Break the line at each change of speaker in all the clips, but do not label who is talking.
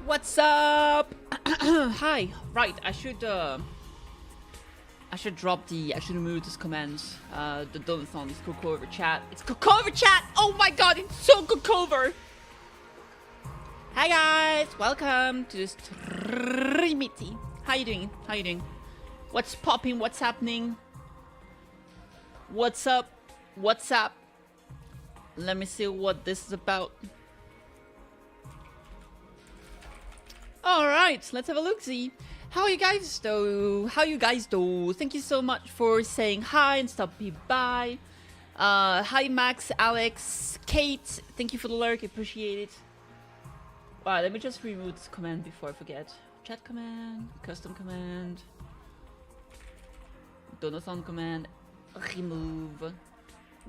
What's up? Hi. Right, I should drop the. I should remove this command. The Donathon is Cookover chat. It's Cookover chat. Oh my god, it's so Cookover. Hi guys, welcome to this Trimity. How you doing? How you doing? What's popping? What's happening? What's up? What's up? Let me see what this is about. Alright, let's have a look-see. How you guys do? How you guys do? Thank you so much for saying hi and stopping by. Hi Max, Alex, Kate. Thank you for the lurk, appreciate it. Wow, let me just remove this command before I forget. Chat command, custom command, Donathon command, remove,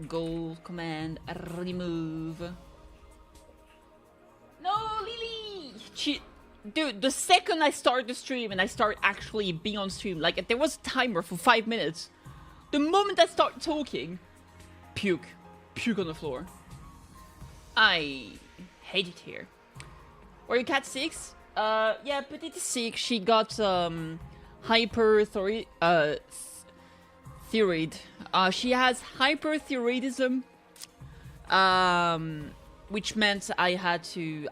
goal command, remove. No, Lily! Dude, the second I start the stream and I start actually being on stream, like there was a timer for 5 minutes. The moment I start talking, puke on the floor. I hate it here. Were you cat 6? Yeah, Petite is sick. She got hyperthyroid. She has hyperthyroidism. Which meant I had to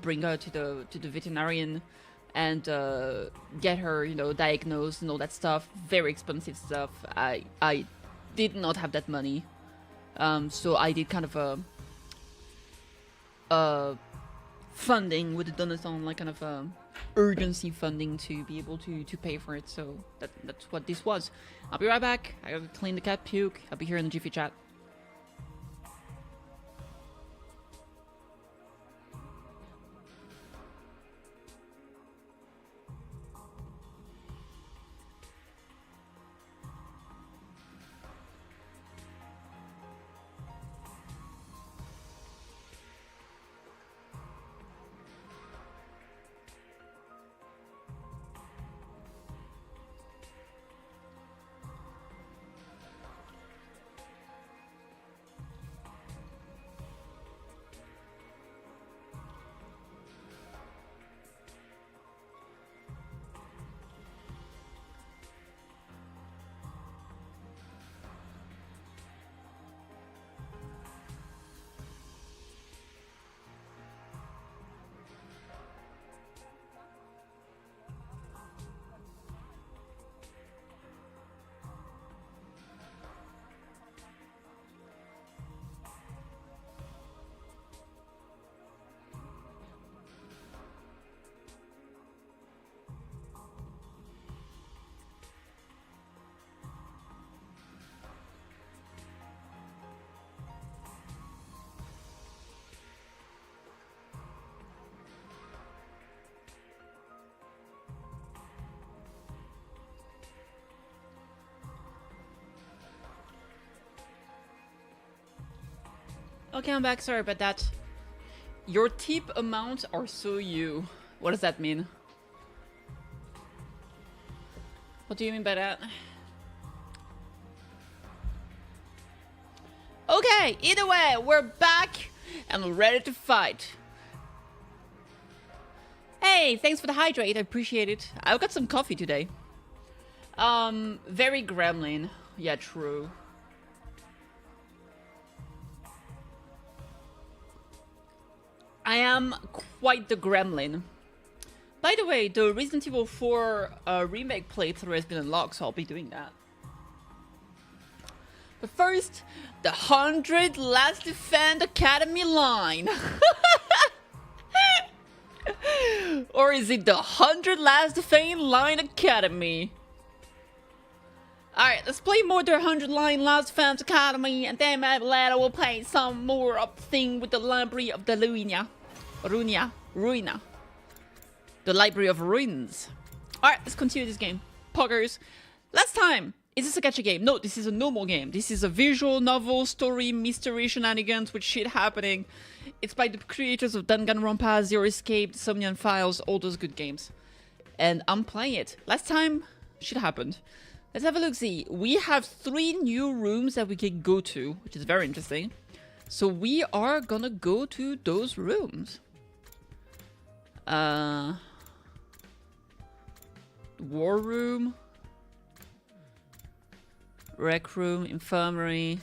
bring her to the veterinarian and get her, diagnosed and all that stuff. Very expensive stuff. I did not have that money, so I did kind of a funding with the Donathon, like kind of urgency funding to be able to pay for it. So that's what this was. I'll be right back. I gotta clean the cat puke. I'll be here in the Jiffy chat. Okay, I'm back. Sorry about that. Your tip amounts are so you. What does that mean? What do you mean by that? Okay, either way, we're back and ready to fight. Hey, thanks for the hydrate. I appreciate it. I've got some coffee today. Very gremlin. Yeah, true. I am quite the gremlin. By the way, the Resident Evil 4 remake playthrough has been unlocked, so I'll be doing that. But first, the 100 Last Defend Academy line. Or is it the 100 Last Defend Line Academy? Alright, let's play more the 100 Line Last Defense Academy, and then maybe later we'll play some more of the thing with the Library of the Ruina. The Library of Ruins. Alright, let's continue this game. Poggers. Last time, is this a gacha game? No, this is a normal game. This is a visual novel, story, mystery shenanigans with shit happening. It's by the creators of Danganronpa, Zero Escape, Somnian Files, all those good games. And I'm playing it. Last time, shit happened. Let's have a look-see. We have 3 new rooms that we can go to, which is very interesting. So we are gonna go to those rooms. War room. Rec room, infirmary.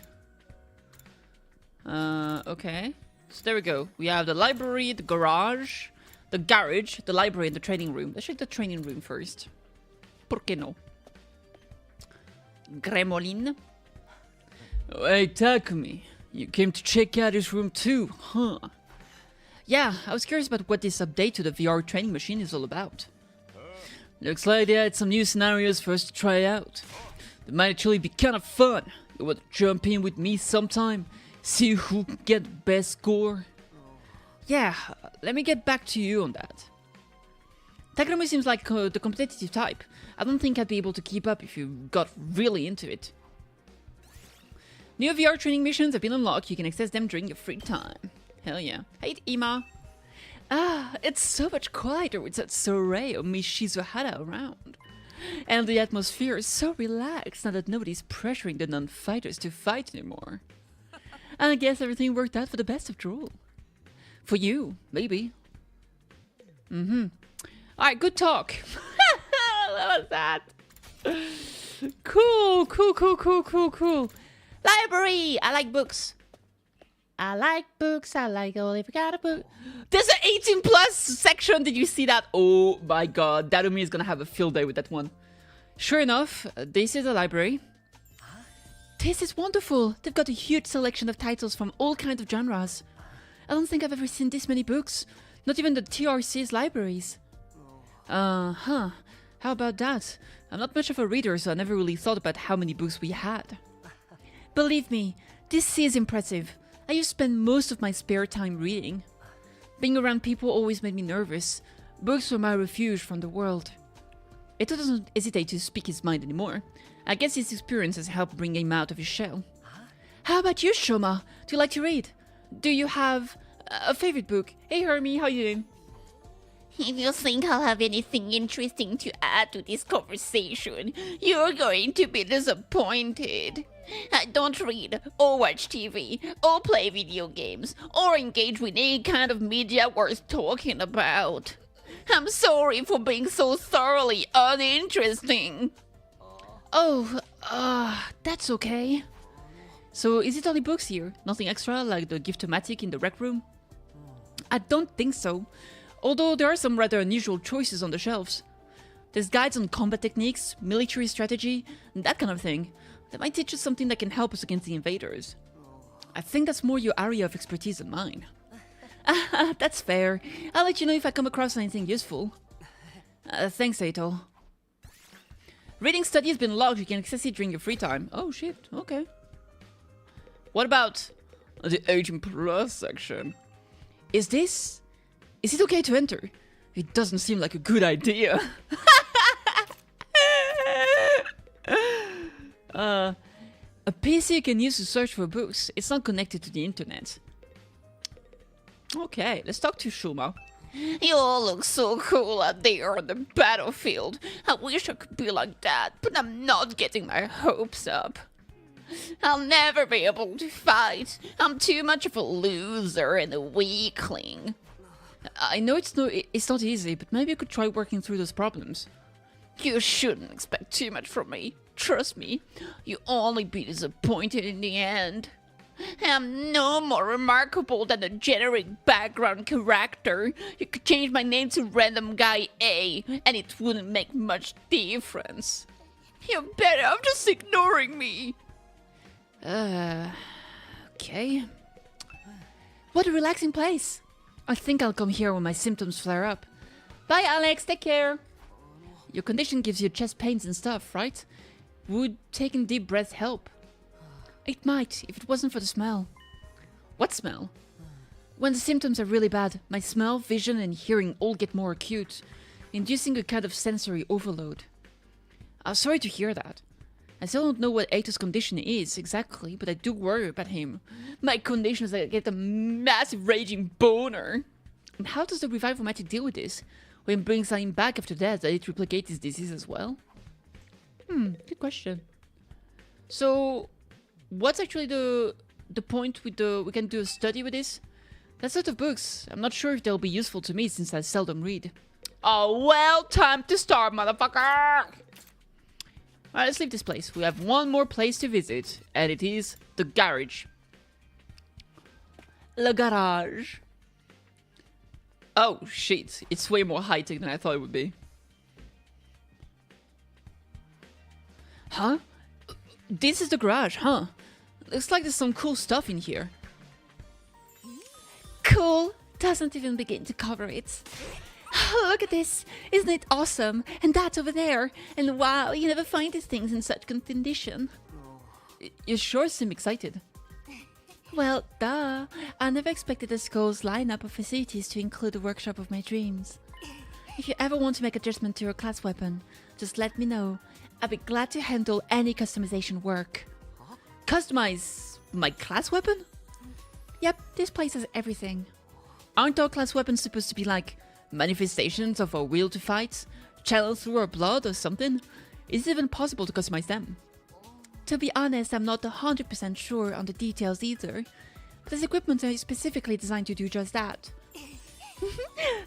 Okay. So there we go. We have the library, the garage, the library, and the training room. Let's check the training room first. ¿Por qué no? Gremlin. Oh, hey, Takumi. You came to check out his room too, huh? Yeah, I was curious about what this update to the VR training machine is all about. Looks like they had some new scenarios for us to try out. They might actually be kind of fun. You want to jump in with me sometime? See who can get the best score? Yeah, let me get back to you on that. Takumi seems like the competitive type. I don't think I'd be able to keep up if you got really into it. New VR training missions have been unlocked. You can access them during your free time. Hell yeah. Hey, Ima. Ah, it's so much quieter with that Sorei or Miss Shizuhara around. And the atmosphere is so relaxed now that nobody's pressuring the non-fighters to fight anymore. And I guess everything worked out for the best after all. For you, maybe. Alright, good talk. What was that? Cool. Library! I like books. I like books. I like all if you got a book. There's an 18 plus section. Did you see that? Oh my god. Darumi is gonna have a field day with that one. Sure enough, this is a library. This is wonderful. They've got a huge selection of titles from all kinds of genres. I don't think I've ever seen this many books. Not even the TRC's libraries. How about that? I'm not much of a reader, so I never really thought about how many books we had. Believe me, this is impressive. I used to spend most of my spare time reading. Being around people always made me nervous. Books were my refuge from the world. Eto doesn't hesitate to speak his mind anymore. I guess his experience has helped bring him out of his shell. How about you, Shoma? Do you like to read? Do you have a favorite book? Hey Hermie, how you doing?
If you think I'll have anything interesting to add to this conversation, you're going to be disappointed. I don't read, or watch TV, or play video games, or engage with any kind of media worth talking about. I'm sorry for being so thoroughly uninteresting.
Oh, that's okay. So is it only books here? Nothing extra like the Gift-O-Matic in the rec room? I don't think so. Although there are some rather unusual choices on the shelves. There's guides on combat techniques, military strategy, and that kind of thing. That might teach us something that can help us against the invaders. I think that's more your area of expertise than mine. That's fair. I'll let you know if I come across anything useful. Thanks, Eito. Reading study has been logged. You can access it during your free time. Oh shit, okay. What about the 18 plus section? Is it okay to enter? It doesn't seem like a good idea. A PC you can use to search for books. It's not connected to the internet. Okay, let's talk to Shoma.
You all look so cool out there on the battlefield. I wish I could be like that, but I'm not getting my hopes up. I'll never be able to fight. I'm too much of a loser and a weakling.
I know it's not easy, but maybe you could try working through those problems.
You shouldn't expect too much from me. Trust me, you'll only be disappointed in the end. I'm no more remarkable than a generic background character. You could change my name to Random Guy A, and it wouldn't make much difference. You're better off just ignoring me.
Okay. What a relaxing place. I think I'll come here when my symptoms flare up. Bye, Alex. Take care. Your condition gives you chest pains and stuff, right? Would taking deep breaths help? It might, if it wasn't for the smell. What smell? When the symptoms are really bad, my smell, vision, and hearing all get more acute, inducing a kind of sensory overload. I'm sorry to hear that. I still don't know what Eito's condition is exactly, but I do worry about him. My condition is that I get a massive raging boner. And how does the Revive-O-Matic deal with this? When it brings him back after death, does it replicate his disease as well? Good question. So, what's actually the point with we can do a study with this? That set of books, I'm not sure if they'll be useful to me since I seldom read. Oh, well, time to start, motherfucker! Alright, let's leave this place. We have one more place to visit, and it is the garage. Le garage. Oh, shit. It's way more high-tech than I thought it would be. Huh? This is the garage, huh? Looks like there's some cool stuff in here.
Cool doesn't even begin to cover it. Look at this. Isn't it awesome? And that over there. And wow, you never find these things in such good condition.
You sure seem excited.
Well, duh. I never expected the school's lineup of facilities to include the workshop of my dreams. If you ever want to make adjustment to your class weapon, just let me know. I'll be glad to handle any customization work.
Customize my class weapon?
Yep, this place has everything.
Aren't all class weapons supposed to be like manifestations of our will to fight, channeled through our blood or something? Is it even possible to customize them?
To be honest, I'm not 100% sure on the details either, but this equipment is specifically designed to do just that.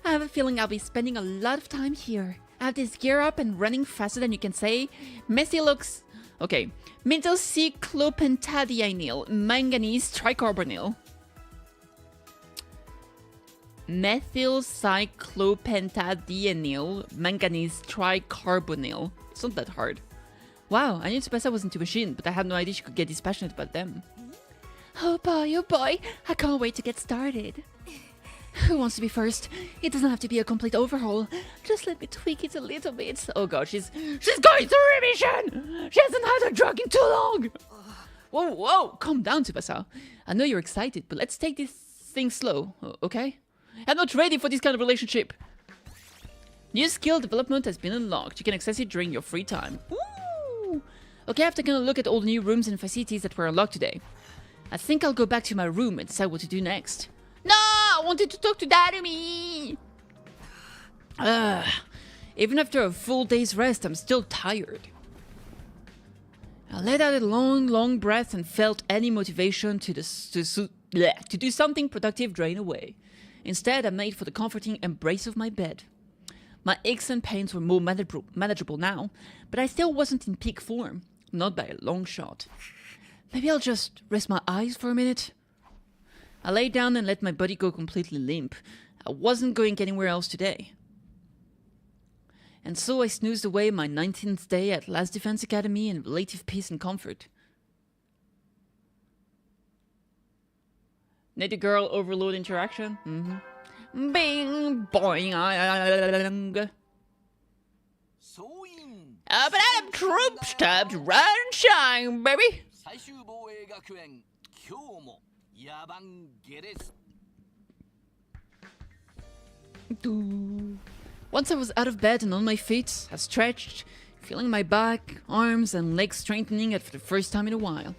I have a feeling I'll be spending a lot of time here. I have this gear up and running faster than you can say. Messi looks...
Okay, methyl cyclopentadienyl manganese tricarbonyl. Methyl cyclopentadienyl manganese tricarbonyl. It's not that hard. Wow, I knew Tsubasa was into machine, but I had no idea she could get this passionate about them.
Oh boy, I can't wait to get started. Who wants to be first? It doesn't have to be a complete overhaul. Just let me tweak it a little bit.
Oh god, she's going through revision! She hasn't had a drug in too long! Whoa, calm down, Tsubasa. I know you're excited, but let's take this thing slow, okay? I'm not ready for this kind of relationship. New skill development has been unlocked. You can access it during your free time. Woo! Okay, after taking a look at all the new rooms and facilities that were unlocked today, I think I'll go back to my room and decide what to do next.
No! I wanted to talk to Darumi!
Even after a full day's rest, I'm still tired. I let out a long breath and felt any motivation to do something productive drain away. Instead, I made for the comforting embrace of my bed. My aches and pains were more manageable now, but I still wasn't in peak form, not by a long shot. Maybe I'll just rest my eyes for a minute. I lay down and let my body go completely limp. I wasn't going anywhere else today. And so I snoozed away my 19th day at Last Defense Academy in relative peace and comfort. Native girl overload interaction? Bing, boing,
Up and at 'em, troops, time to ride and shine, baby!
Once I was out of bed and on my feet, I stretched, feeling my back, arms, and legs strengthening for the first time in a while.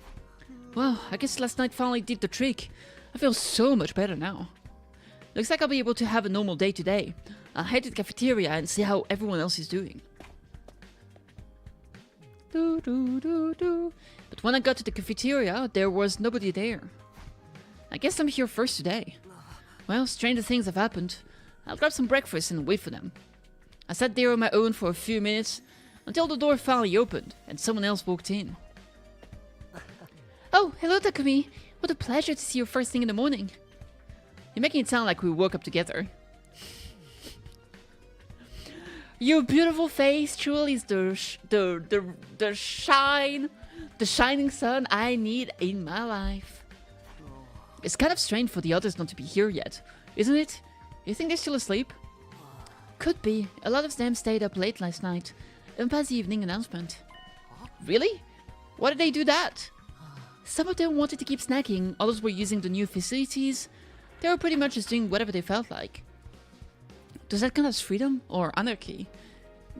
Well, I guess last night finally did the trick. I feel so much better now. Looks like I'll be able to have a normal day today. I'll head to the cafeteria and see how everyone else is doing. But when I got to the cafeteria, there was nobody there. I guess I'm here first today. Well, stranger things have happened. I'll grab some breakfast and wait for them. I sat there on my own for a few minutes until the door finally opened and someone else walked in.
Oh, hello Takumi. What a pleasure to see you first thing in the morning.
You're making it sound like we woke up together. Your beautiful face truly is the shining sun I need in my life. It's kind of strange for the others not to be here yet, isn't it? You think they're still asleep?
Could be. A lot of them stayed up late last night. Past the evening announcement.
Really? Why did they do that?
Some of them wanted to keep snacking, others were using the new facilities.
They were pretty much just doing whatever they felt like. Does that count as freedom or anarchy?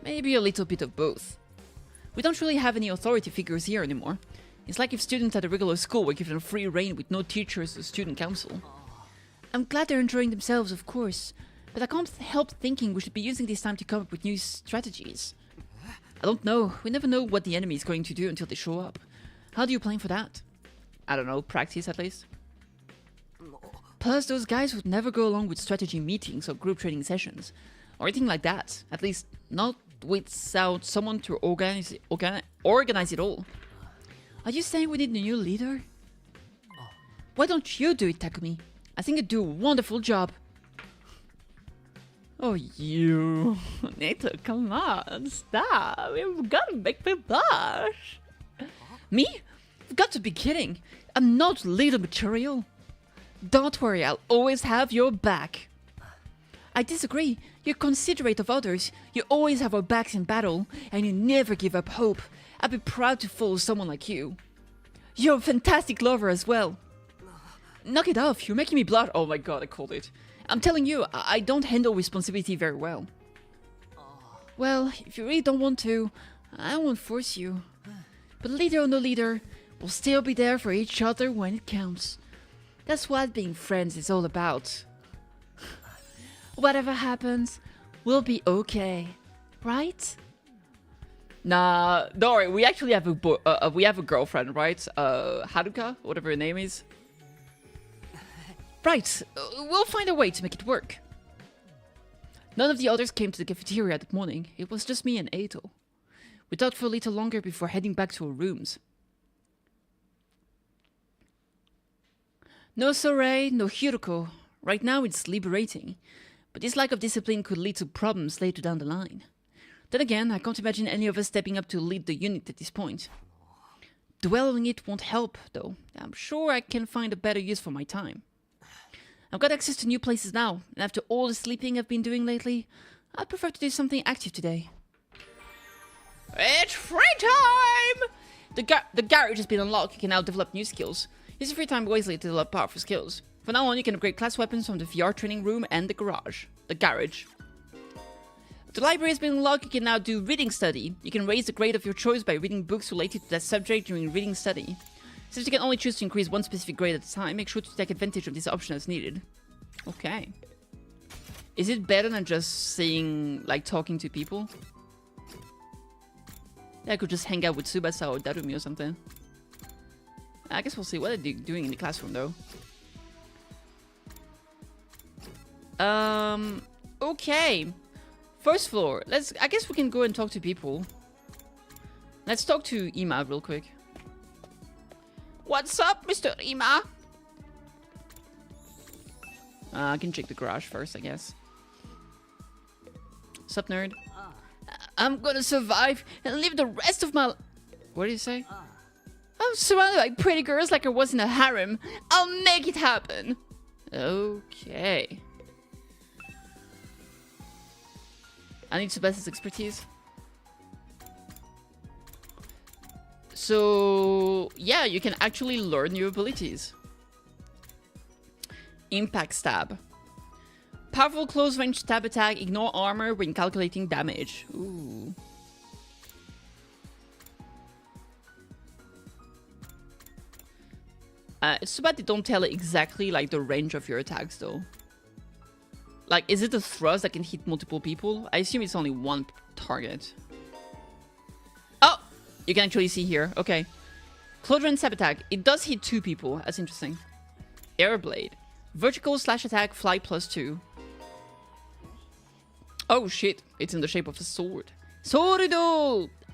Maybe a little bit of both. We don't really have any authority figures here anymore. It's like if students at a regular school were given free reign with no teachers or student council.
I'm glad they're enjoying themselves, of course, but I can't help thinking we should be using this time to come up with new strategies.
I don't know. We never know what the enemy is going to do until they show up. How do you plan for that? I don't know, practice at least? Plus, those guys would never go along with strategy meetings or group training sessions, or anything like that. At least, not without someone to organize it all. Are you saying we need a new leader? Why don't you do it, Takumi? I think you'd do a wonderful job. Oh, you. Nato, come on, stop. You've got to make me blush. Me? You've got to be kidding. I'm not leader material. Don't worry, I'll always have your back. I disagree. You're considerate of others. You always have our backs in battle, and you never give up hope. I'd be proud to follow someone like you. You're a fantastic lover as well. Knock it off, you're making me blush. Oh my god, I called it. I'm telling you, I don't handle responsibility very well. Well, if you really don't want to, I won't force you. But leader or no leader, we'll still be there for each other when it counts. That's what being friends is all about. Whatever happens, we'll be okay, right? Nah, don't worry. We actually have a girlfriend, right? Haruka, whatever her name is. Right, we'll find a way to make it work. None of the others came to the cafeteria that morning. It was just me and Eito. We talked for a little longer before heading back to our rooms. No Sorei, no Hiruko. Right now it's liberating. But this lack of discipline could lead to problems later down the line. Then again, I can't imagine any of us stepping up to lead the unit at this point. Dwelling it won't help, though. I'm sure I can find a better use for my time. I've got access to new places now, and after all the sleeping I've been doing lately, I'd prefer to do something active today. It's free time! The garage has been unlocked. You can now develop new skills. Use your free time wisely to develop powerful skills. From now on, you can upgrade class weapons from the VR training room and the garage. The garage. The library has been unlocked. You can now do reading study. You can raise the grade of your choice by reading books related to that subject during reading study. Since you can only choose to increase one specific grade at a time, make sure to take advantage of this option as needed. Okay. Is it better than just saying, like, talking to people? Yeah, I could just hang out with Tsubasa or Darumi or something. I guess we'll see what they're doing in the classroom, though. Okay. First floor. I guess we can go and talk to people. Let's talk to Ima real quick. What's up, Mr. Ima? I can check the garage first, I guess. Sup, nerd? I'm gonna survive and live the rest of my... What did you say? I'm surrounded by pretty girls like I was in a harem. I'll make it happen. Okay. I need Tsubasa's expertise. So, yeah, you can actually learn new abilities. Impact stab. Powerful close range stab attack. Ignore armor when calculating damage. Ooh. It's too bad they don't tell exactly like the range of your attacks though. Like, is it a thrust that can hit multiple people? I assume it's only one target. Oh! You can actually see here. Okay. Close range stab attack. It does hit 2 people. That's interesting. Airblade. Vertical slash attack, fly +2. Oh shit. It's in the shape of a sword. Sword!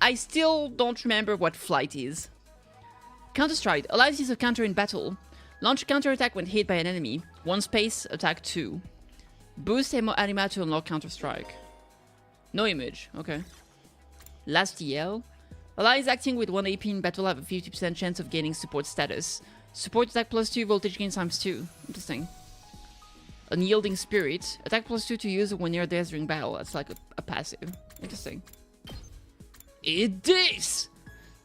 I still don't remember what flight is. Counter-strike allows use of counter in battle. Launch a counter-attack when hit by an enemy. 1 space, attack 2. Boost Emo Anima to unlock counter-strike. No image, okay. Last EL. Allies acting with 1 AP in battle have a 50% chance of gaining support status. Support attack +2, voltage gain ×2. Interesting. Unyielding Spirit. Attack +2 to use when you're there during battle. That's like a passive. Interesting. It is!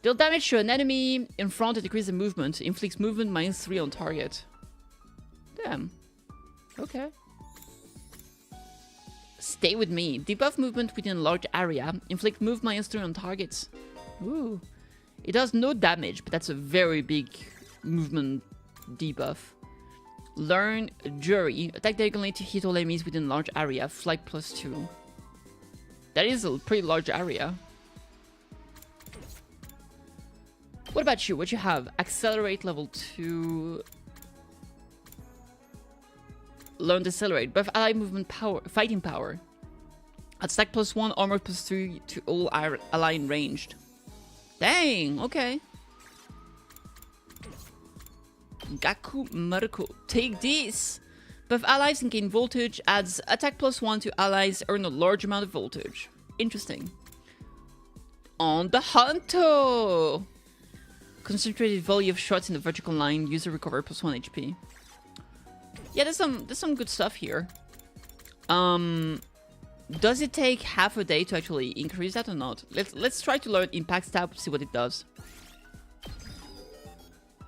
Deal damage to an enemy in front to decrease the movement. Inflicts movement -3 on target. Damn. Okay. Stay with me. Debuff movement within a large area. Inflict move -3 on targets. Ooh. It does no damage, but that's a very big movement debuff. Learn Jury. Attack diagonally to hit all enemies within a large area. Flight +2. That is a pretty large area. What about you? What you have? Accelerate level 2. learn Decelerate. Buff ally movement power, fighting power. Attack +1, armor +3 to all ally in ranged. Dang, okay. Gaku Maruko. Take this! Buff allies and gain voltage, adds attack +1 to allies, earn a large amount of voltage. Interesting. On the Hunter! Concentrated volley of shots in the vertical line, user recover +1 HP. Yeah, there's some good stuff here. Does it take half a day to actually increase that or not? Let's try to learn Impact Stab, see what it does.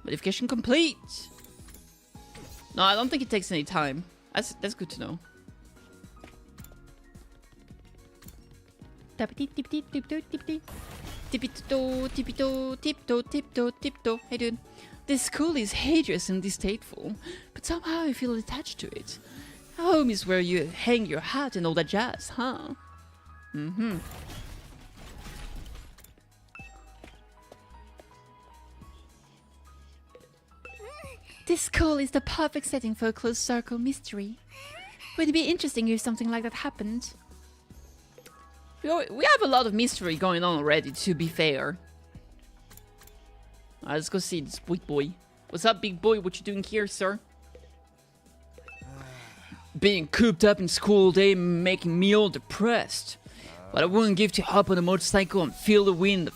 Modification complete! No, I don't think it takes any time. That's good to know. Tiptoe. Hey dude. This school is hideous and distasteful, but somehow I feel attached to it. Home is where you hang your hat and all that jazz, huh? Mm-hmm. This school is the perfect setting for a closed circle mystery. Would it be interesting if something like that happened? We have a lot of mystery going on already, to be fair. Alright, let's go see this big boy. What's up, big boy? What you doing here, sir? Being cooped up in school all day making me all depressed. But I wouldn't give to hop on a motorcycle and feel the wind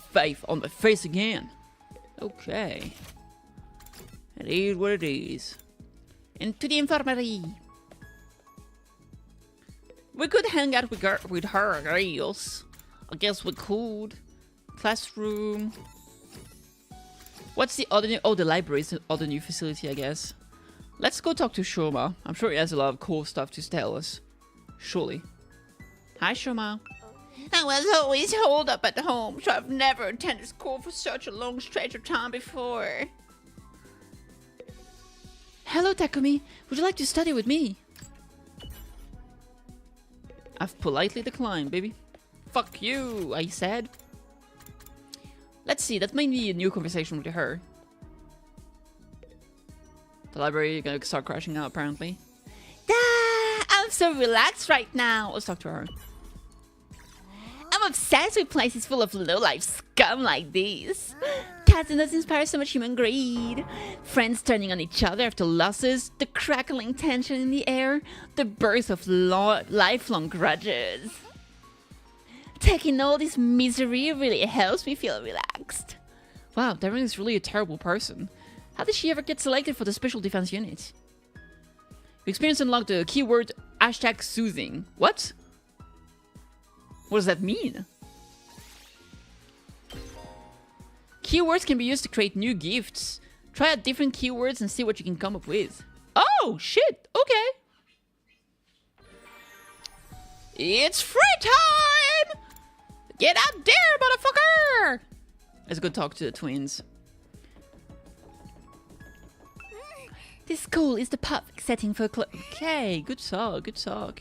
on my face again. Okay. It is what it is. Into the infirmary. We could hang out with her, I guess we could. Classroom. What's the other new... Oh, the library is the other new facility, I guess. Let's go talk to Shoma. I'm sure he has a lot of cool stuff to tell us. Surely. Hi, Shoma.
I was always holed up at home, so I've never attended school for such a long stretch of time before.
Hello, Takumi. Would you like to study with me? I've politely declined, baby. Fuck you, I said. Let's see, that may be a new conversation with her. The library, you're gonna start crashing out, apparently.
I'm so relaxed right now.
Let's talk to her.
I'm obsessed with places full of low-life scum like this. Kazuna's inspire so much human greed. Friends turning on each other after losses, the crackling tension in the air, the birth of lifelong grudges. Taking all this misery really helps me feel relaxed.
Wow, Darren is really a terrible person. How did she ever get selected for the Special Defense Unit? You experience unlocked the keyword #soothing. What? What does that mean? Keywords can be used to create new gifts. Try out different keywords and see what you can come up with. Oh, shit! Okay. It's free time! Get out there, motherfucker! Let's go talk to the twins. This school is the perfect setting for okay, good talk, good talk.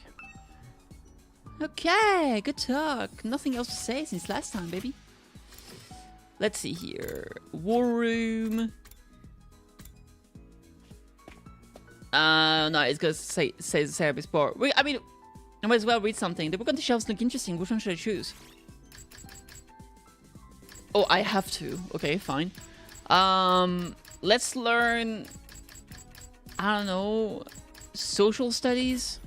Okay, good talk. Nothing else to say since last time, baby. Let's see here. War room. No, it's gonna say Cerebus Bar. I mean, I might as well read something. The book on the shelves look interesting. Which one should I choose? Oh, I have to. Okay, fine. Let's learn... I don't know... social studies?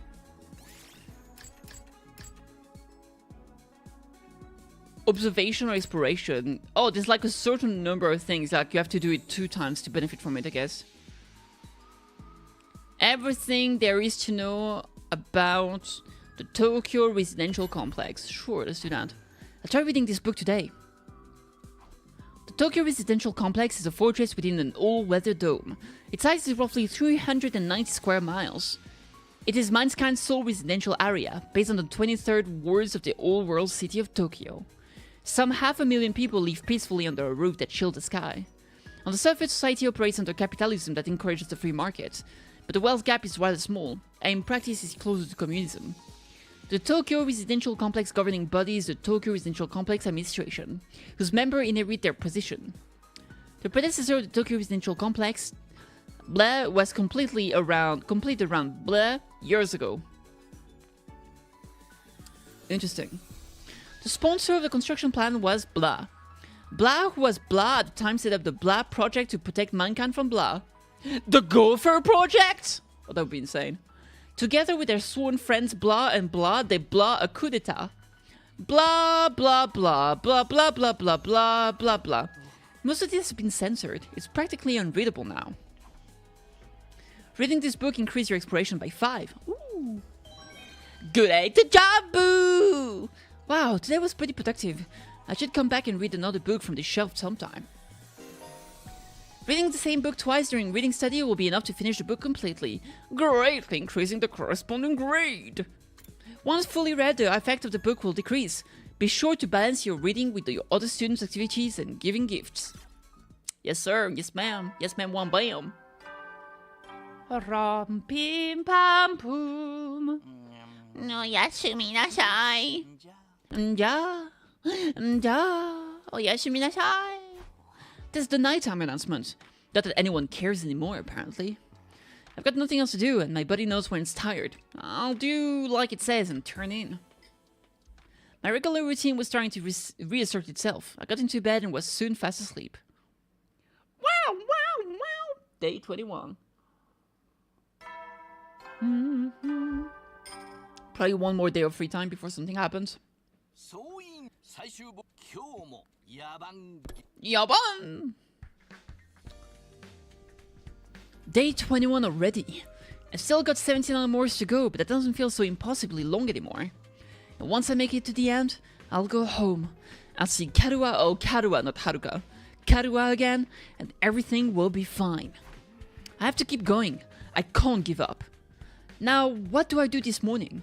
Observation or exploration? Oh, there's like a certain number of things. Like you have to do it 2 times to benefit from it, I guess. Everything there is to know about the Tokyo Residential Complex. Sure, let's do that. I tried reading this book today. The Tokyo Residential Complex is a fortress within an all-weather dome. Its size is roughly 390 square miles. It is mankind's sole residential area, based on the 23rd wards of the old-world city of Tokyo. Some 500,000 people live peacefully under a roof that shields the sky. On the surface, society operates under capitalism that encourages the free market, but the wealth gap is rather small, and in practice is closer to communism. The Tokyo Residential Complex governing body is the Tokyo Residential Complex Administration, whose members inherit their position. The predecessor of the Tokyo Residential Complex, Blah was completed around blah years ago. Interesting. The sponsor of the construction plan was Blah. Blah, who was Blah at the time, set up the Blah Project to protect mankind from Blah. The Gopher Project? Oh, that would be insane. Together with their sworn friends Blah and Blah, they Blah a coup d'etat. Blah, blah, blah, blah, blah, blah, blah, blah, blah, blah. Most of this has been censored. It's practically unreadable now. Reading this book increased your exploration by 5. Ooh. Good job, boo! Wow, today was pretty productive. I should come back and read another book from the shelf sometime. Reading the same book twice during reading study will be enough to finish the book completely, greatly increasing the corresponding grade. Once fully read, the effect of the book will decrease. Be sure to balance your reading with your other students' activities and giving gifts. Yes, sir. Yes, ma'am. Yes, ma'am. One bam. Ram pim pam poom.
No, yasumi nasai.
Ja. Oh, yasumi nasai. This is the nighttime announcement. Not that anyone cares anymore, apparently. I've got nothing else to do, and my body knows when it's tired. I'll do like it says and turn in. My regular routine was starting to reassert itself. I got into bed and was soon fast asleep. Wow, wow, wow. Day 21. Probably one more day of free time before something happens. Yaban! Day 21 already. I've still got 17 more to go, but that doesn't feel so impossibly long anymore. And once I make it to the end, I'll go home. I'll see Karua, not Haruka. Karua again, and everything will be fine. I have to keep going. I can't give up. Now, what do I do this morning?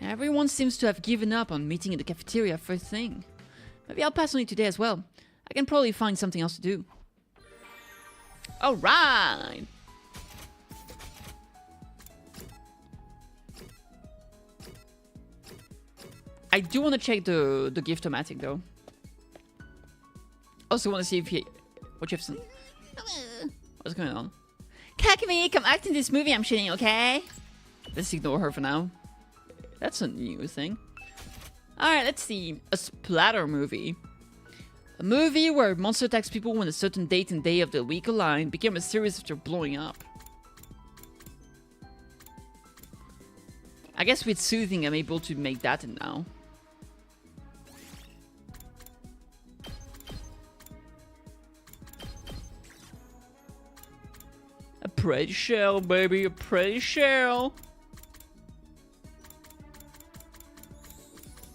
Everyone seems to have given up on meeting in the cafeteria first thing. Maybe I'll pass on it today as well. I can probably find something else to do. Alright! I do want to check the gift-o-matic though. Also want to see if what you have seen. What's going on?
Kakumi, come act in this movie I'm shooting, okay?
Let's ignore her for now. That's a new thing. Alright, let's see. A splatter movie. A movie where a monster attacks people when a certain date and day of the week align, became a series after blowing up. I guess with soothing I'm able to make that in now. A pretty shell, baby, a pretty shell.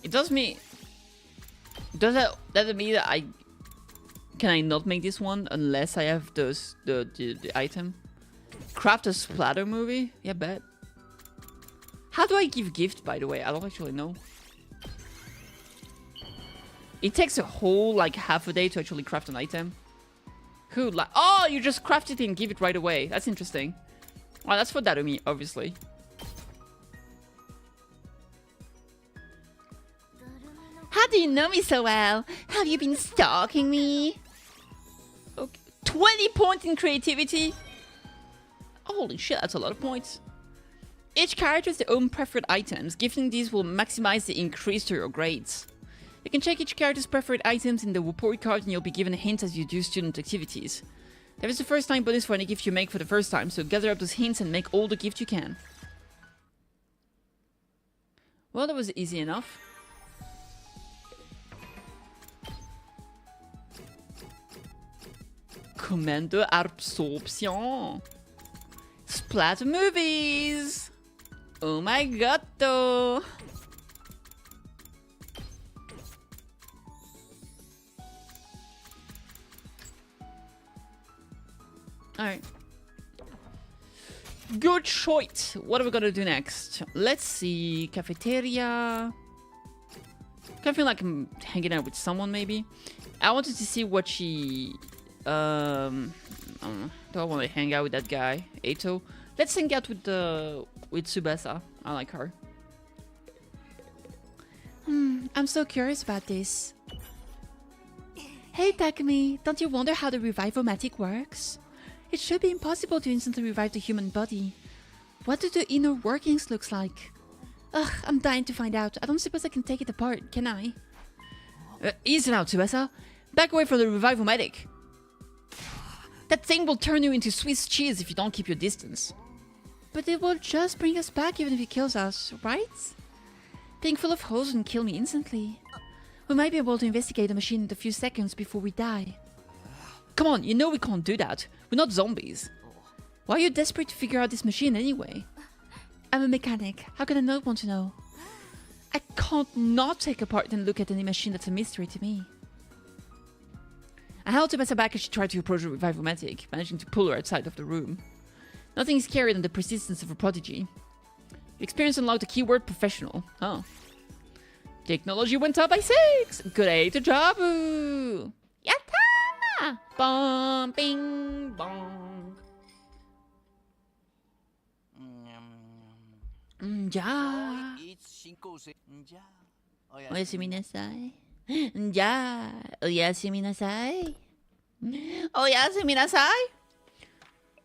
It does me. Does that mean that can I not make this one unless I have the item? Craft a splatter movie? Yeah, bet. How do I give gift, by the way? I don't actually know. It takes a whole like half a day to actually craft an item. Cool. Like, oh, you just craft it and give it right away. That's interesting. Well, that's for Darumi, obviously.
How do you know me so well? Have you been stalking me?
Okay. 20 points in creativity? Holy shit, that's a lot of points. Each character has their own preferred items. Gifting these will maximize the increase to your grades. You can check each character's preferred items in the report card and you'll be given a hint as you do student activities. There is a first time bonus for any gift you make for the first time, so gather up those hints and make all the gift you can. Well, that was easy enough. Commando absorption. Splatter movies. Oh my god, though. Alright. Good choice. What are we gonna do next? Let's see. Cafeteria. I feel like I'm hanging out with someone, maybe. I wanted to see what she... I don't know. Do I want to hang out with that guy? Eito? Let's hang out with Tsubasa. I like her. I'm so curious about this. Hey Takumi, don't you wonder how the Revive-O-Matic works? It should be impossible to instantly revive the human body. What do the inner workings look like? Ugh, I'm dying to find out. I don't suppose I can take it apart, can I? Easy now, Tsubasa. Back away from the revival medic. That thing will turn you into Swiss cheese if you don't keep your distance. But it will just bring us back even if it kills us, right? Being full of holes wouldn't kill me instantly. We might be able to investigate the machine in a few seconds before we die. Come on, you know we can't do that. We're not zombies. Why are you desperate to figure out this machine anyway? I'm a mechanic. How can I not want to know? I can't not take apart and look at any machine that's a mystery to me. I held Tsubasa back as she tried to approach the revival medic, managing to pull her outside of the room. Nothing is scarier than the persistence of a prodigy. Your experience unlocked the keyword professional. Oh. Technology went up by 6! Good day to Jabu! Yatta! Bong, bing, bong. Ja. Oyasumi nasai. Ja. Oyasumi nasai. Oyasumi nasai.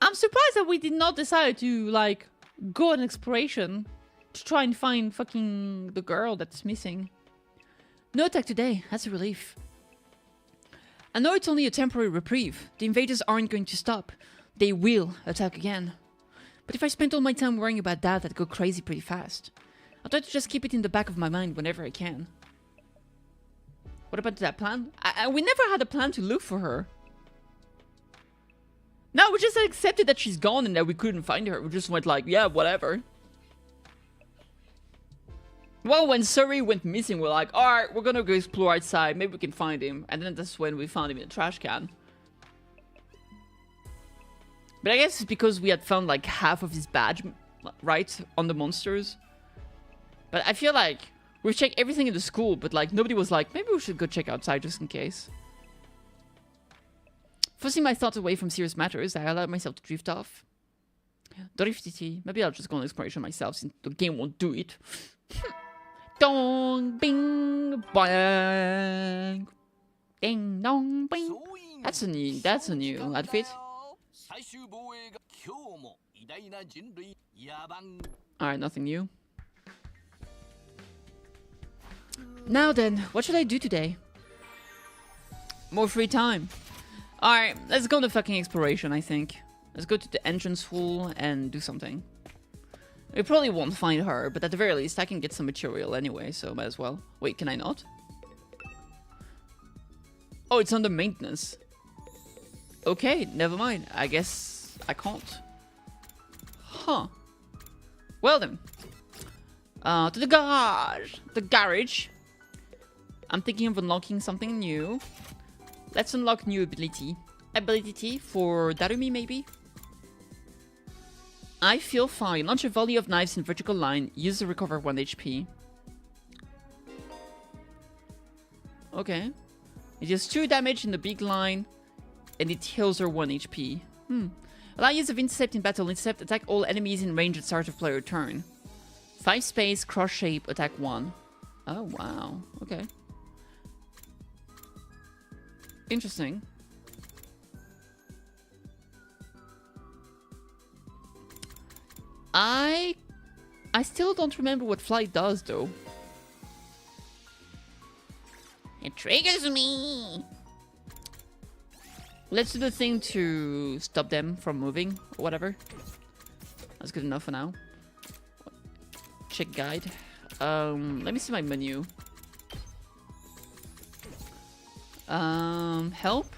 I'm surprised that we did not decide to, like, go on exploration to try and find fucking the girl that's missing. No attack today. That's a relief. I know it's only a temporary reprieve. The invaders aren't going to stop. They will attack again. But if I spent all my time worrying about that, I'd go crazy pretty fast. I'll try to just keep it in the back of my mind whenever I can. What about that plan? We never had a plan to look for her. No, we just accepted that she's gone and that we couldn't find her. We just went like, yeah, whatever. Well, when Surrey went missing, we're like, alright, we're gonna go explore outside. Maybe we can find him. And then that's when we found him in a trash can. But I guess it's because we had found like half of his badge, right, on the monsters. But I feel like we've checked everything in the school, but like nobody was like, maybe we should go check outside just in case. Forcing my thoughts away from serious matters, I allowed myself to drift off. Driftity. Maybe I'll just go on exploration myself since the game won't do it. Dong, bing, bang. Ding, dong, bing. That's a new outfit. Alright, nothing new. Now then, what should I do today? More free time. Alright, let's go to fucking exploration, I think. Let's go to the entrance hall and do something. We probably won't find her, but at the very least I can get some material anyway, so might as well. Wait, can I not? Oh, it's under maintenance. Okay, never mind. I guess I can't. Huh. Well then. To the garage. The garage. I'm thinking of unlocking something new. Let's unlock new ability. Ability for Darumi, maybe? I feel fine. Launch a volley of knives in vertical line. Use to recover 1 HP. Okay. It deals 2 damage in the big line. And it heals her 1 HP. Allow use of intercept in battle. Intercept, attack all enemies in range at start of player turn. 5 space, cross shape, attack 1. Oh, wow. Okay. Interesting. I still don't remember what flight does, though.
It triggers me.
Let's do the thing to stop them from moving, or whatever. That's good enough for now. Check guide. Let me see my menu. Help.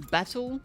Battle.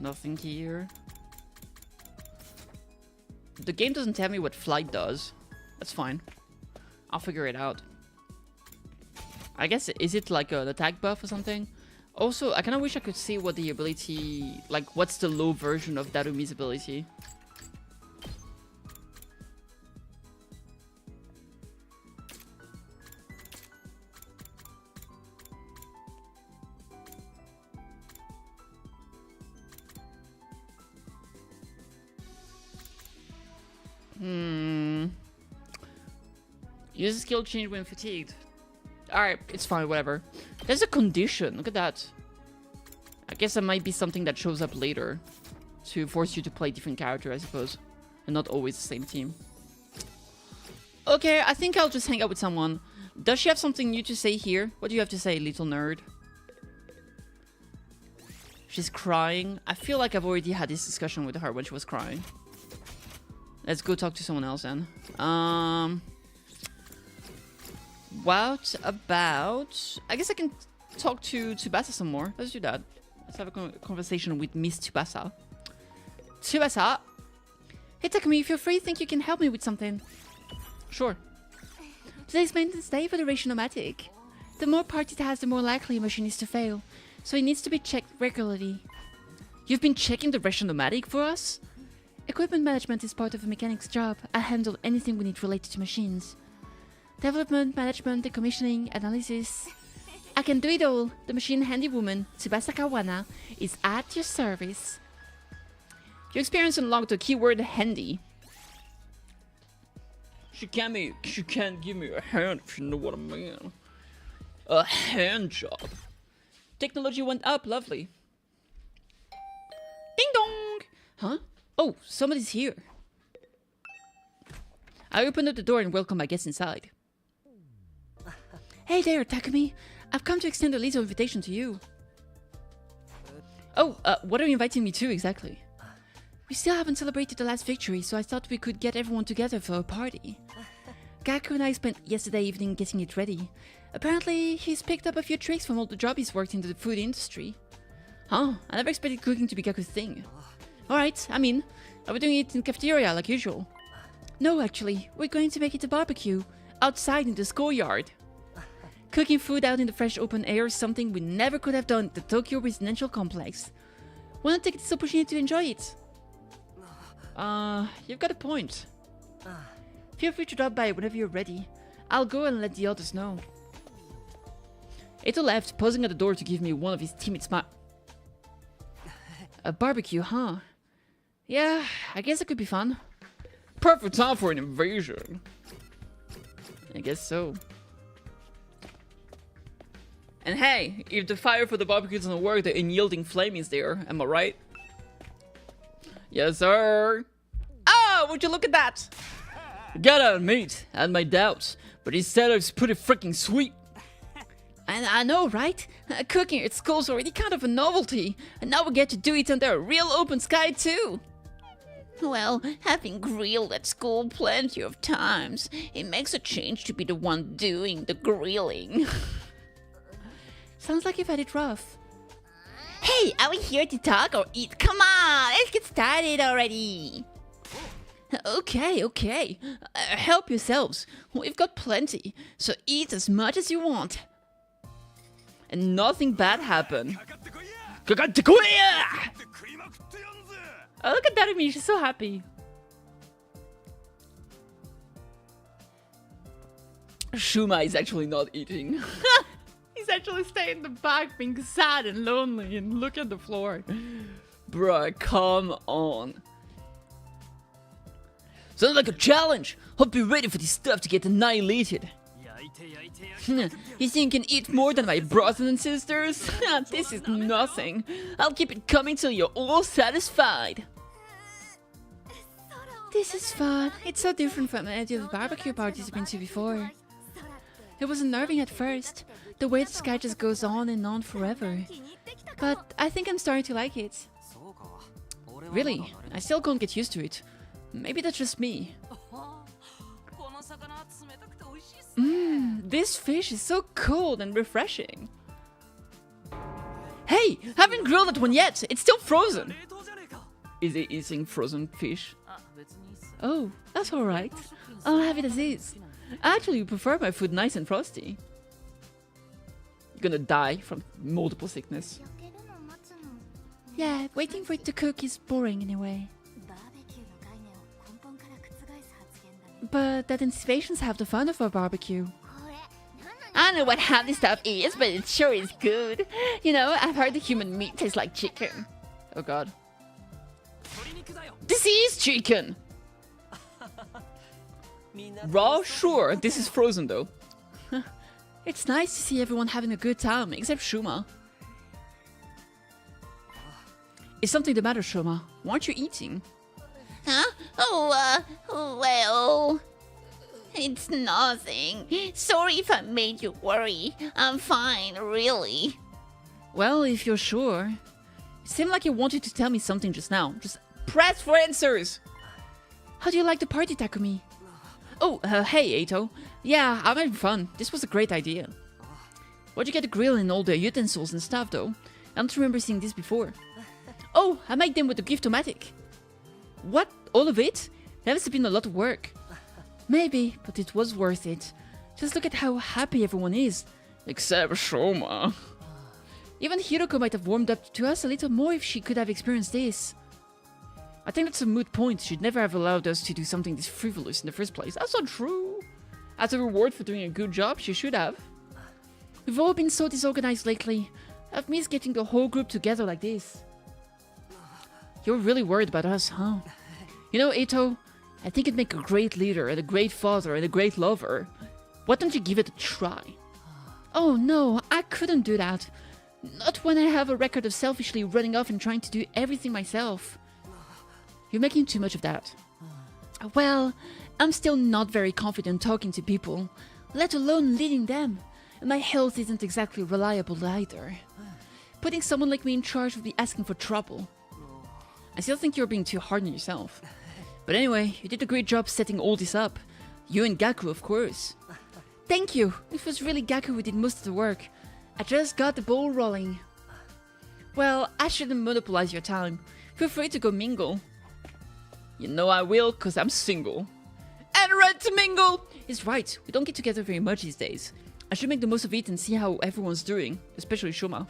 Nothing here. The game doesn't tell me what flight does. That's fine. I'll figure it out. I guess, is it like an attack buff or something? Also, I kind of wish I could see what the ability... Like, what's the low version of Darumi's ability? Use a skill change when fatigued. Alright, it's fine, whatever. There's a condition, look at that. I guess that might be something that shows up later. To force you to play different character, I suppose. And not always the same team. Okay, I think I'll just hang out with someone. Does she have something new to say here? What do you have to say, little nerd? She's crying. I feel like I've already had this discussion with her when she was crying. Let's go talk to someone else then. What about... I guess I can talk to Tsubasa some more. Let's do that. Let's have a conversation with Miss Tsubasa. Tsubasa! Hey Takumi, feel free, think you can help me with something. Sure. Today's maintenance day for the Ratio-Nomatic. The more parts it has, the more likely a machine is to fail. So it needs to be checked regularly. You've been checking the Ratio-Nomatic for us? Equipment management is part of a mechanic's job. I handle anything we need related to machines. Development, management, decommissioning, analysis. I can do it all. The machine handywoman, Tsubasa Kawana, is at your service. Your experience unlocked the keyword handy. She can't give me a hand if you know what I mean. A hand job. Technology went up, lovely. Ding dong! Huh? Oh, somebody's here. I opened up the door and welcome my guests inside. Hey there, Takumi. I've come to extend a little invitation to you. Oh, what are you inviting me to exactly? We still haven't celebrated the last victory, so I thought we could get everyone together for a party. Gaku and I spent yesterday evening getting it ready. Apparently, he's picked up a few tricks from all the jobs he's worked in the food industry. Huh, I never expected cooking to be Gaku's thing. Alright, are we doing it in the cafeteria like usual? No, actually, we're going to make it a barbecue, outside in the schoolyard. Cooking food out in the fresh open air is something we never could have done at the Tokyo Residential Complex. Wanna take this opportunity to enjoy it? You've got a point. Feel free to drop by whenever you're ready. I'll go and let the others know. Eto left, pausing at the door to give me one of his timid smiles. A barbecue, huh? Yeah, I guess it could be fun. Perfect time for an invasion. I guess so. And hey, if the fire for the barbecue doesn't work, the unyielding flame is there. Am I right? Yes, sir. Oh, would you look at that? Gotta admit, I had my doubts, but his setup's pretty freaking sweet. And I know, right? Cooking at school's already kind of a novelty, and now we get to do it under a real open sky too.
Well, having grilled at school plenty of times, it makes a change to be the one doing the grilling.
Sounds like you've had it rough.
Hey, are we here to talk or eat? Come on, let's get started already.
Okay. Help yourselves. We've got plenty, so eat as much as you want. And nothing bad happened. Oh, look at Darumi, she's so happy. Shuma is actually not eating. He's actually staying in the back being sad and lonely and look at the floor. Bruh, come on. Sounds like a challenge. Hope you're ready for this stuff to get annihilated. You think you can eat more than my brothers and sisters? This is nothing. I'll keep it coming till you're all satisfied. This is fun. It's so different from any of the barbecue parties I've been to before. It was unnerving at first, the way the sky just goes on and on forever. But I think I'm starting to like it. Really, I still can't get used to it. Maybe that's just me. This fish is so cold and refreshing. Hey, haven't grilled that one yet. It's still frozen. Is he eating frozen fish? Oh, that's alright. I'll have it as is. I actually prefer my food nice and frosty. You're gonna die from multiple sickness. Yeah, waiting for it to cook is boring in a way. But that anticipations have the fun of a barbecue. I don't know what half this stuff is, but it sure is good. You know, I've heard the human meat tastes like chicken. Oh god. This is chicken! Raw? Sure, this is frozen though. It's nice to see everyone having a good time, except Shuma. Is something the matter, Shuma? Why aren't you eating?
Huh? Oh, well... It's nothing. Sorry if I made you worry. I'm fine, really.
Well, if you're sure. It seemed like you wanted to tell me something just now. Just press for answers! How do you like the party, Takumi? Oh, hey, Eito. Yeah, I'm having fun. This was a great idea. Where'd you get the grill and all the utensils and stuff, though? I don't remember seeing this before. Oh, I made them with the Gift-O-Matic. What? All of it? That must have been a lot of work. Maybe, but it was worth it. Just look at how happy everyone is. Except Shoma. Even Hiroko might have warmed up to us a little more if she could have experienced this. I think that's a moot point. She'd never have allowed us to do something this frivolous in the first place. That's not true. As a reward for doing a good job, she should have. We've all been so disorganized lately. I've missed getting the whole group together like this. You're really worried about us, huh? You know, Eito, I think you'd make a great leader and a great father and a great lover. Why don't you give it a try? Oh no, I couldn't do that. Not when I have a record of selfishly running off and trying to do everything myself. You're making too much of that. Well, I'm still not very confident talking to people, let alone leading them. And my health isn't exactly reliable either. Putting someone like me in charge would be asking for trouble. I still think you're being too hard on yourself. But anyway, you did a great job setting all this up. You and Gaku, of course. Thank you. It was really Gaku who did most of the work. I just got the ball rolling. Well, I shouldn't monopolize your time. Feel free to go mingle. You know I will, cause I'm single. And ready to mingle! He's right, we don't get together very much these days. I should make the most of it and see how everyone's doing, especially Shoma.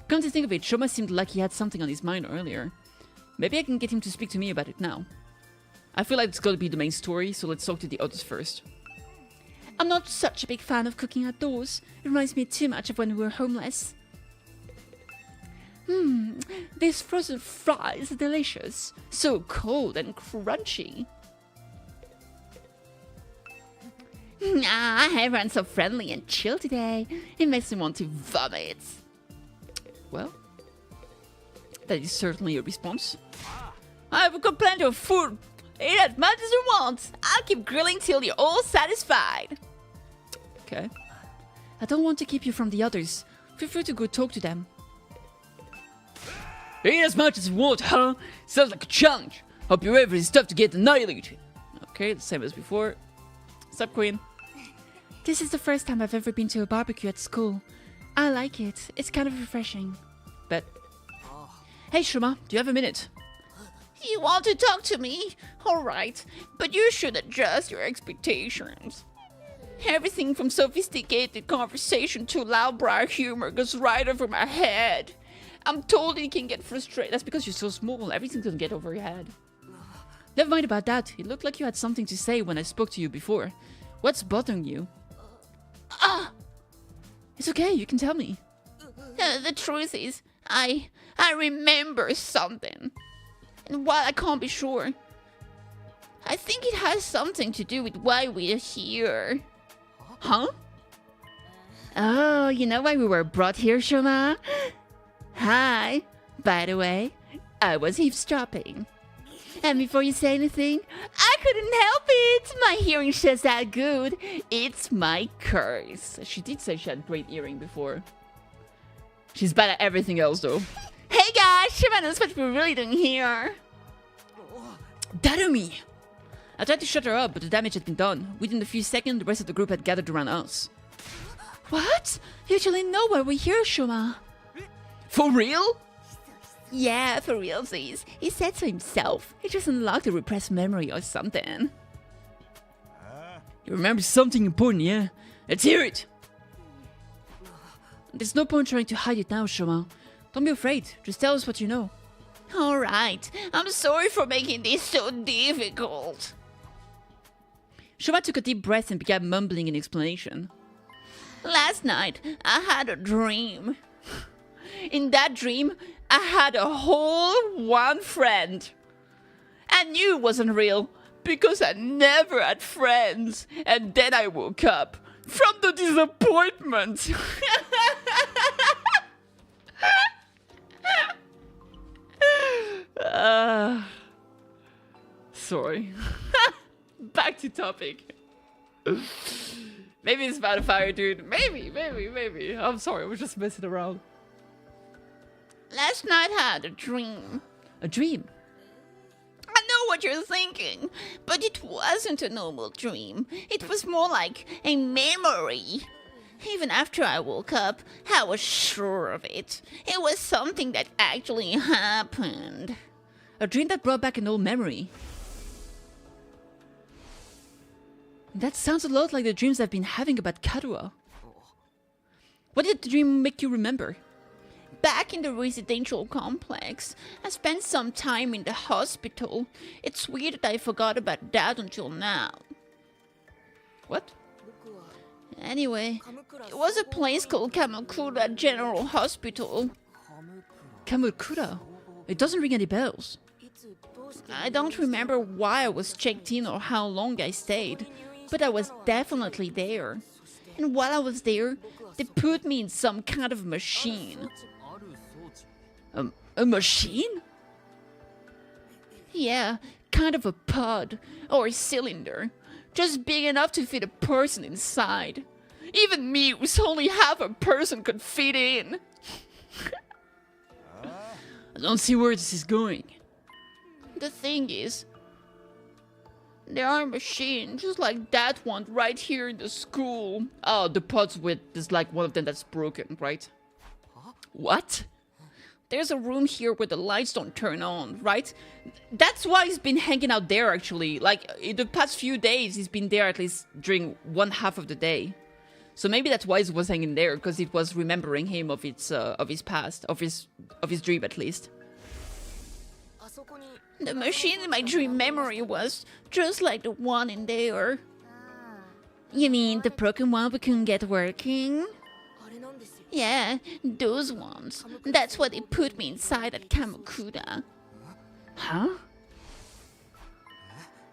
Come to think of it, Shoma seemed like he had something on his mind earlier. Maybe I can get him to speak to me about it now. I feel like it's gotta be the main story, so let's talk to the others first. I'm not such a big fan of cooking outdoors. It reminds me too much of when we were homeless. These frozen fries are delicious. So cold and crunchy. Everyone's so friendly and chill today. It makes me want to vomit. Well, that is certainly a response. I've got plenty of food. Eat as much as you want. I'll keep grilling till you're all satisfied. Okay. I don't want to keep you from the others. Feel free to go talk to them. Eat as much as you want, huh? Sounds like a challenge. Hope you're ready for this stuff to get annihilated. Okay, the same as before. What's up, Queen? This is the first time I've ever been to a barbecue at school. I like it. It's kind of refreshing. But... Hey, Shuma, do you have a minute?
You want to talk to me? Alright, but you should adjust your expectations. Everything from sophisticated conversation to loudbrow humor goes right over my head. I'm told you can get frustrated. That's because you're so small. Everything doesn't get over your head. Never mind about that. It looked like you had something to say when I spoke to you before. What's bothering you? It's okay, you can tell me. The truth is, I remember something. And while I can't be sure, I think it has something to do with why we're here.
Huh? Oh, you know why we were brought here, Shoma? Hi. By the way, I was eavesdropping. And before you say anything, I couldn't help it. My hearing's just that good. It's my curse. She did say she had great hearing before. She's bad at everything else, though. Hey guys, Shima knows what we're really doing here. Darumi! I tried to shut her up, but the damage had been done. Within a few seconds, the rest of the group had gathered around us. What? You actually know why we're here, Shuma? For real? Yeah, for realsies. He said so himself. He just unlocked a repressed memory or something. You remember something important, yeah? Let's hear it! There's no point trying to hide it now, Shoma. Don't be afraid. Just tell us what you know.
Alright, I'm sorry for making this so difficult.
Shoma took a deep breath and began mumbling an explanation.
Last night, I had a dream. In that dream, I had a whole one friend. I knew it wasn't real because I never had friends. And then I woke up from the disappointment.
Sorry. Back to topic. Maybe it's about a fire, dude. Maybe. I'm sorry, I was just messing around.
Last night I had a dream.
A dream?
I know what you're thinking, but it wasn't a normal dream. It was more like a memory. Even after I woke up, I was sure of it. It was something that actually happened.
A dream that brought back an old memory. That sounds a lot like the dreams I've been having about Karua. What did the dream make you remember?
Back in the residential complex, I spent some time in the hospital. It's weird that I forgot about that until now.
What?
Anyway, it was a place called Kamakura General Hospital.
Kamakura? It doesn't ring any bells.
I don't remember why I was checked in or how long I stayed, but I was definitely there. And while I was there, they put me in some kind of machine.
A machine?
Yeah, kind of a pod or a cylinder, just big enough to fit a person inside. Even me, who's only half a person, could fit in.
I don't see where this is going.
The thing is, there are machines just like that one right here in the school.
Oh, the pods with there's like one of them that's broken, right? What?
There's a room here where the lights don't turn on, right?
That's why he's been hanging out there, actually. Like, in the past few days, he's been there at least during one half of the day. So maybe that's why he was hanging there, because it was remembering him of his past, of his dream at least.
The machine in my dream memory was just like the one in there.
You mean the broken one we couldn't get working?
Yeah, those ones. That's why they put me inside at Kamakura.
Huh?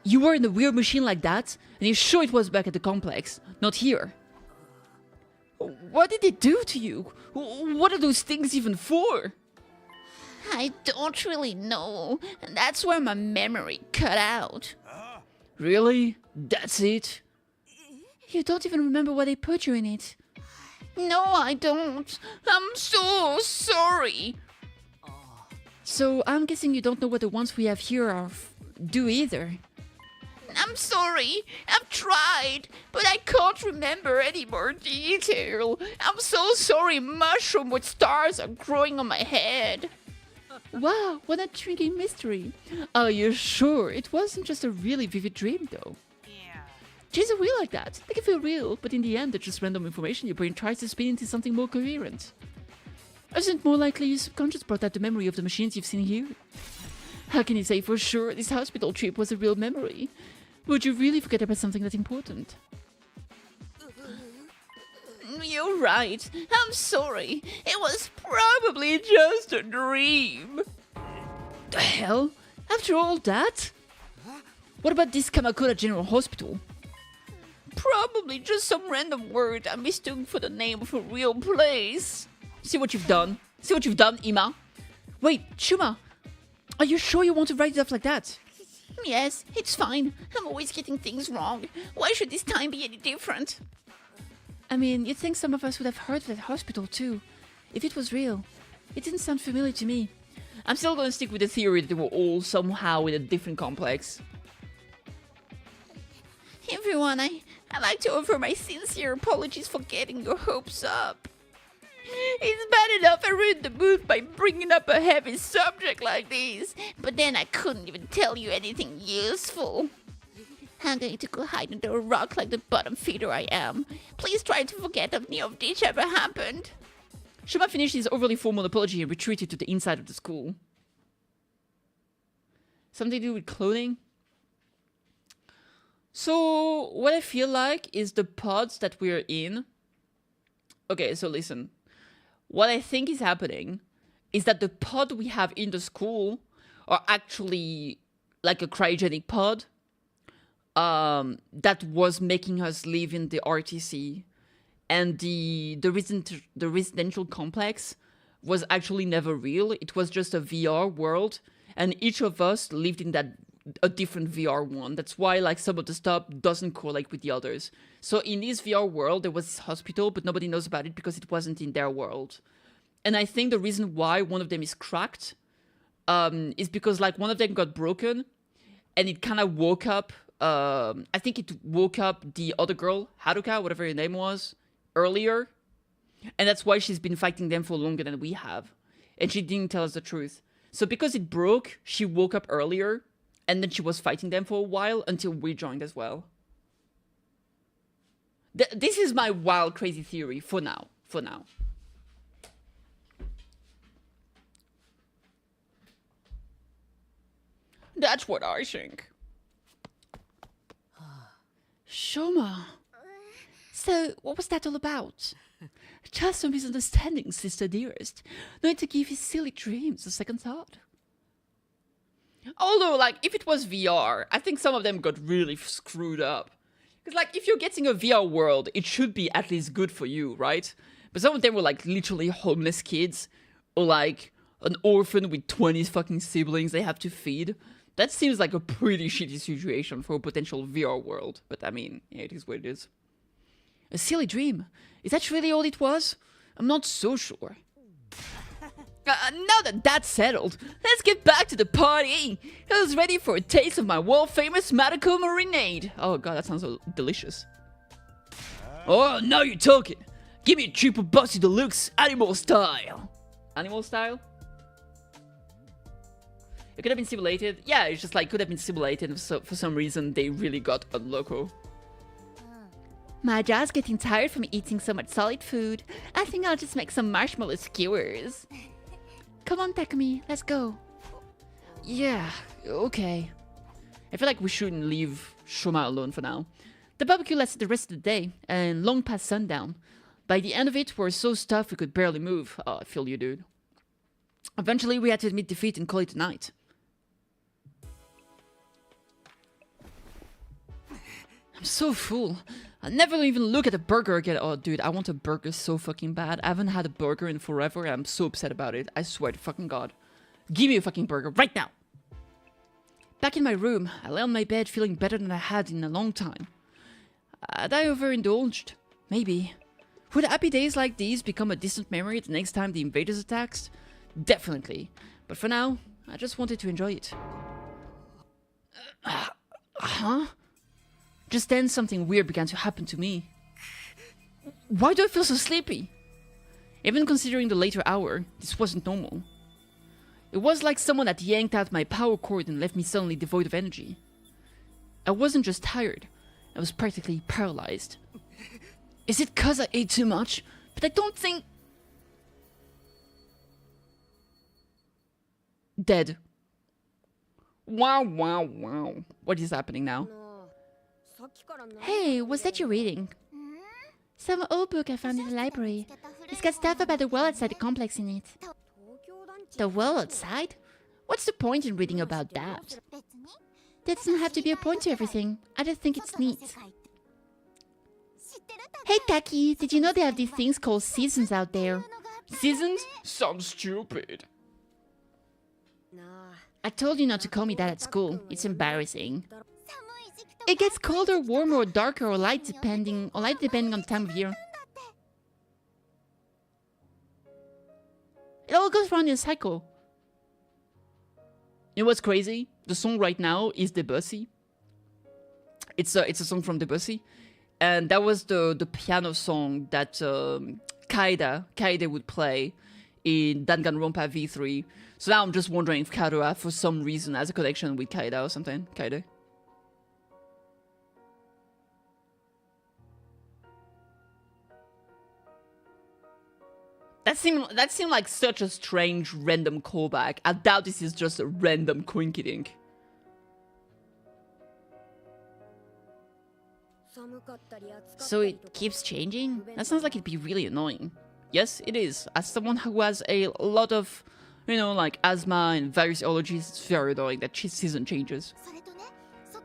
You were in a weird machine like that, and you're sure it was back at the complex, not here. What did they do to you? What are those things even for?
I don't really know. That's where my memory cut out.
Really? That's it? You don't even remember why they put you in it?
No, I don't. I'm so sorry.
So I'm guessing you don't know what the ones we have here do either.
I'm sorry. I've tried, but I can't remember any more detail. I'm so sorry. Mushroom with stars are growing on my head.
Wow, what a intriguing mystery. Are you sure it wasn't just a really vivid dream, though? Dreams are real like that. They can feel real, but in the end, they're just random information your brain tries to spin into something more coherent. Isn't it more likely your subconscious brought out the memory of the machines you've seen here? How can you say for sure this hospital trip was a real memory? Would you really forget about something that important?
You're right. I'm sorry. It was probably just a dream.
The hell? After all that? What about this Kamakura General Hospital?
Probably just some random word I mistook for the name of a real place.
See what you've done? See what you've done, Ima? Wait, Shuma, are you sure you want to write it up like that?
Yes, it's fine. I'm always getting things wrong. Why should this time be any different?
I mean, you'd think some of us would have heard of that hospital too. If it was real. It didn't sound familiar to me. I'm still gonna stick with the theory that they were all somehow in a different complex.
Everyone, I'd like to offer my sincere apologies for getting your hopes up. It's bad enough I ruined the mood by bringing up a heavy subject like this, but then I couldn't even tell you anything useful. I'm going to go hide under a rock like the bottom feeder I am. Please try to forget any of this ever happened.
Shoma finished his overly formal apology and retreated to the inside of the school. Something to do with clothing? So, what I feel like is the pods that we're in. Okay, so listen. What I think is happening is that the pod we have in the school are actually like a cryogenic pod that was making us live in the RTC. And the residential complex was actually never real. It was just a VR world. And each of us lived in a different VR one. That's why like some of the stuff doesn't correlate with the others. So in this VR world, there was this hospital, but nobody knows about it because it wasn't in their world. And I think the reason why one of them is cracked is because like one of them got broken and it kind of woke up. I think it woke up the other girl, Haruka, whatever her name was, earlier. And that's why she's been fighting them for longer than we have. And she didn't tell us the truth. So because it broke, she woke up earlier. And then she was fighting them for a while until we joined as well. This is my wild, crazy theory for now. That's what I think. Shoma. So, what was that all about? Just a misunderstanding, sister dearest. No need to give his silly dreams a second thought. Although, like, if it was VR, I think some of them got really screwed up. Because, like, if you're getting a VR world, it should be at least good for you, right? But some of them were, like, literally homeless kids. Or, like, an orphan with 20 fucking siblings they have to feed. That seems like a pretty shitty situation for a potential VR world. But, I mean, yeah, it is what it is. A silly dream. Is that really all it was? I'm not so sure. Now that that's settled, let's get back to the party. Who's ready for a taste of my world-famous Madako marinade? Oh god, that sounds so delicious. Oh, now you're talking. Give me a triple bossy deluxe, animal style. Animal style? It could have been simulated. Yeah, it's just like could have been simulated. So for some reason, they really got unloco.
My jaw's getting tired from eating so much solid food. I think I'll just make some marshmallow skewers. Come on, Takumi, let's go.
Yeah, okay. I feel like we shouldn't leave Shoma alone for now. The barbecue lasted the rest of the day, and long past sundown. By the end of it, we were so stuffed we could barely move. Oh, I feel you, dude. Eventually, we had to admit defeat and call it a night. I'm so full. I'll never even look at a burger again. Oh, dude, I want a burger so fucking bad. I haven't had a burger in forever, and I'm so upset about it. I swear to fucking God. Give me a fucking burger right now. Back in my room, I lay on my bed feeling better than I had in a long time. Had I overindulged? Maybe. Would happy days like these become a distant memory the next time the invaders attacked? Definitely. But for now, I just wanted to enjoy it. Huh? Just then, something weird began to happen to me. Why do I feel so sleepy? Even considering the later hour, this wasn't normal. It was like someone had yanked out my power cord and left me suddenly devoid of energy. I wasn't just tired, I was practically paralyzed. Is it 'cause I ate too much? But I don't think... Dead. Wow, wow, wow. What is happening now?
Hey, what's that you're reading? Some old book I found in the library. It's got stuff about the world outside the complex in it. The world outside? What's the point in reading about that? There doesn't have to be a point to everything. I just think it's neat. Hey Taki, did you know they have these things called seasons out there?
Seasons? Sounds stupid.
I told you not to call me that at school. It's embarrassing. It gets colder, warmer, or darker, or light depending on the time of year. It all goes around in a cycle.
You know what's crazy? The song right now is Debussy. It's a song from Debussy, and that was the piano song that Kaede would play in Danganronpa V3. So now I'm just wondering if Karua, for some reason, has a connection with Kaede or something. Kaede. That seemed like such a strange random callback. I doubt this is just a random coinkydink. So it keeps changing? That sounds like it'd be really annoying. Yes, it is. As someone who has a lot of, like asthma and various allergies, it's very annoying that season changes.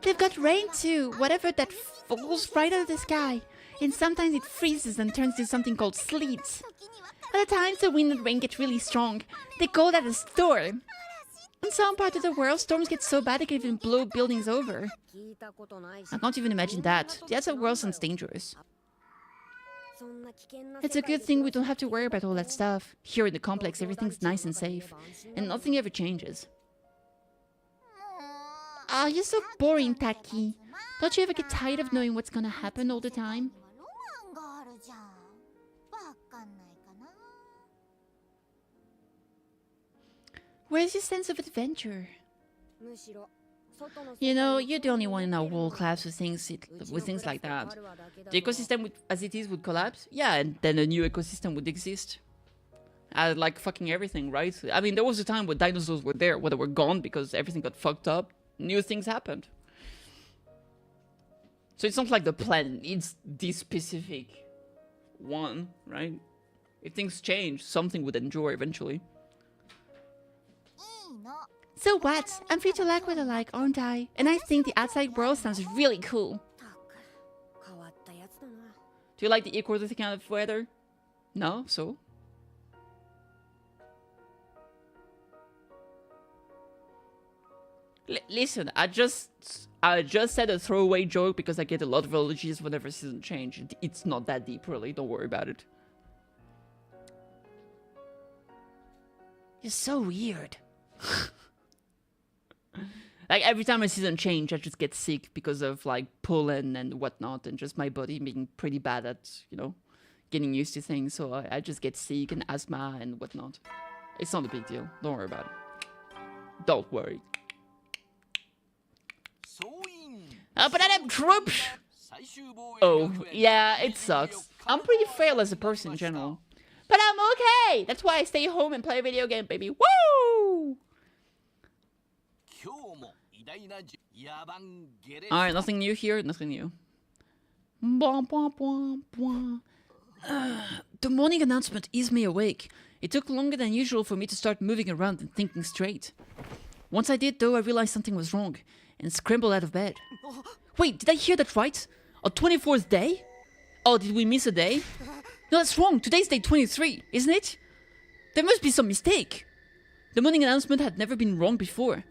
They've got rain too, whatever that falls right out of the sky. And sometimes it freezes and turns to something called sleet. Other times the wind and rain get really strong. They call that a storm. In some parts of the world, storms get so bad they can even blow buildings over. I can't even imagine that. The outside world sounds dangerous. It's a good thing we don't have to worry about all that stuff. Here in the complex, everything's nice and safe. And nothing ever changes. Ah, you're so boring, Taki. Don't you ever get tired of knowing what's gonna happen all the time? Where's your sense of adventure? You're the only one in our world class who thinks with things like that. The ecosystem as it is would collapse, yeah, and then a new ecosystem would exist. Like fucking everything, right? I mean, there was a time where dinosaurs were there, where they were gone because everything got fucked up. New things happened. So it's not like the planet needs this specific one, right? If things change, something would endure eventually. So what? I'm free to like what I like, aren't I? And I think the outside world sounds really cool.
Do you like the equator kind of weather? No? So? Listen, I just said a throwaway joke because I get a lot of allergies whenever season change. It's not that deep, really. Don't worry about it.
You're so weird.
Like, every time a season change, I just get sick because of, like, pollen and whatnot, and just my body being pretty bad at, getting used to things, so I just get sick and asthma and whatnot. It's not a big deal. Don't worry about it. Don't worry. But I have troops! Oh, yeah, it sucks. I'm pretty frail as a person in general. But I'm okay! That's why I stay home and play a video game, baby. Woo! Alright, nothing new here, nothing new. The morning announcement eased me awake. It took longer than usual for me to start moving around and thinking straight. Once I did, though, I realized something was wrong and scrambled out of bed. Wait, did I hear that right? Our 24th day? Oh, did we miss a day? No, that's wrong. Today's day 23, isn't it? There must be some mistake. The morning announcement had never been wrong before.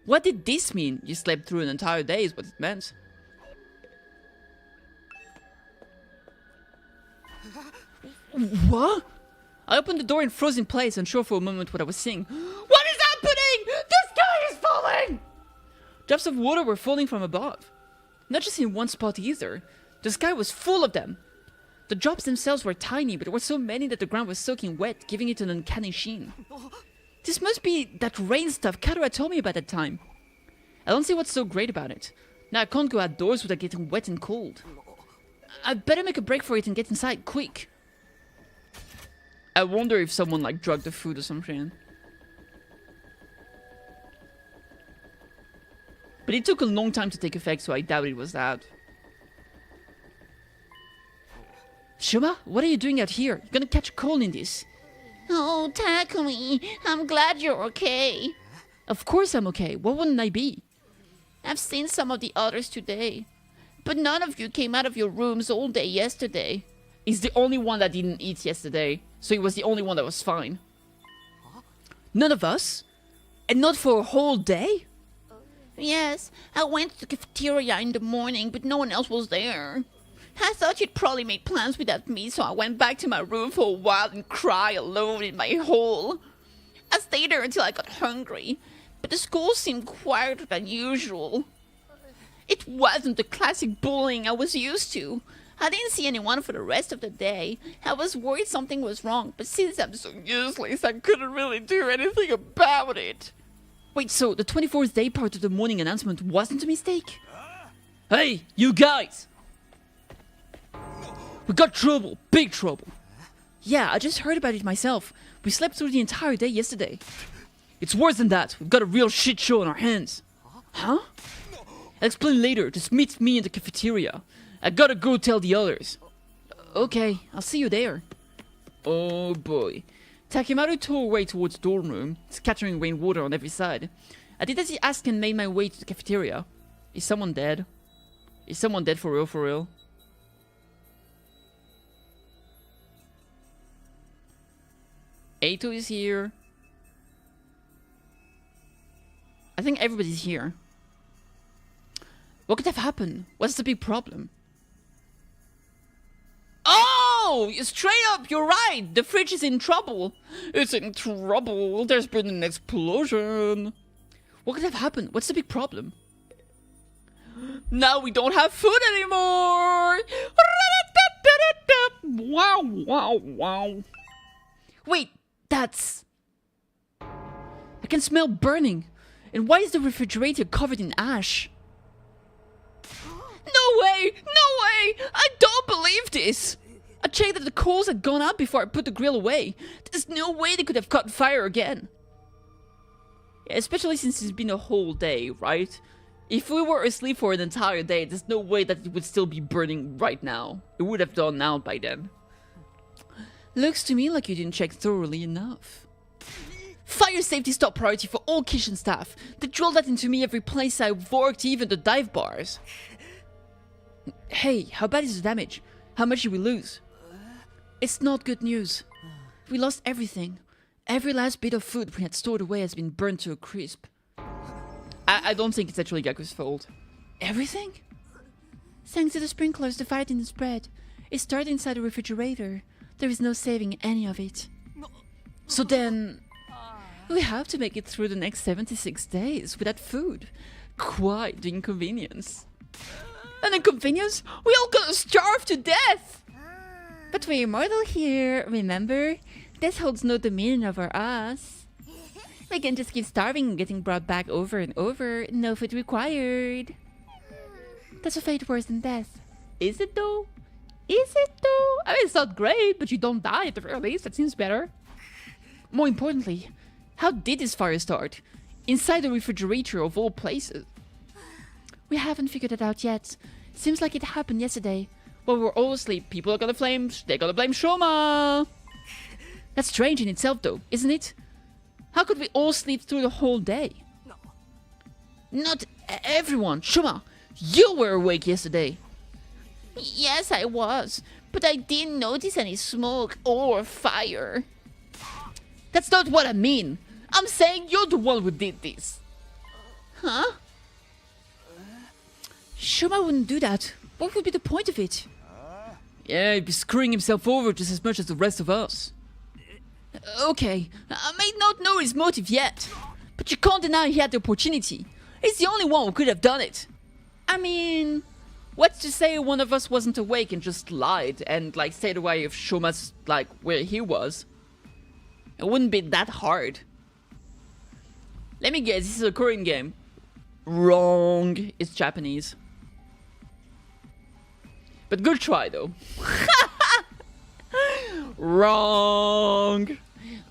What did this mean? You slept through an entire day is what it meant. What? I opened the door and froze in place, unsure for a moment what I was seeing. What is happening? The sky is falling! Drops of water were falling from above. Not just in one spot either. The sky was full of them. The drops themselves were tiny, but there were so many that the ground was soaking wet, giving it an uncanny sheen. This must be that rain stuff Karua told me about that time. I don't see what's so great about it. Now I can't go outdoors without getting wet and cold. I better make a break for it and get inside quick. I wonder if someone like drugged the food or something. But it took a long time to take effect, so I doubt it was that. Shuma, what are you doing out here? You're gonna catch a cold in this.
Oh, Takumi, I'm glad you're okay.
Of course I'm okay. What wouldn't I be?
I've seen some of the others today, but none of you came out of your rooms all day yesterday.
He's the only one that didn't eat yesterday, so he was the only one that was fine. None of us? And not for a whole day?
Yes, I went to the cafeteria in the morning, but no one else was there. I thought you'd probably make plans without me, so I went back to my room for a while and cried alone in my hole. I stayed there until I got hungry, but the school seemed quieter than usual. It wasn't the classic bullying I was used to. I didn't see anyone for the rest of the day. I was worried something was wrong, but since I'm so useless, I couldn't really do anything about it.
Wait, so the 24th day part of the morning announcement wasn't a mistake? Hey, you guys! We got trouble, big trouble. Yeah, I just heard about it myself. We slept through the entire day yesterday. It's worse than that. We've got a real shit show on our hands. Huh? I'll explain later. Just meet me in the cafeteria. I gotta go tell the others. Okay, I'll see you there. Oh boy. Takimaru tore away towards the dorm room, scattering rainwater on every side. I did as he asked and made my way to the cafeteria. Is someone dead? Is someone dead for real, for real? Eito is here. I think everybody's here. What could have happened? What's the big problem? Oh! Straight up, you're right! The fridge is in trouble! It's in trouble! There's been an explosion! What could have happened? What's the big problem? Now we don't have food anymore! Wow, wow, wow. Wait, that's... I can smell burning. And why is the refrigerator covered in ash? No way! No way! I don't believe this! I checked that the coals had gone out before I put the grill away. There's no way they could have caught fire again. Yeah, especially since it's been a whole day, right? If we were asleep for an entire day, there's no way that it would still be burning right now. It would have gone out by then. Looks to me like you didn't check thoroughly enough. Fire safety is top priority for all kitchen staff. They drill that into me every place I worked, even the dive bars. Hey, how bad is the damage? How much did we lose? It's not good news. We lost everything. Every last bit of food we had stored away has been burned to a crisp. I don't think it's actually Gaku's fault. Everything? Thanks to the sprinklers, the fire didn't spread. It started inside the refrigerator. There is no saving any of it. So then... we have to make it through the next 76 days without food. Quite the inconvenience. An inconvenience? We all gonna starve to death! But we're immortal here, remember? Death holds no dominion over us. We can just keep starving and getting brought back over and over, no food required. That's a fate worse than death. Is it though? Is it though? I mean, it's not great, but you don't die at the very least. That seems better. More importantly, how did this fire start? Inside the refrigerator of all places. We haven't figured it out yet. Seems like it happened yesterday. While we were all asleep, they're gonna blame Shoma! That's strange in itself though, isn't it? How could we all sleep through the whole day? No. Not everyone. Shoma, you were awake yesterday.
Yes, I was, but I didn't notice any smoke or fire.
That's not what I mean. I'm saying you're the one who did this.
Huh?
Shoma wouldn't do that. What would be the point of it? Yeah, he'd be screwing himself over just as much as the rest of us. Okay, I may not know his motive yet, but you can't deny he had the opportunity. He's the only one who could have done it. I mean, what's to say one of us wasn't awake and just lied and like stayed away if Shoma's like where he was? It wouldn't be that hard. Let me guess, this is a Korean game. Wrong. It's Japanese. But good try though. Wrong.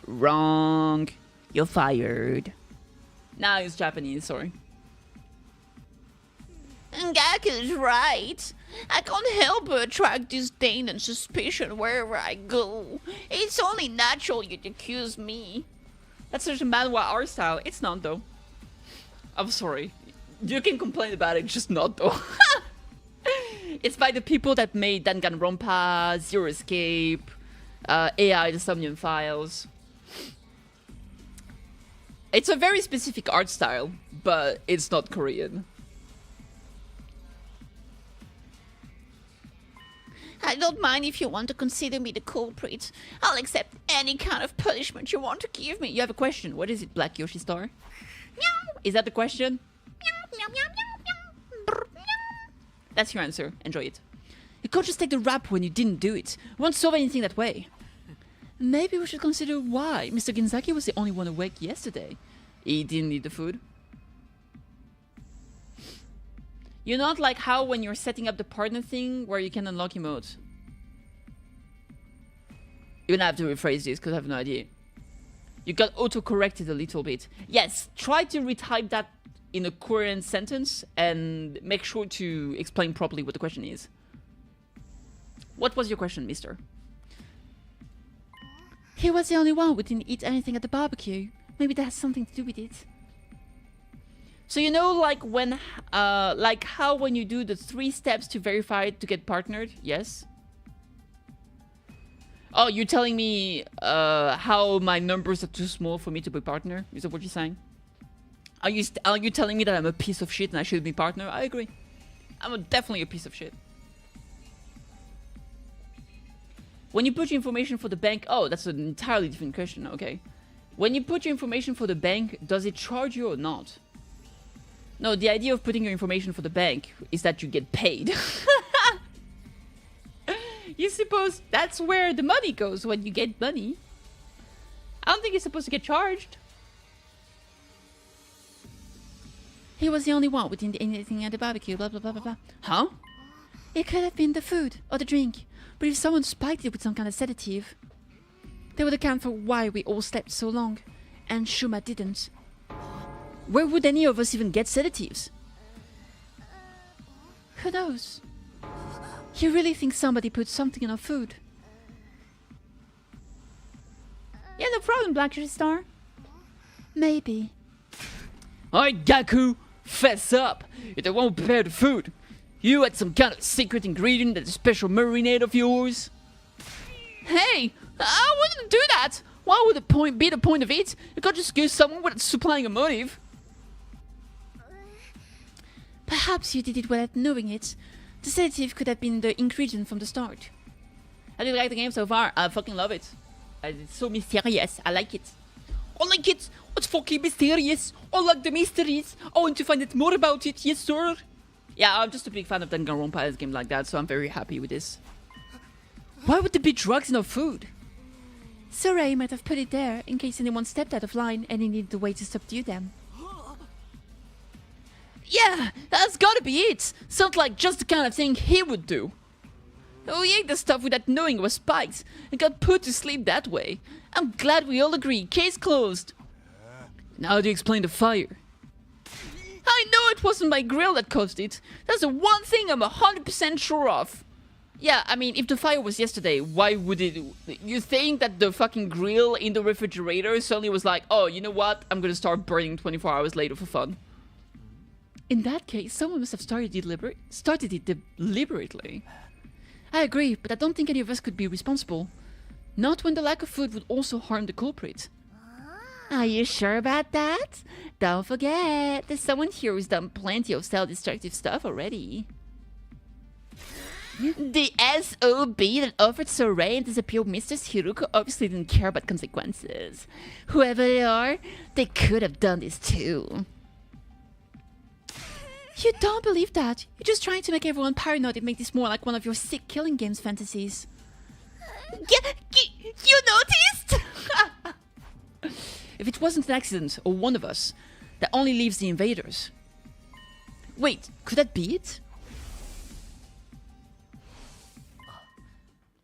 Wrong. You're fired. Nah, it's Japanese, sorry.
Gaku's right. I can't help but attract disdain and suspicion wherever I go. It's only natural you'd accuse me.
That's such a manhwa art style. It's not though. I'm sorry. You can complain about it, just not though. It's by the people that made Danganronpa, Zero Escape, AI, the Somnium Files. It's a very specific art style, but it's not Korean.
I don't mind if you want to consider me the culprit. I'll accept any kind of punishment you want to give me.
You have a question. What is it, Black Yoshi Star? Meow. Is that the question?
Meow, meow, meow, meow, meow. Brr, meow.
That's your answer. Enjoy it. You can't just take the rap when you didn't do it. We won't solve anything that way. Maybe we should consider why Mr. Genzaki was the only one awake yesterday. He didn't eat the food. You're not like how when you're setting up the partner thing where you can unlock emotes. You're gonna have to rephrase this because I have no idea. You got auto-corrected a little bit. Yes, try to retype that in a coherent sentence and make sure to explain properly what the question is. What was your question, mister? He was the only one who didn't eat anything at the barbecue. Maybe that has something to do with it. So you know, like when, like how when you do the 3 steps to verify to get partnered, yes? Oh, you're telling me how my numbers are too small for me to be partner? Is that what you're saying? Are you telling me that I'm a piece of shit and I should be partner? I agree. I'm definitely a piece of shit. When you put your information for the bank... Oh, that's an entirely different question, okay. When you put your information for the bank, does it charge you or not? No, the idea of putting your information for the bank is that you get paid. You suppose that's where the money goes when you get money. I don't think you're supposed to get charged. He was the only one who didn't eat anything at the barbecue, blah, blah, blah, blah, blah. Huh? It could have been the food or the drink. But if someone spiked it with some kind of sedative, they would account for why we all slept so long. And Shuma didn't. Where would any of us even get sedatives? Who knows? You really think somebody put something in our food? Yeah, no problem, Black Star. Maybe. Alright, Gaku, fess up. You're the one who prepared the food. You had some kind of secret ingredient that's a special marinade of yours. Hey, I wouldn't do that. Why would be the point of it? You can't just give someone without supplying a motive. Perhaps you did it without knowing it. The sedative could have been the ingredient from the start. How do you like the game so far? I fucking love it. It's so mysterious. I like it. I like it. It's fucking mysterious. I like the mysteries. I want to find out more about it. Yes, sir. Yeah, I'm just a big fan of Danganronpa as a game like that, so I'm very happy with this. Why would there be drugs in our food? Saray might have put it there in case anyone stepped out of line and he needed a way to subdue them. Yeah, that's gotta be it. Sounds like just the kind of thing he would do. Oh, he ate the stuff without knowing it was spiked and got put to sleep that way. I'm glad we all agree. Case closed. Now how do you explain the fire? I know it wasn't my grill that caused it. That's the one thing I'm 100% sure of. Yeah, I mean, if the fire was yesterday, why would it... You think that the fucking grill in the refrigerator suddenly was like, oh, you know what? I'm gonna start burning 24 hours later for fun. In that case, someone must have started it deliberately. I agree, but I don't think any of us could be responsible. Not when the lack of food would also harm the culprit. Are you sure about that? Don't forget, there's someone here who's done plenty of self-destructive stuff already. The SOB that offered Saray and disappeared Mistress Hiruko obviously didn't care about consequences. Whoever they are, they could have done this too. You don't believe that. You're just trying to make everyone paranoid and make this more like one of your sick killing games fantasies. You noticed? If it wasn't an accident or one of us, that only leaves the invaders. Wait, could that be it?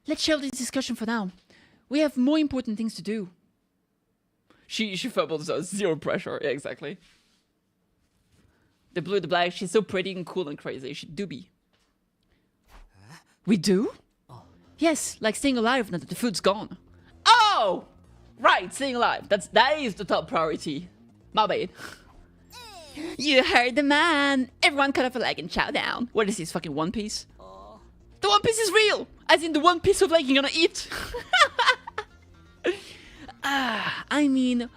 Let's shelve this discussion for now. We have more important things to do. She fumbles us. Zero pressure. Yeah, exactly. The blue, the black, she's so pretty and cool and crazy. She do be. We do? Yes, like staying alive now that the food's gone. Oh! Right, staying alive. That is the top priority. My bad. You heard the man. Everyone cut off a leg and chow down. What is this, fucking One Piece? The One Piece is real! As in the one piece of leg you're gonna eat. I mean,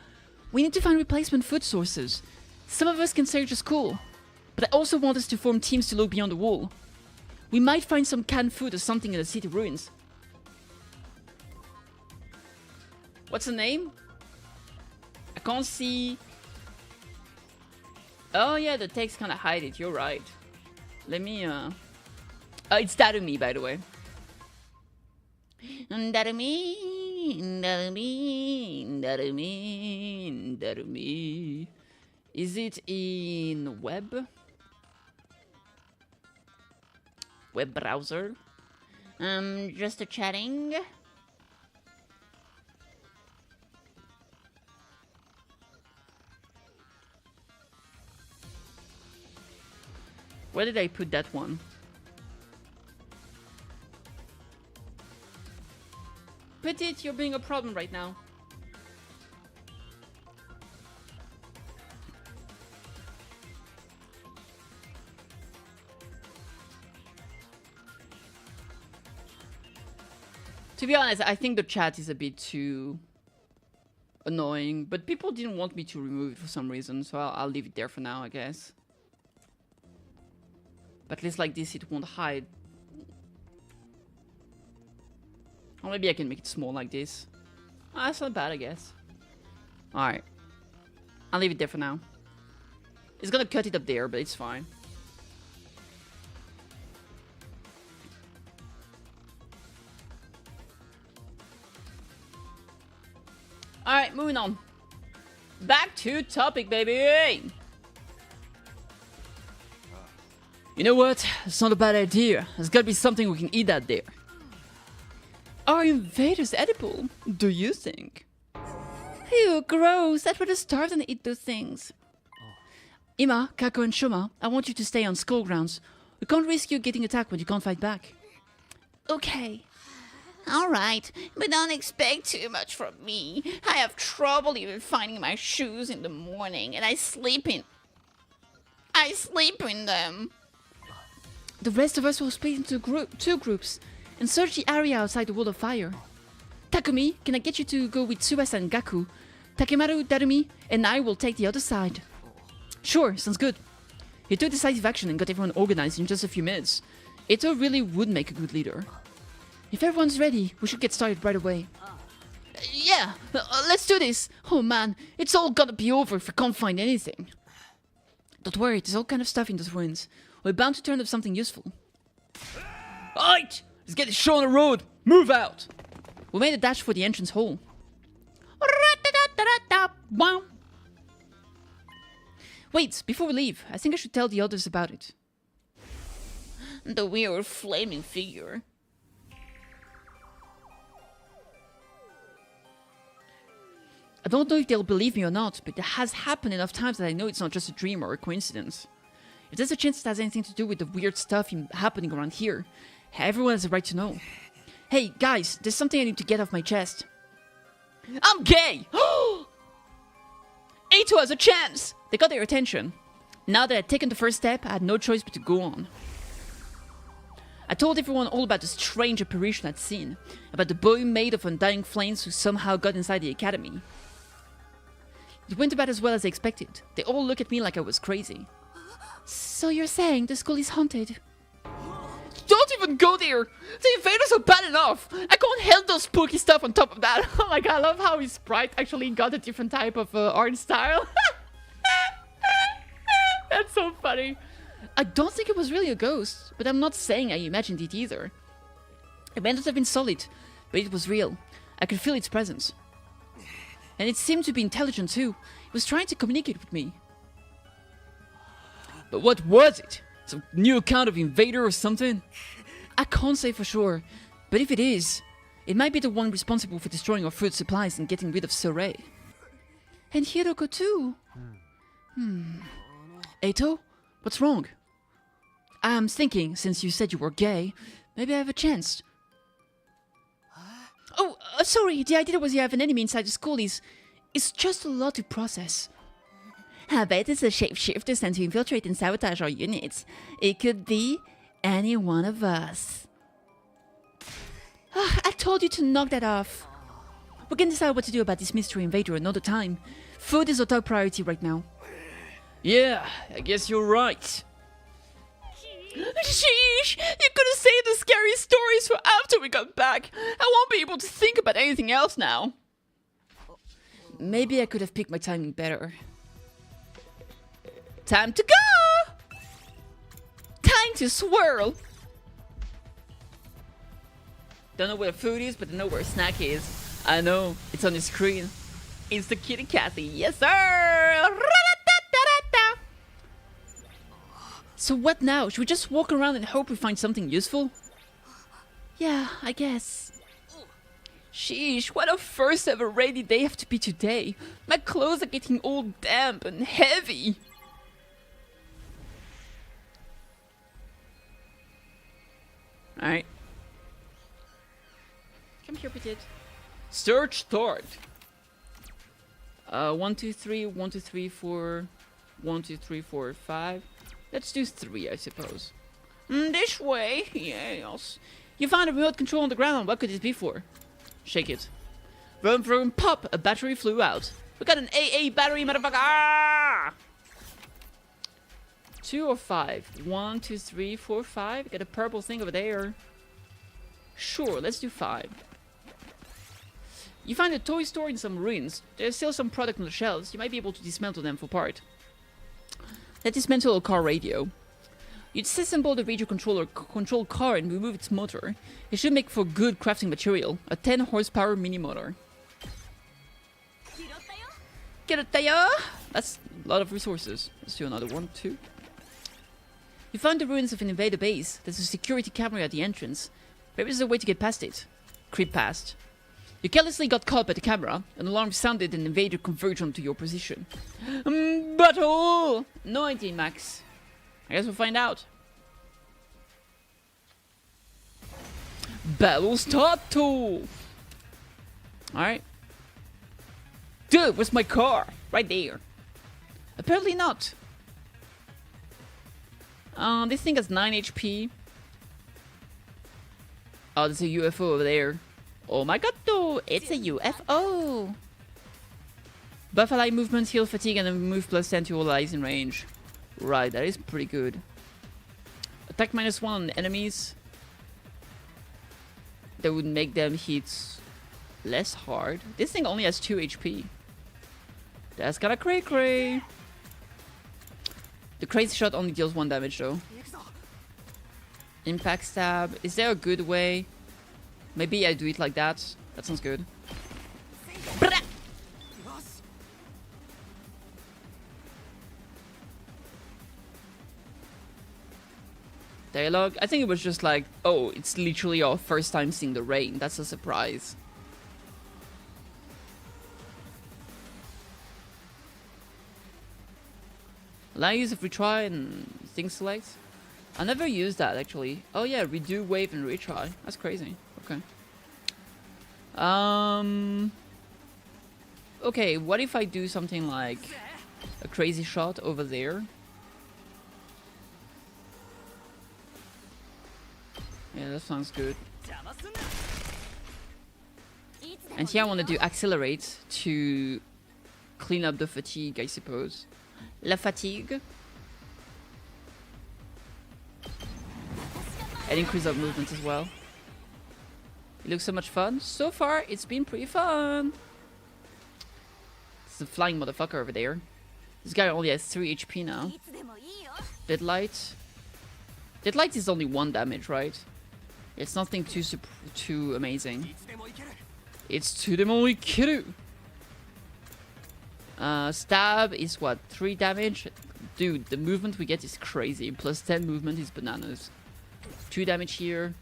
we need to find replacement food sources. Some of us can search a school, but I also want us to form teams to look beyond the wall. We might find some canned food or something in the city ruins. What's the name? I can't see. Oh yeah, the text kind of hide it. You're right. Let me It's Darumi, by the way. Darumi. Is it in web? Web browser?
Just a chatting.
Where did I put that one? Petit, you're being a problem right now. To be honest, I think the chat is a bit too annoying, but people didn't want me to remove it for some reason, so I'll leave it there for now, I guess. But at least like this, it won't hide. Or maybe I can make it small like this. Ah, that's not bad, I guess. Alright. I'll leave it there for now. It's gonna cut it up there, but it's fine. Alright, moving on. Back to topic, baby! You know what? It's not a bad idea. There's gotta be something we can eat out there. Are invaders edible? Do you think?
Ew, gross. I'd rather starve than eat those things.
Ima, Kako, and Shoma, I want you to stay on school grounds. We can't risk you getting attacked when you can't fight back.
Okay. Alright, but don't expect too much from me. I have trouble even finding my shoes in the morning, and I sleep in them.
The rest of us will split into two groups and search the area outside the Wall of Fire. Takumi, can I get you to go with Tsubasa and Gaku? Takemaru, Darumi, and I will take the other side. Sure, sounds good. He took decisive action and got everyone organized in just a few minutes. Eto really would make a good leader. If everyone's ready, we should get started right away. Yeah, let's do this. Oh man, it's all gonna be over if we can't find anything. Don't worry, there's all kind of stuff in those ruins. We're bound to turn up something useful. Alright, let's get this show on the road. Move out. We made a dash for the entrance hall. Wait, before we leave, I think I should tell the others about it.
The weird flaming figure.
I don't know if they'll believe me or not, but it has happened enough times that I know it's not just a dream or a coincidence. If there's a chance it has anything to do with the weird stuff happening around here, everyone has a right to know. Hey, guys, there's something I need to get off my chest. I'm gay! Eto has a chance! They got their attention. Now that I'd taken the first step, I had no choice but to go on. I told everyone all about the strange apparition I'd seen, about the boy made of undying flames who somehow got inside the academy. It went about as well as I expected. They all looked at me like I was crazy.
So you're saying the school is haunted?
Don't even go there! The invaders are bad enough! I can't handle those spooky stuff on top of that! Oh my god, I love how his sprite actually got a different type of art style. That's so funny. I don't think it was really a ghost, but I'm not saying I imagined it either. It may not have been solid, but it was real. I could feel its presence. And it seemed to be intelligent too. It was trying to communicate with me. But what was it? Some new account of invader or something? I can't say for sure, but if it is, it might be the one responsible for destroying our food supplies and getting rid of Sorei.
And Hiroko too.
Eto, what's wrong? I'm thinking, since you said you were gay, maybe I have a chance. Oh, sorry, the idea was you have an enemy inside the school is just a lot to process.
I bet it's a shapeshifter sent to infiltrate and sabotage our units. It could be any one of us.
I told you to knock that off. We can decide what to do about this mystery invader another time. Food is our top priority right now. Yeah, I guess you're right. Sheesh! You could have saved the scary stories for after we got back. I won't be able to think about anything else now. Maybe I could have picked my timing better. Time to go! Time to swirl! Don't know where food is, but I know where snack is. I know, it's on the screen. It's the kitty Cathy. Yes, sir! Ra-da-da-da-da-da. So what now? Should we just walk around and hope we find something useful? Yeah, I guess. Sheesh, what a first ever rainy day have to be today. My clothes are getting all damp and heavy. Alright. Come here, Petit. Search start. 1, 2, 3, 1, 2, 3, 4, 1, 2, 3, 4, 5. Let's do 3, I suppose. This way, yes. You found a remote control on the ground. What could this be for? Shake it. Vroom vroom pop! A battery flew out. We got an AA battery, motherfucker! Ah! 2 or 5? 1, 2, 3, 4, 5. Got a purple thing over there. Sure, let's do 5. You find a toy store in some ruins. There's still some product on the shelves. You might be able to dismantle them for part. Let's dismantle a car radio. You disassemble the radio control car and remove its motor. It should make for good crafting material. A 10 horsepower mini motor. Get it, Taya! That's a lot of resources. Let's do another 1, 2. You found the ruins of an invader base. There's a security camera at the entrance. Maybe there's a way to get past it. Creep past. You carelessly got caught by the camera. An alarm sounded and an invader converged onto your position. Battle! No idea, Max. I guess we'll find out. Battle start tool! Alright. Dude, where's my car? Right there. Apparently not. This thing has 9 HP. Oh, there's a UFO over there. Oh my god, though! It's a UFO! Buff ally movement, heal fatigue, and then move plus 10 to all allies in range. Right, that is pretty good. Attack -1 on enemies. That would make them hit less hard. This thing only has 2 HP. That's kinda cray-cray. The crazy shot only deals 1 damage though. Impact stab. Is there a good way? Maybe I do it like that. That sounds good. Brah! Dialogue. I think it was just like, oh, it's literally our first time seeing the rain. That's a surprise. Allow use of retry and thing select. I never used that actually. Oh yeah, redo, wave, and retry. That's crazy. Okay. Okay, what if I do something like a crazy shot over there? Yeah, that sounds good. And here I want to do accelerate to clean up the fatigue, I suppose. La fatigue. And increase our movement as well. It looks so much fun. So far, it's been pretty fun. It's a flying motherfucker over there. This guy only has 3 HP now. Deadlight. Deadlight is only 1 damage, right? It's nothing too amazing. It's to them only kiru. Stab is what, 3 damage? Dude, the movement we get is crazy. Plus 10 movement is bananas. 2 damage here.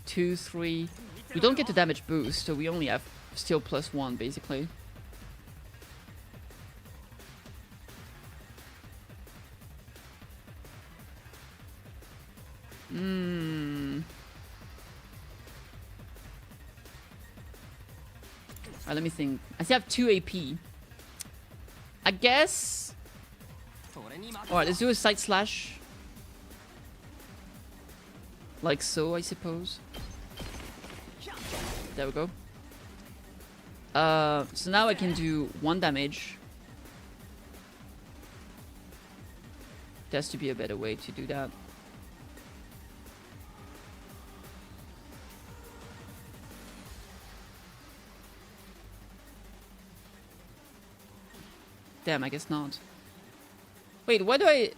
2, 3. We don't get the damage boost, so we only have still plus 1 basically. Alright, let me think. I still have 2 AP. I guess. Alright, let's do a side slash. Like so, I suppose. There we go. So now I can do 1 damage. There has to be a better way to do that. Damn, I guess not. Wait, why do I...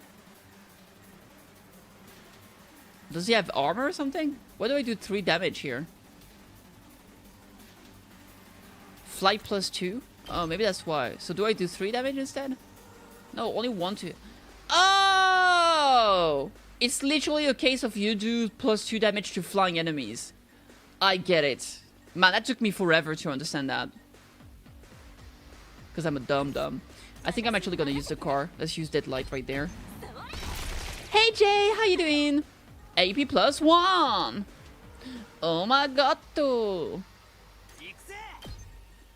Does he have armor or something? Why do I do 3 damage here? Flight +2. Oh, maybe that's why. So do I do 3 damage instead? No, only 1 to... Oh! It's literally a case of you do +2 damage to flying enemies. I get it. Man, that took me forever to understand that. Because I'm a dumb. I think I'm actually gonna use the car. Let's use that light right there. Hey Jay, how you doing? AP +1! Oh my god!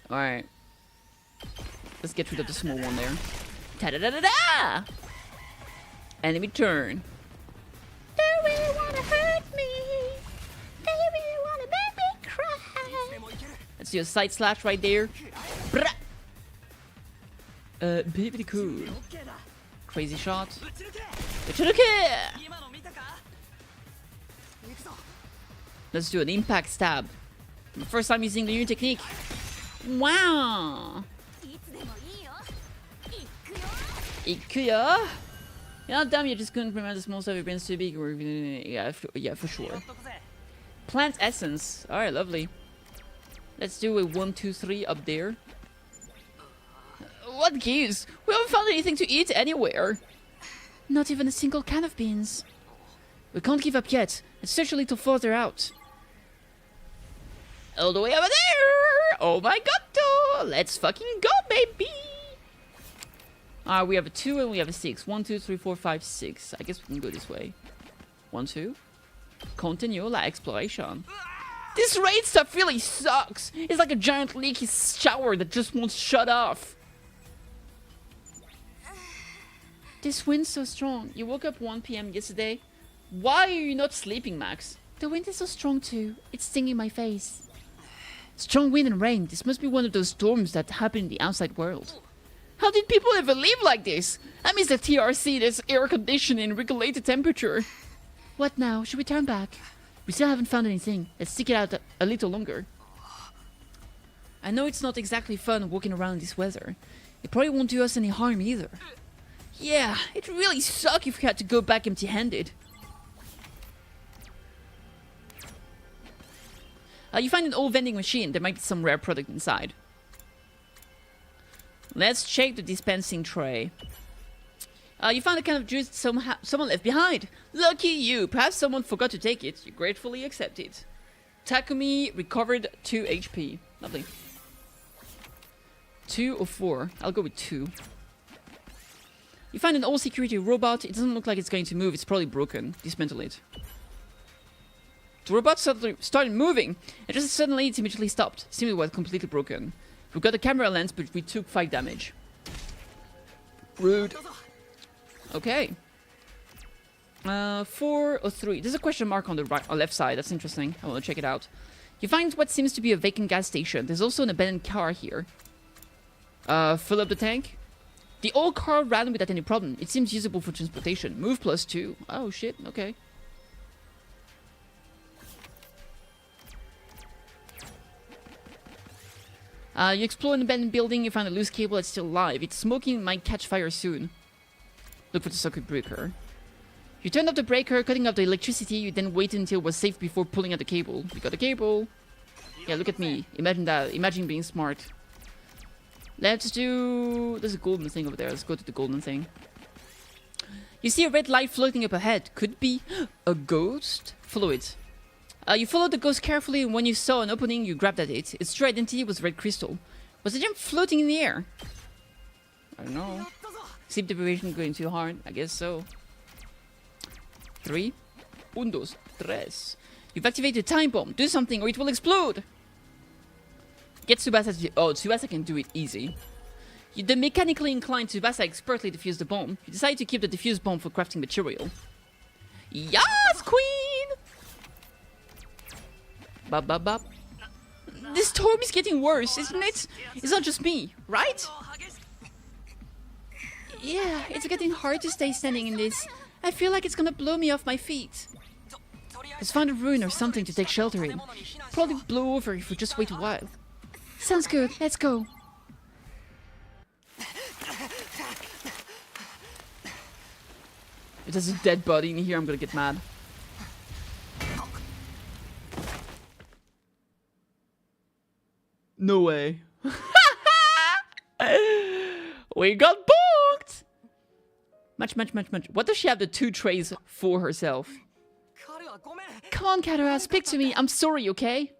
Alright. Let's get rid of the small one there. Ta-da-da-da-da! Enemy turn.
They really wanna hurt me. They really wanna make me cry.
Let's do a side slash right there. Brah! Pretty cool. Crazy shot. Let's do an impact stab. First time using the new technique. Wow! Ikuya! You're not dumb, you just couldn't remember the small stuff you've been too big. Yeah, for sure. Plant essence. Alright, lovely. Let's do a 1, 2, 3 up there. What gives? We haven't found anything to eat anywhere. Not even a single can of beans. We can't give up yet. It's such a little further out. All the way over there! Oh my god! Let's fucking go, baby! We have a 2 and we have a 6. 1, 2, 3, 4, 5, 6. I guess we can go this way. 1, 2. Continue la exploration. This raid stuff really sucks! It's like a giant leaky shower that just won't shut off. This wind's so strong. You woke up 1 PM yesterday. Why are you not sleeping, Max? The wind is so strong too. It's stinging my face. Strong wind and rain. This must be one of those storms that happen in the outside world. How did people ever live like this? I miss the TRC, this air conditioning, regulated temperature. What now? Should we turn back? We still haven't found anything. Let's stick it out a little longer. I know it's not exactly fun walking around in this weather. It probably won't do us any harm either. Yeah, it'd really suck if we had to go back empty-handed. You find an old vending machine. There might be some rare product inside. Let's check the dispensing tray. You found a can of juice someone left behind. Lucky you. Perhaps someone forgot to take it. You gratefully accept it. Takumi recovered 2 HP. Lovely. 2 or 4. I'll go with 2. You find an old security robot. It doesn't look like it's going to move. It's probably broken. Dismantle it. The robot suddenly started moving, and just suddenly it immediately stopped. Seemed it was completely broken. We got a camera lens, but we took 5 damage. Rude. Okay. 4 or 3. There's a question mark on the left side. That's interesting. I want to check it out. You find what seems to be a vacant gas station. There's also an abandoned car here. Fill up the tank. The old car ran without any problem. It seems usable for transportation. Move +2. Oh shit, okay. You explore an abandoned building, you find a loose cable that's still alive. It's smoking, might catch fire soon. Look for the circuit breaker. You turn off the breaker, cutting off the electricity. You then wait until it was safe before pulling out the cable. You got the cable. Yeah, look at me. Imagine that. Imagine being smart. Let's do... There's a golden thing over there. Let's go to the golden thing. You see a red light floating up ahead. Could be a ghost? Follow it. You followed the ghost carefully, and when you saw an opening, you grabbed at it. Its true identity was red crystal. Was the gem floating in the air? I don't know. Sleep deprivation going too hard? I guess so. 3. 1, 2, 3. You've activated a time bomb. Do something or it will explode. Get Tsubasa to... Oh, Tsubasa can do it easy. The mechanically inclined Tsubasa expertly defused the bomb. You decide to keep the defused bomb for crafting material. Yes, queen! Bop, bop, bop. This storm is getting worse, isn't it? It's not just me, right? Yeah, it's getting hard to stay standing in this. I feel like it's gonna blow me off my feet. Let's find a ruin or something to take shelter in. Probably blow over if we just wait a while. Sounds good, let's go. If there's a dead body in here, I'm gonna get mad. No way. We got booked! Much. What does she have the 2 trays for herself? Come on, Katora, speak to me. I'm sorry, okay?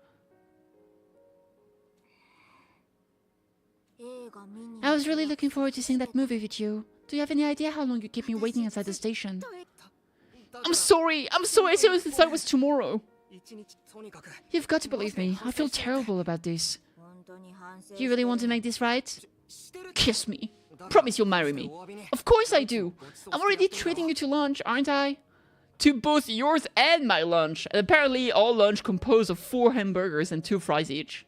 I was really looking forward to seeing that movie with you. Do you have any idea how long you keep me waiting outside the station? I'm sorry. I seriously thought it was tomorrow. You've got to believe me. I feel terrible about this. You really want to make this right? Kiss me. Promise you'll marry me. Of course I do. I'm already treating you to lunch, aren't I? To both yours and my lunch. And apparently all lunch composed of 4 hamburgers and 2 fries each.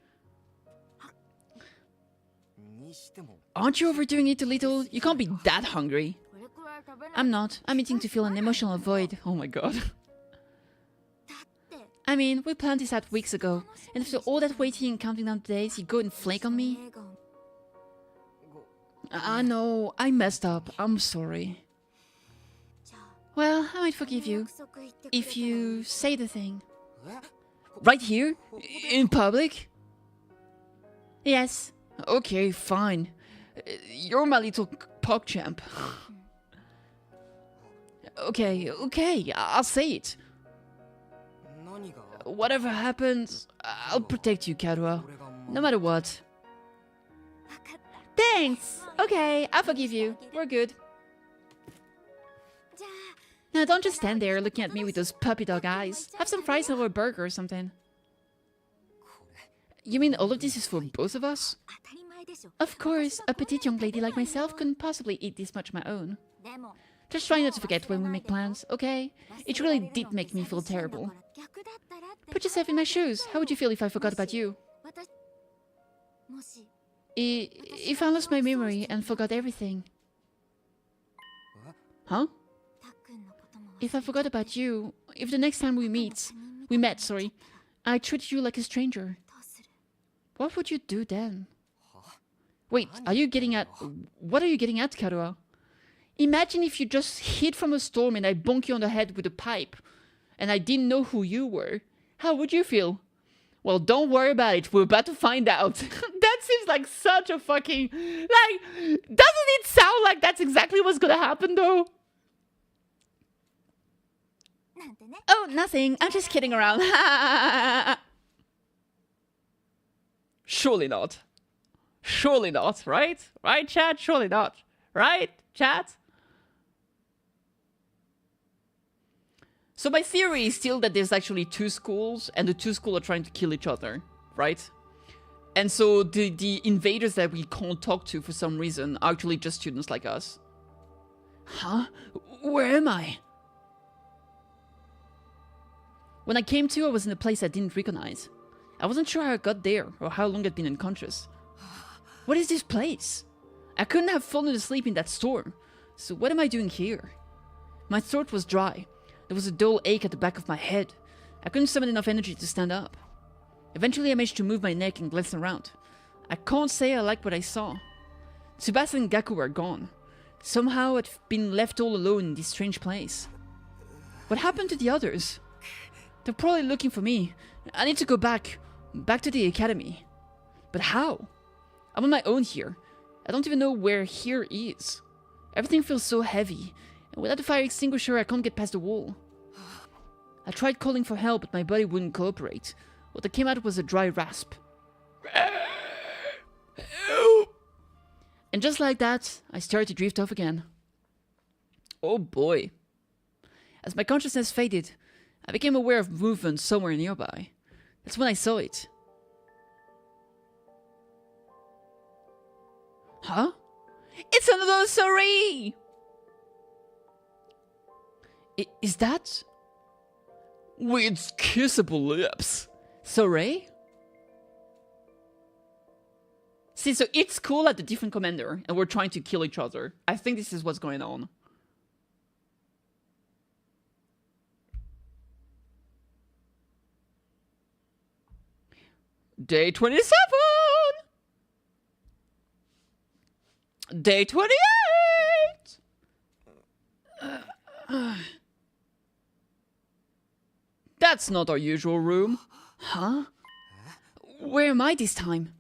Aren't you overdoing it a little? You can't be that hungry. I'm not. I'm eating to fill an emotional void. Oh my god. I mean, we planned this out weeks ago. And after all that waiting and counting down the days, you go and flake on me? I know. I messed up. I'm sorry. Well, I might forgive you. If you say the thing. Right here? In public? Yes. Okay, fine. You're my little PogChamp. Okay, I'll say it. Whatever happens, I'll protect you, Katora. No matter what. Thanks! Okay, I forgive you. We're good. Now don't just stand there looking at me with those puppy dog eyes. Have some fries or a burger or something. You mean all of this is for both of us? Of course, a petite young lady like myself couldn't possibly eat this much on my own. Just try not to forget when we make plans, okay? It really did make me feel terrible. Put yourself in my shoes. How would you feel if I forgot about you? If I lost my memory and forgot everything. Huh? If I forgot about you, if the next time we met, I treated you like a stranger. What would you do then? Wait, are you getting at... What are you getting at, Katora? Imagine if you just hid from a storm and I bonk you on the head with a pipe. And I didn't know who you were. How would you feel? Well, don't worry about it. We're about to find out. That seems like such a fucking... Like, doesn't it sound like that's exactly what's gonna happen, though? Oh, nothing. I'm just kidding around. Surely not. Surely not, right? Right, chat? Surely not. Right, chat? So my theory is still that there's actually 2 schools, and the 2 schools are trying to kill each other, right? And so the invaders that we can't talk to for some reason are actually just students like us. Huh? Where am I? When I came to, I was in a place I didn't recognize. I wasn't sure how I got there, or how long I'd been unconscious. What is this place? I couldn't have fallen asleep in that storm. So what am I doing here? My throat was dry. There was a dull ache at the back of my head. I couldn't summon enough energy to stand up. Eventually I managed to move my neck and glance around. I can't say I liked what I saw. Tsubasa and Gaku were gone. Somehow I'd been left all alone in this strange place. What happened to the others? They're probably looking for me. I need to go back to the academy. But how? I'm on my own here. I don't even know where here is. Everything feels so heavy. And without the fire extinguisher, I can't get past the wall. I tried calling for help, but my body wouldn't cooperate. What came out was a dry rasp. And just like that, I started to drift off again. Oh boy. As my consciousness faded, I became aware of movement somewhere nearby. That's when I saw it. Huh? It's another Sorey! Is that... with kissable lips? Sorey? See, so it's cool at the different commander, and we're trying to kill each other. I think this is what's going on. Day 27! Day 28! That's not our usual room. Huh? Where am I this time?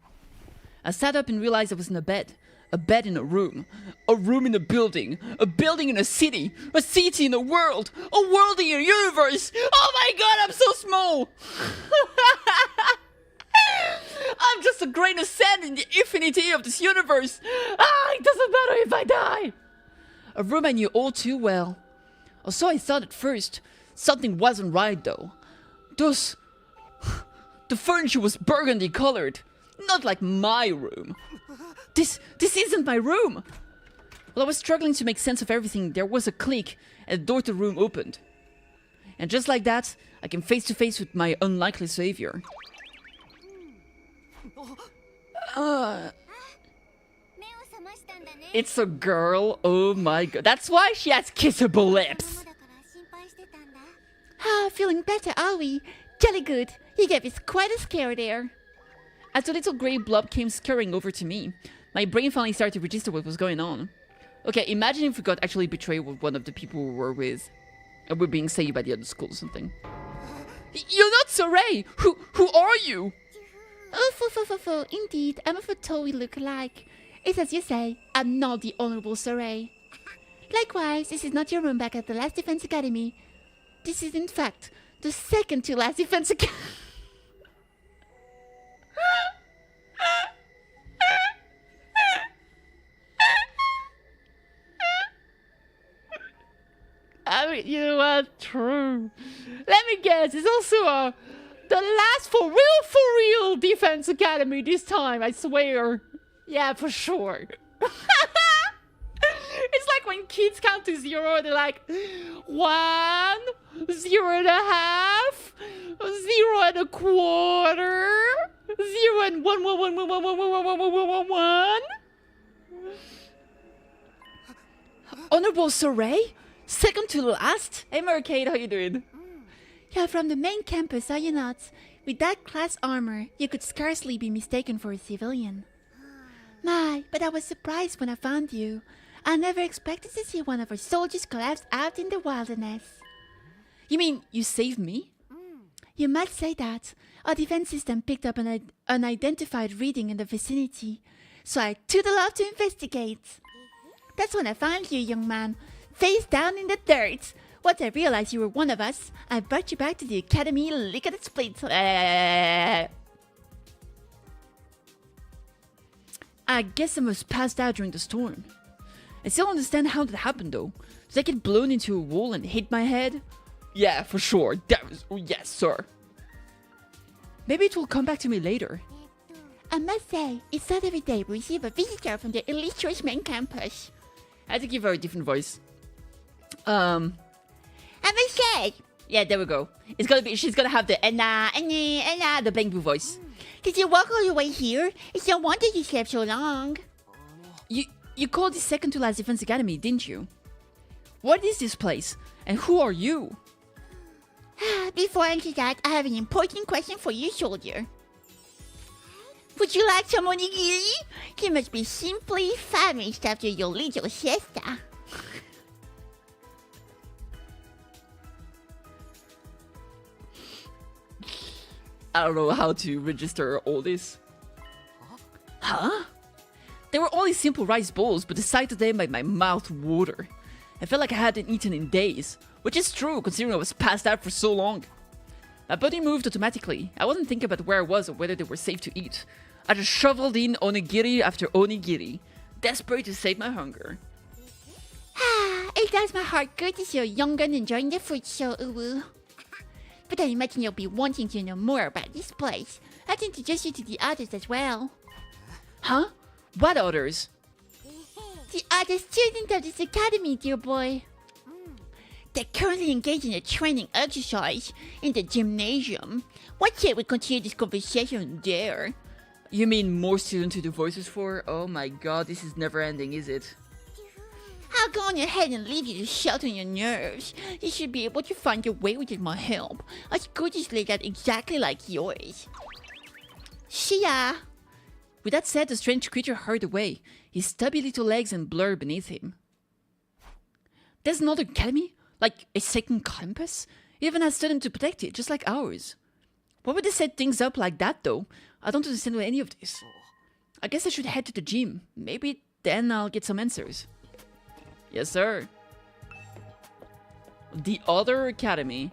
I sat up and realized I was in a bed. A bed in a room in a building in a city in a world in a universe. Oh my god, I'm so small! I'm just a grain of sand in the infinity of this universe. It doesn't matter if I die. A room I knew all too well. Or so I thought at first. Something wasn't right though. The furniture was burgundy colored. Not like my room. This isn't my room. While I was struggling to make sense of everything, there was a click and the door to the room opened. And just like that, I came face to face with my unlikely savior. It's a girl. Oh my god. That's why she has kissable lips.
Feeling better, are we? Jolly good. You gave us quite a scare there.
As a little grey blob came scurrying over to me, my brain finally started to register what was going on. Okay, imagine if we got actually betrayed with one of the people we were with. And we're being saved by the other school or something. You're not Sorey! Who are you?
Oh, indeed, I'm a Fatoi look-alike. It's as you say, I'm not the Honorable Sorey. Likewise, this is not your room back at the last Defense Academy. This is, in fact, the second to last Defense Academy.
I mean, you know what? True. Let me guess, it's also the last for real Defense Academy this time, I swear. Yeah, for sure. It's like when kids count to 0, they're like 1, 0.5, 0.25, 0 and 1. Honorable Sorey? Second to last? Hey Mercade, how you doing?
You're from the main campus, are you not? With that class armor, you could scarcely be mistaken for a civilian. My, but I was surprised when I found you. I never expected to see one of our soldiers collapse out in the wilderness.
You mean you saved me?
You might say that. Our defense system picked up an unidentified reading in the vicinity, so I toodled off to investigate. That's when I found you, young man, face down in the dirt. Once I realized you were one of us, I brought you back to the academy lickety-split.
I guess I was passed out during the storm. I still don't understand how that happened though. Did I get blown into a wall and hit my head? Yeah, for sure. That was... yes, sir. Maybe it will come back to me later.
I must say, it's not every day we receive a visitor from the illustrious main campus.
I had to give her a different voice.
I must say...
yeah, there we go. It's gonna be... she's gonna have the the Bang Boo voice.
Did you walk all the way here? It's no wonder you slept so long.
You called this second to last Defense Academy, didn't you? What is this place? And who are you?
Before I answer that, I have an important question for you, soldier. Would you like some onigiri? You must be simply famished after your little siesta.
I don't know how to register all this. Huh? They were only simple rice bowls, but the sight of them made my mouth water. I felt like I hadn't eaten in days, which is true considering I was passed out for so long. My body moved automatically. I wasn't thinking about where I was or whether they were safe to eat. I just shoveled in onigiri after onigiri, desperate to save my hunger.
It does my heart good to see a young gun enjoying the food so uwu. But I imagine you'll be wanting to know more about this place. I'd introduce you to the others as well.
Huh? What others?
The other students of this academy, dear boy. They're currently engaged in a training exercise in the gymnasium. Why can't we continue this conversation there?
You mean more students to do voices for? Oh my god, this is never ending, is it?
I'll go on ahead and leave you to shelter your nerves. You should be able to find your way without my help. A good is laid out exactly like yours. See ya!
With that said, the strange creature hurried away, his stubby little legs and blur beneath him. There's another academy? Like a second campus? It even has students to protect it, just like ours. Why would they set things up like that, though? I don't understand any of this. I guess I should head to the gym. Maybe Then I'll get some answers. Yes, sir. The other academy.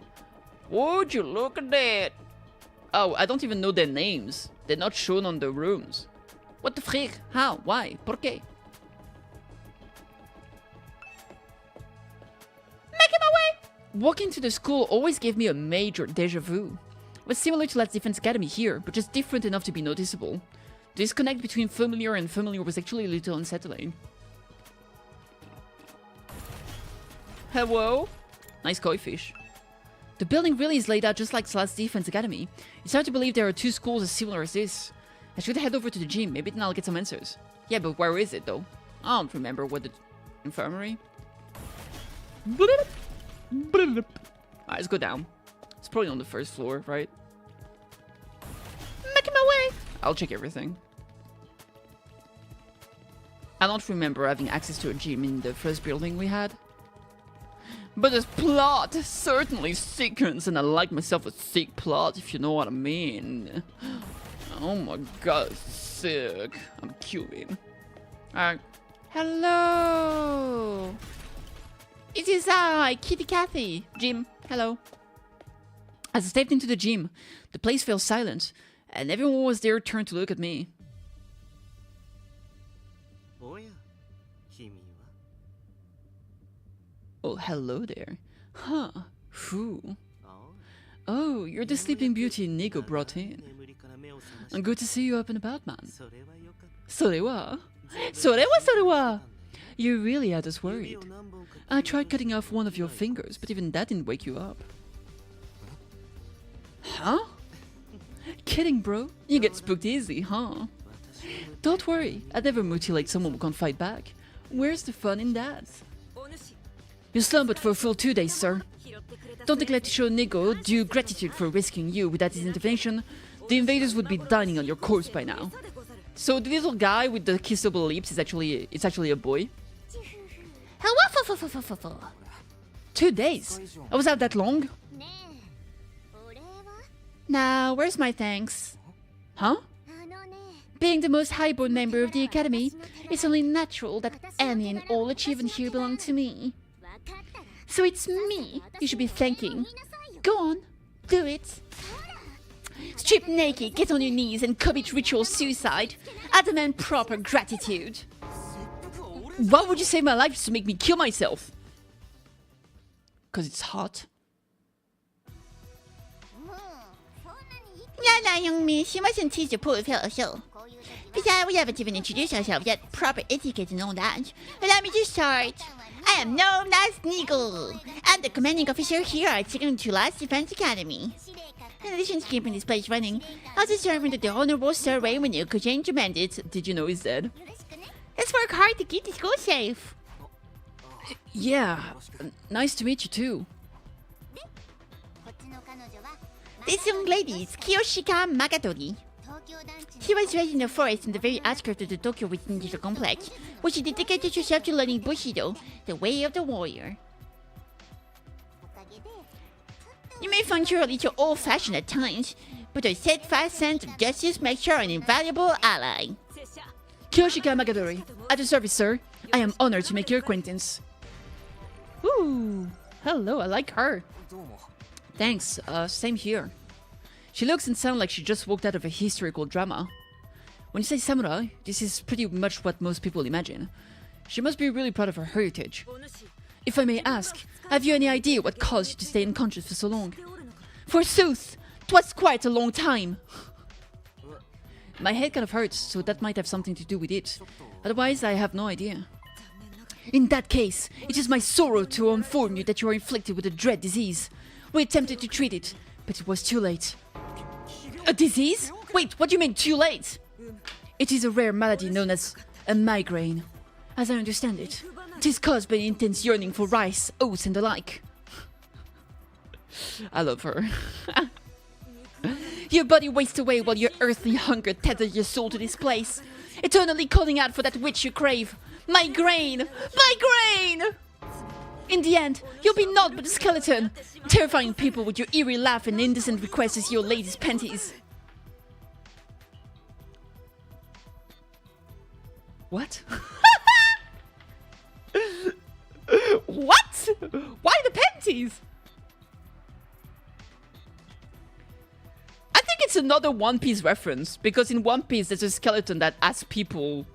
Would you look at that? Oh, I don't even know their names. They're not shown on the rooms. What the frick? How? Why? ¿Por qué? Making my way! Walking to the school always gave me a major deja vu. It was similar to Last Defense Academy here, but just different enough to be noticeable. The disconnect between familiar and familiar was actually a little unsettling. Hello? Nice koi fish. The building really is laid out just like Last Defense Academy. It's hard to believe there are two schools as similar as this. I should head over to the gym, maybe then I'll get some answers. Yeah, but where is it though? I don't remember what the... Infirmary? Alright, let's go down. It's probably on the first floor, right? Making my way! I'll check everything. I don't remember having access to a gym in the first building we had. But this plot certainly sickens, and I like myself a sick plot, if you know what I mean. Oh my god, sick. I'm queuing. Alright. Hello! It is I, Kitty Cathy. Gym, hello. As I stepped into the gym, the place fell silent, and everyone was there turned to look at me. Oh, hello there. Huh. Who? Oh, you're the Sleeping Beauty Nigo brought in. I'm good to see you up and about, man. Sorewa? Sorewa! You really had us worried. I tried cutting off one of your fingers, but even that didn't wake you up. Huh? Kidding, bro. You get spooked easy, huh? Don't worry, I'd never mutilate someone who can't fight back. Where's the fun in that? You slumbed for a full 2 days, sir. Don't neglect to show Nigo due gratitude for rescuing you. Without his intervention, the invaders would be dining on your corpse by now. So the little guy with the kissable lips is actually a boy. 2 days? I was out that long? Now, where's my thanks? Huh? Being the most highborn member of the Academy, it's only natural that any and all achievement here belong to me. So it's me you should be thanking. Go on, do it. Strip naked, get on your knees and commit ritual suicide. I demand proper gratitude. Why would you save my life to make me kill myself? 'Cause it's hot.
呀啦，young me，希望先teach you pull show. Besides, we haven't even introduced ourselves yet. Proper etiquette and all that. Allow me to start. I am known as Nigo. I'm the commanding officer here at Second to Last Defense Academy. In addition to keeping this place running, I was serving the Honorable Sir Raymond Kojin demanded.
Did you know he's dead?
Let's work hard to keep the school safe.
Yeah, nice to meet you too.
This young lady is Kiyoshika Magadori. She was raised in the forest in the very outskirts of the Tokyo Within Digital Complex, where she dedicated herself to learning Bushido, the way of the warrior. You may find her a little old-fashioned at times, but her steadfast sense of justice makes her an invaluable ally.
Kiyoshika Magadori, at your service, sir. I am honored to make your acquaintance. Ooh, hello, I like her. Thanks, same here. She looks and sounds like she just walked out of a historical drama. When you say samurai, this is pretty much what most people imagine. She must be really proud of her heritage. If I may ask, have you any idea what caused you to stay unconscious for so long? Forsooth, 'twas quite a long time. My head kind of hurts, so that might have something to do with it. Otherwise, I have no idea. In that case, it is my sorrow to inform you that you are inflicted with a dread disease. We attempted to treat it, but it was too late. A disease? Wait, what do you mean too late? It is a rare malady known as a migraine. As I understand it, it is caused by an intense yearning for rice, oats, and the like. I love her. Your body wastes away while your earthly hunger tethers your soul to this place, eternally calling out for that which you crave. Migraine! Migraine! In the end, you'll be naught but a skeleton, terrifying people with your eerie laugh and indecent requests as your lady's panties. What? Why the panties? I think it's another One Piece reference, because in One Piece there's a skeleton that asks people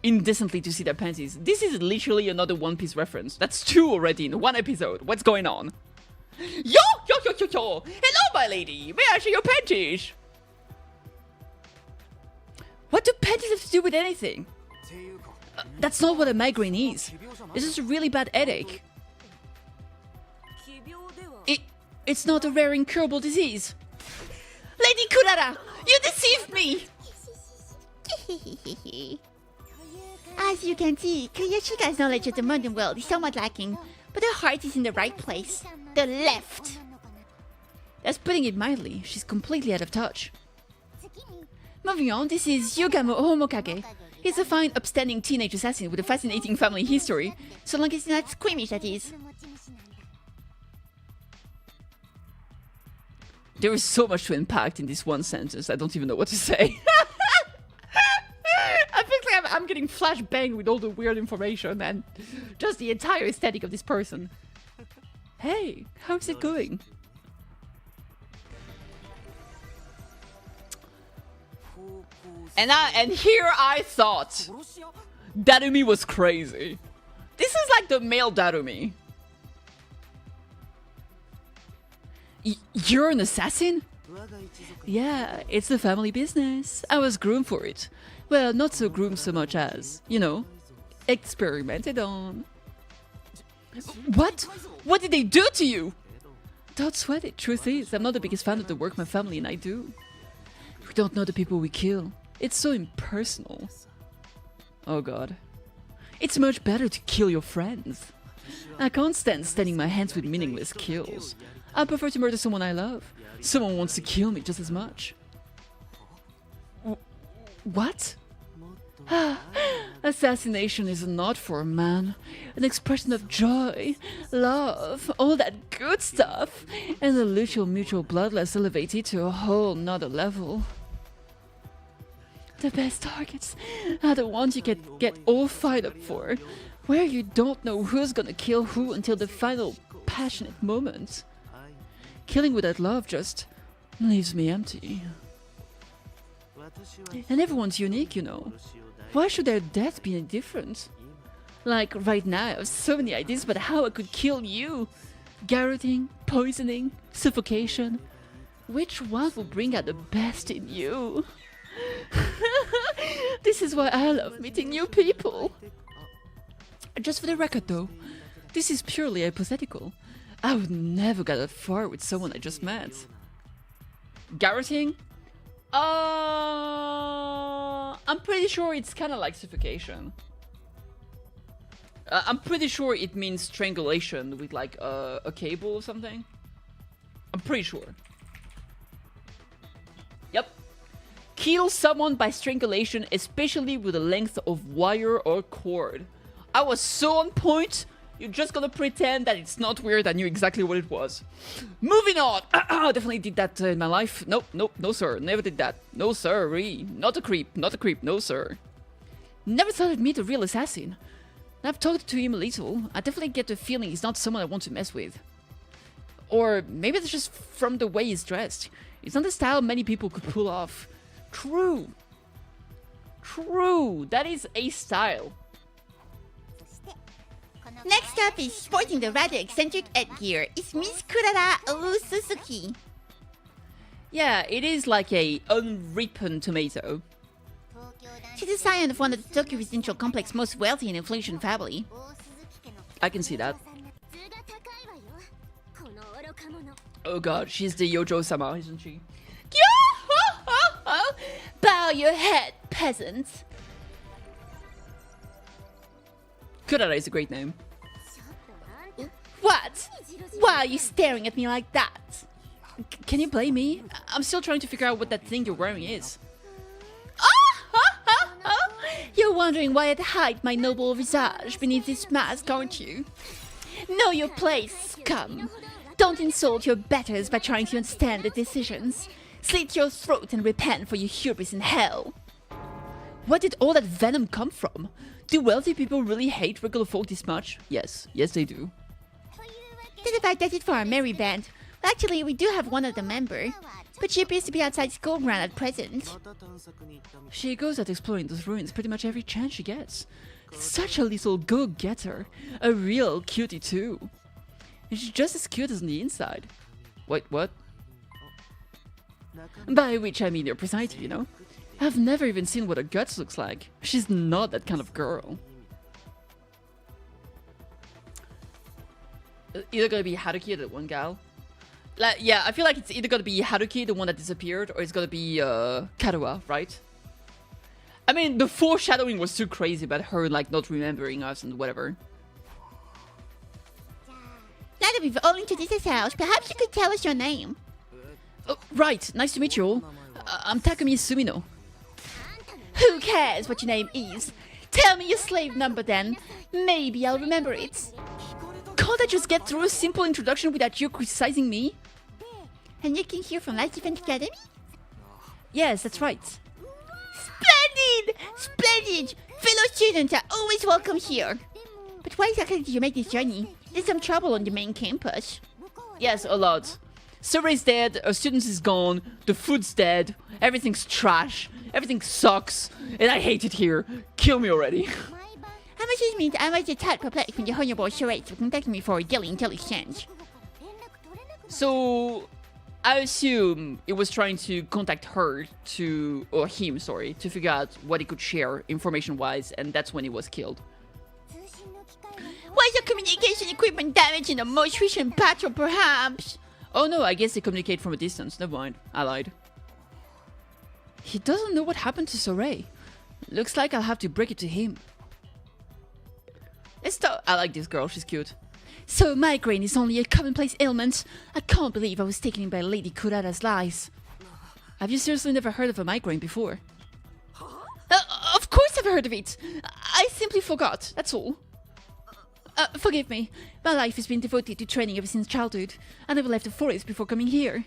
indecently to see their panties. This is literally another One Piece reference. That's 2 already in 1 episode. What's going on? Yo! Hello, my lady! May I see your panties? What do panties have to do with anything? That's not what a migraine is. It's just a really bad headache. It's not a rare incurable disease. Lady Kurara, you deceived me!
As you can see, Kuyashika's knowledge of the modern world is somewhat lacking, but her heart is in the right place. The left.
That's putting it mildly. She's completely out of touch. Moving on, this is Yugamo Homokage. He's a fine, upstanding teenage assassin with a fascinating family history.
So long as it's not squeamish, that is.
There is so much to unpack in this one sentence, I don't even know what to say. I think like I'm getting flashbanged with all the weird information and just the entire aesthetic of this person. Hey, how's it going? And here I thought Darumi was crazy. This is like the male Darumi. You're an assassin? Yeah, it's the family business. I was groomed for it. Well, not so groomed so much as, you know, experimented on. What? What did they do to you? Don't sweat it. Truth is, I'm not the biggest fan of the work my family and I do. We don't know the people we kill. It's so impersonal. Oh god. It's much better to kill your friends. I can't stand standing my hands with meaningless kills. I prefer to murder someone I love. Someone wants to kill me just as much. What? Assassination is not for a man. An expression of joy, love, all that good stuff. And the literal mutual bloodlust elevated to a whole nother level. The best targets are the ones you get all fired up for. Where you don't know who's gonna kill who until the final passionate moment. Killing without love just leaves me empty. And everyone's unique, you know. Why should their death be any different? Like, right now I have so many ideas about how I could kill you. Garroting, poisoning, suffocation. Which one will bring out the best in you? This is why I love meeting new people. Just for the record though, this is purely hypothetical. I would never get that far with someone I just met. Garroting? I'm pretty sure it's kind of like suffocation. I'm pretty sure it means strangulation with like a cable or something. I'm pretty sure. Yep. Kill someone by strangulation, especially with a length of wire or cord. I was so on point. You're just gonna pretend that it's not weird. I knew exactly what it was. Moving on. I definitely did that in my life. Nope, no sir. Never did that. No sirree. Not a creep, no sir. Never thought I'd meet a real assassin. I've talked to him a little. I definitely get the feeling he's not someone I want to mess with. Or maybe it's just from the way he's dressed. It's not the style many people could pull off. True. That is a style.
Next up is sporting the rather eccentric headgear is Miss Kurara Suzuki.
Yeah, it is like a unripened tomato.
She's the scion of one of the Tokyo Residential Complex's most wealthy and influential family.
I can see that. Oh god, she's the Yojo-sama, isn't she?
Bow your head, peasants.
Kurara is a great name.
What? Why are you staring at me like that?
Can you blame me? I'm still trying to figure out what that thing you're wearing is.
You're wondering why I'd hide my noble visage beneath this mask, aren't you? Know your place, scum. Don't insult your betters by trying to understand the decisions. Slit your throat and repent for your hubris in hell.
Where did all that venom come from? Do wealthy people really hate regular folk this much? Yes they do.
That about does it for our merry band. Well, actually, we do have one of the member, but she appears to be outside school ground at present.
She goes out exploring those ruins pretty much every chance she gets. Such a little go-getter. A real cutie too. And she's just as cute as on the inside. Wait, what? By which I mean your precise, you know? I've never even seen what her guts looks like. She's not that kind of girl. Either gonna be Haruki, that one gal. Like, yeah, I feel like it's either gonna be Haruki, the one that disappeared, or it's gonna be Karuha, right? I mean, the foreshadowing was too crazy about her, like, not remembering us and whatever.
Now that we've all introduced ourselves, perhaps you could tell us your name.
Oh, right, nice to meet you all. I'm Takumi Sumino.
Who cares what your name is? Tell me your slave number then. Maybe I'll remember it.
Can't I just get through a simple introduction without you criticizing me?
And you came here from Light Defense Academy?
Yes, that's right.
Splendid! Splendid! Fellow students are always welcome here. But why exactly did you make this journey? There's some trouble on the main campus.
Yes, a lot. Survey's dead, our students is gone, the food's dead, everything's trash, everything sucks, and I hate it here. Kill me already.
How much this means I was a tad perplexed when the Honorable Charades were contacting me for a daily intel exchange.
So, I assume it was trying to contact her to, or him, sorry, to figure out what he could share information-wise, and that's when he was killed.
Was your communication equipment damaged in the most recent battle, perhaps?
Oh no, I guess they communicate from a distance. Never mind, I lied. He doesn't know what happened to Sorey. Looks like I'll have to break it to him. Let's start. I like this girl, she's cute.
So migraine is only a commonplace ailment. I can't believe I was taken in by Lady Kurata's lies.
Have you seriously never heard of a migraine before?
Of course I've heard of it. I simply forgot, that's all. Forgive me. My life has been devoted to training ever since childhood. I never left the forest before coming here.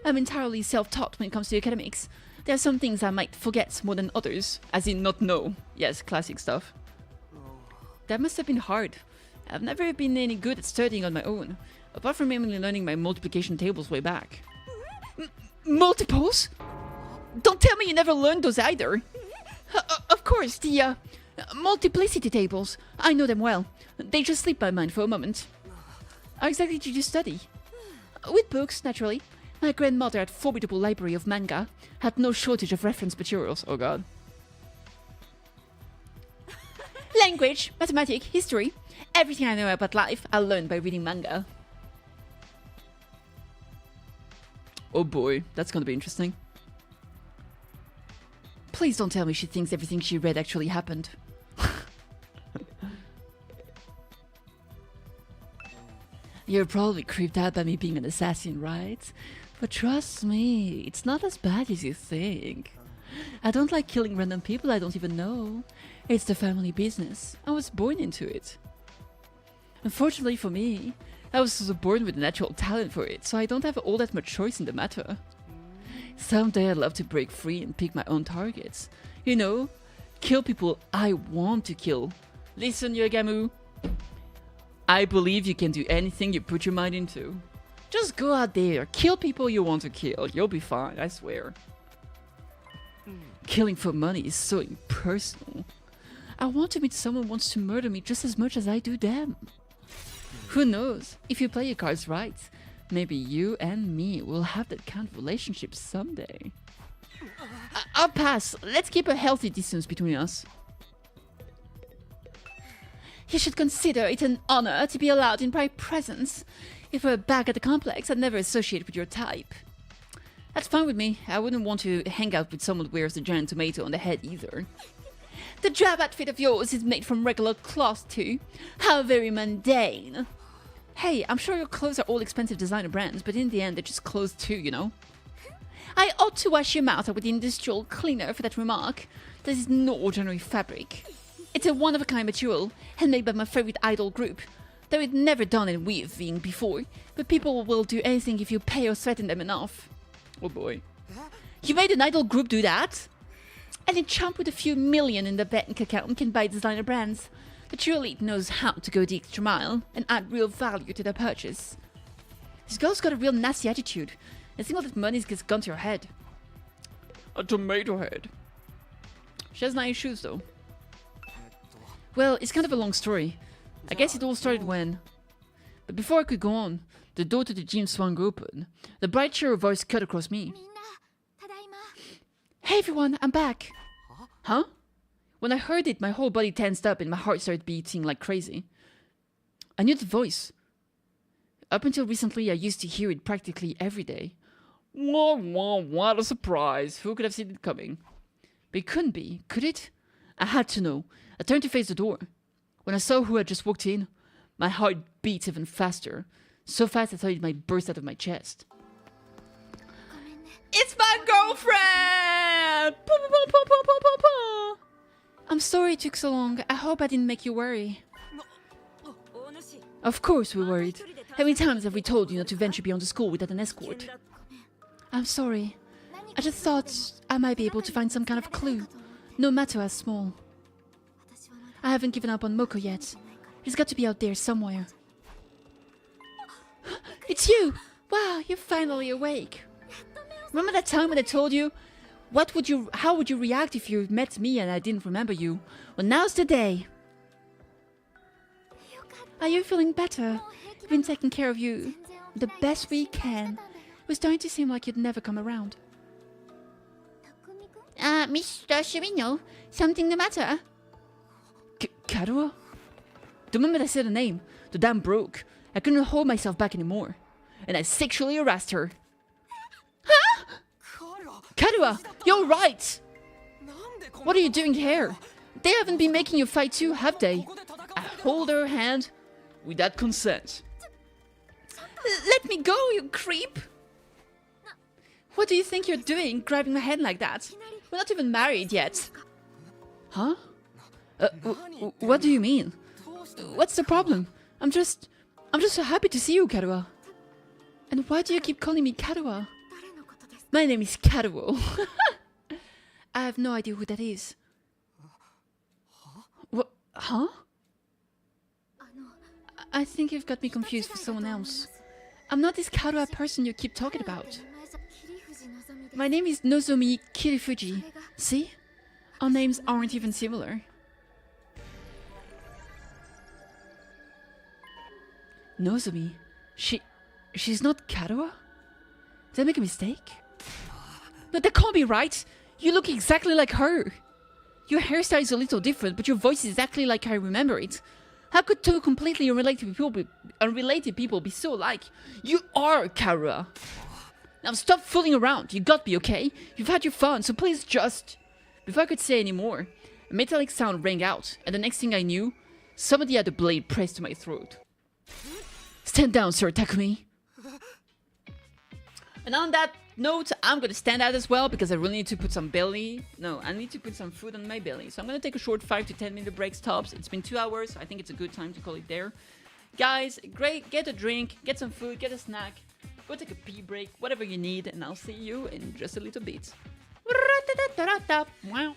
I'm entirely self-taught when it comes to academics. There are some things I might forget more than others.
As in not know. Yes, classic stuff. That must have been hard. I've never been any good at studying on my own, apart from mainly learning my multiplication tables way back.
Multiples? Don't tell me you never learned those either. Of course, the multiplicity tables. I know them well. They just slip my mind for a moment.
How exactly did you study?
With books, naturally. My grandmother had a formidable library of manga, had no shortage of reference materials.
Oh god.
Language, mathematics, history. Everything I know about life, I learned by reading manga.
Oh boy, that's gonna be interesting. Please don't tell me she thinks everything she read actually happened. You're probably creeped out by me being an assassin, right? But trust me, it's not as bad as you think. I don't like killing random people I don't even know. It's the family business. I was born into it. Unfortunately for me, I was also born with a natural talent for it, so I don't have all that much choice in the matter. Someday I'd love to break free and pick my own targets. You know, kill people I want to kill. Listen, Yagamu. I believe you can do anything you put your mind into. Just go out there, kill people you want to kill. You'll be fine, I swear. Killing for money is so impersonal. I want to meet someone who wants to murder me just as much as I do them. Who knows? If you play your cards right, maybe you and me will have that kind of relationship someday. I'll pass. Let's keep a healthy distance between us.
You should consider it an honor to be allowed in my presence. If we're back at the complex, I'd never associate with your type.
That's fine with me. I wouldn't want to hang out with someone who wears a giant tomato on the head either.
The drab outfit of yours is made from regular cloth too. How very mundane.
Hey, I'm sure your clothes are all expensive designer brands, but in the end they're just clothes too, you know?
I ought to wash your mouth out with the industrial cleaner for that remark. This is no ordinary fabric. It's a one-of-a-kind material, handmade by my favorite idol group. Though it's never done in weaving before, but people will do anything if you pay or threaten them enough.
Oh boy.
You made an idol group do that? And a chump with a few million in the bank account can buy designer brands.
The true elite knows how to go the extra mile and add real value to their purchase. This girl's got a real nasty attitude. It seems like that money's just gone to her head. A tomato head. She has nice shoes though. Well, it's kind of a long story. I guess it all started when... But before I could go on, the door to the gym swung open. The bright cheery voice cut across me. Hey everyone, I'm back. Huh? When I heard it, my whole body tensed up and my heart started beating like crazy. I knew the voice. Up until recently, I used to hear it practically every day. Wah, wah, what a surprise. Who could have seen it coming? But it couldn't be, could it? I had to know. I turned to face the door. When I saw who had just walked in, my heart beat even faster. So fast I thought it might burst out of my chest. It's my girlfriend! I'm sorry it took so long. I hope I didn't make you worry. Of course we worried. How many times have we told you not to venture beyond the school without an escort? I'm sorry. I just thought I might be able to find some kind of clue, no matter how small. I haven't given up on Moko yet. He's got to be out there somewhere. It's you! Wow, you're finally awake. Remember that time when I told you? How would you react if you met me and I didn't remember you? Well, now's the day. Are you feeling better? We've been taking care of you the best we can. It was starting to seem like you'd never come around.
Mr. Shirino, something the matter?
Karuo? The moment I said her name, the dam broke. I couldn't hold myself back anymore. And I sexually harassed her. Huh? Karuo, you're right! What are you doing here? They haven't been making you fight too, have they? I hold her hand without consent. Let me go, you creep! What do you think you're doing, grabbing my hand like that? We're not even married yet. Huh? What do you mean? What's the problem? I'm just so happy to see you, Karuo. And why do you keep calling me Karuo? My name is Karuo. I have no idea who that is. What? Huh? I think you've got me confused for someone else. I'm not this Karuo person you keep talking about. My name is Nozomi Kirifuji. See? Our names aren't even similar. Nozomi? She's not Karuo? Did I make a mistake? No, that can't be right! You look exactly like her! Your hairstyle is a little different, but your voice is exactly like I remember it. How could two completely unrelated people be so alike? You are Karuo! Now stop fooling around, you got me, okay? You've had your fun, so please just... Before I could say any more, a metallic sound rang out, and the next thing I knew, somebody had a blade pressed to my throat. Stand down, Sir Takumi. And on that note, I'm gonna stand out as well because I really need to put some I need to put some food on my belly. So I'm gonna take a short 5 to 10 minute break stops. It's been 2 hours. So I think it's a good time to call it there. Guys, great. Get a drink, get some food, get a snack. Go take a pee break, whatever you need. And I'll see you in just a little bit. Wow.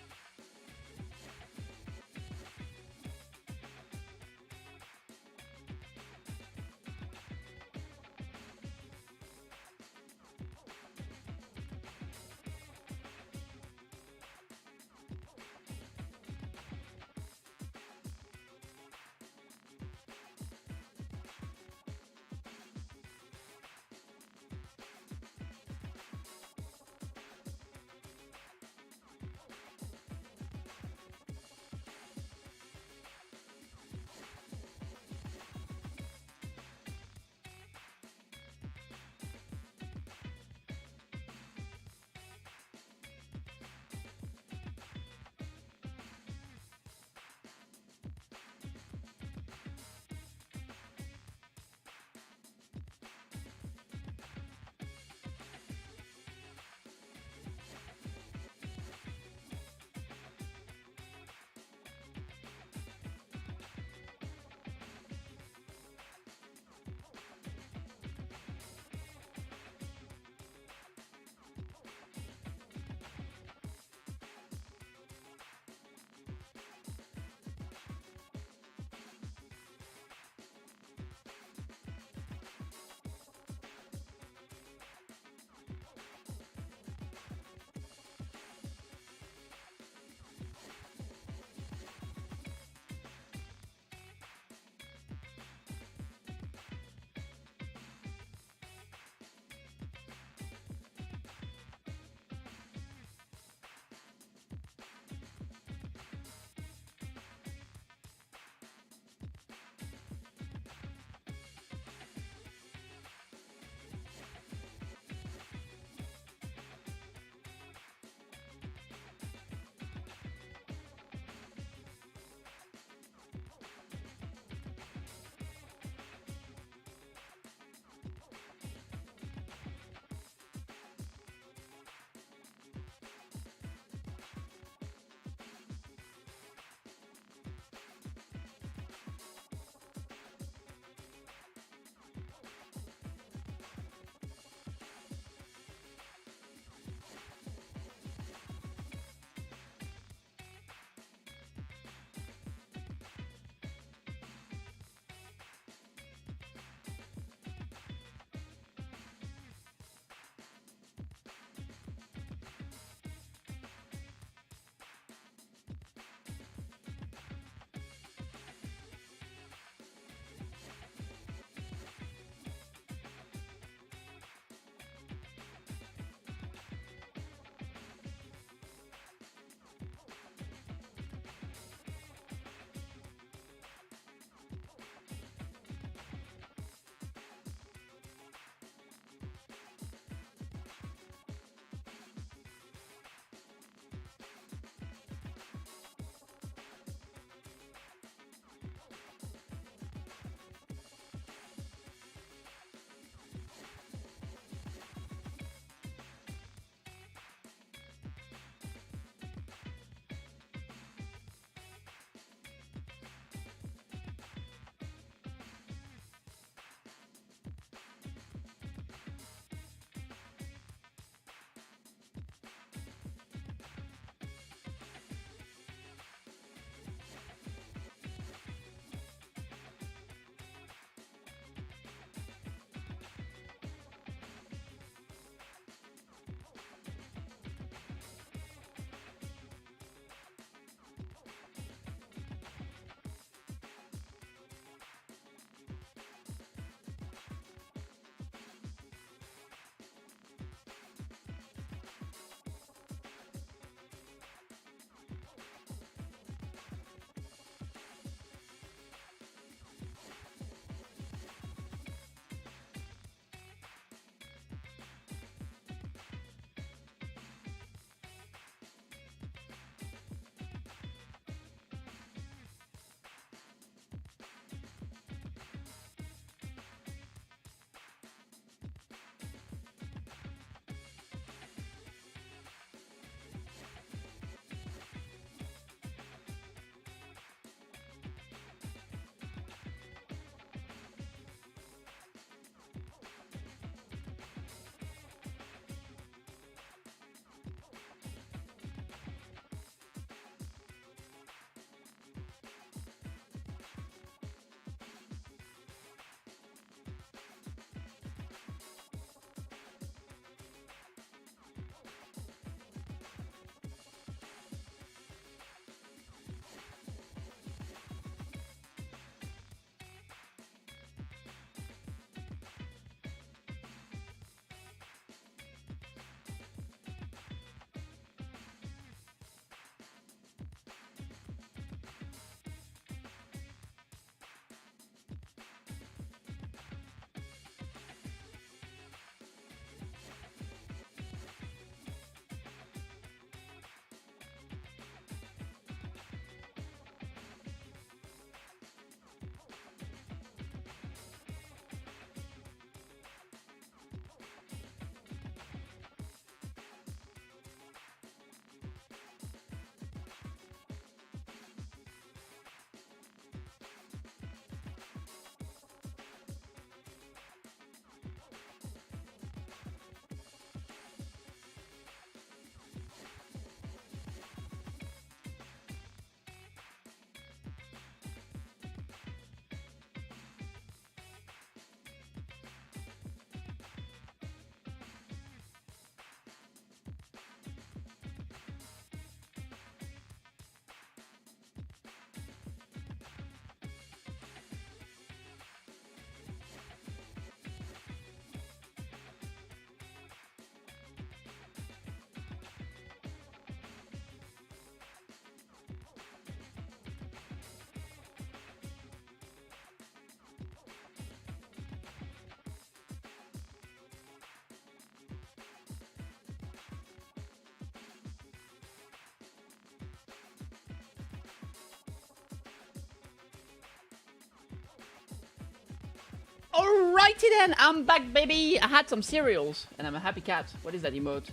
Alrighty then, I'm back, baby. I had some cereals, and I'm a happy cat. What is that emote?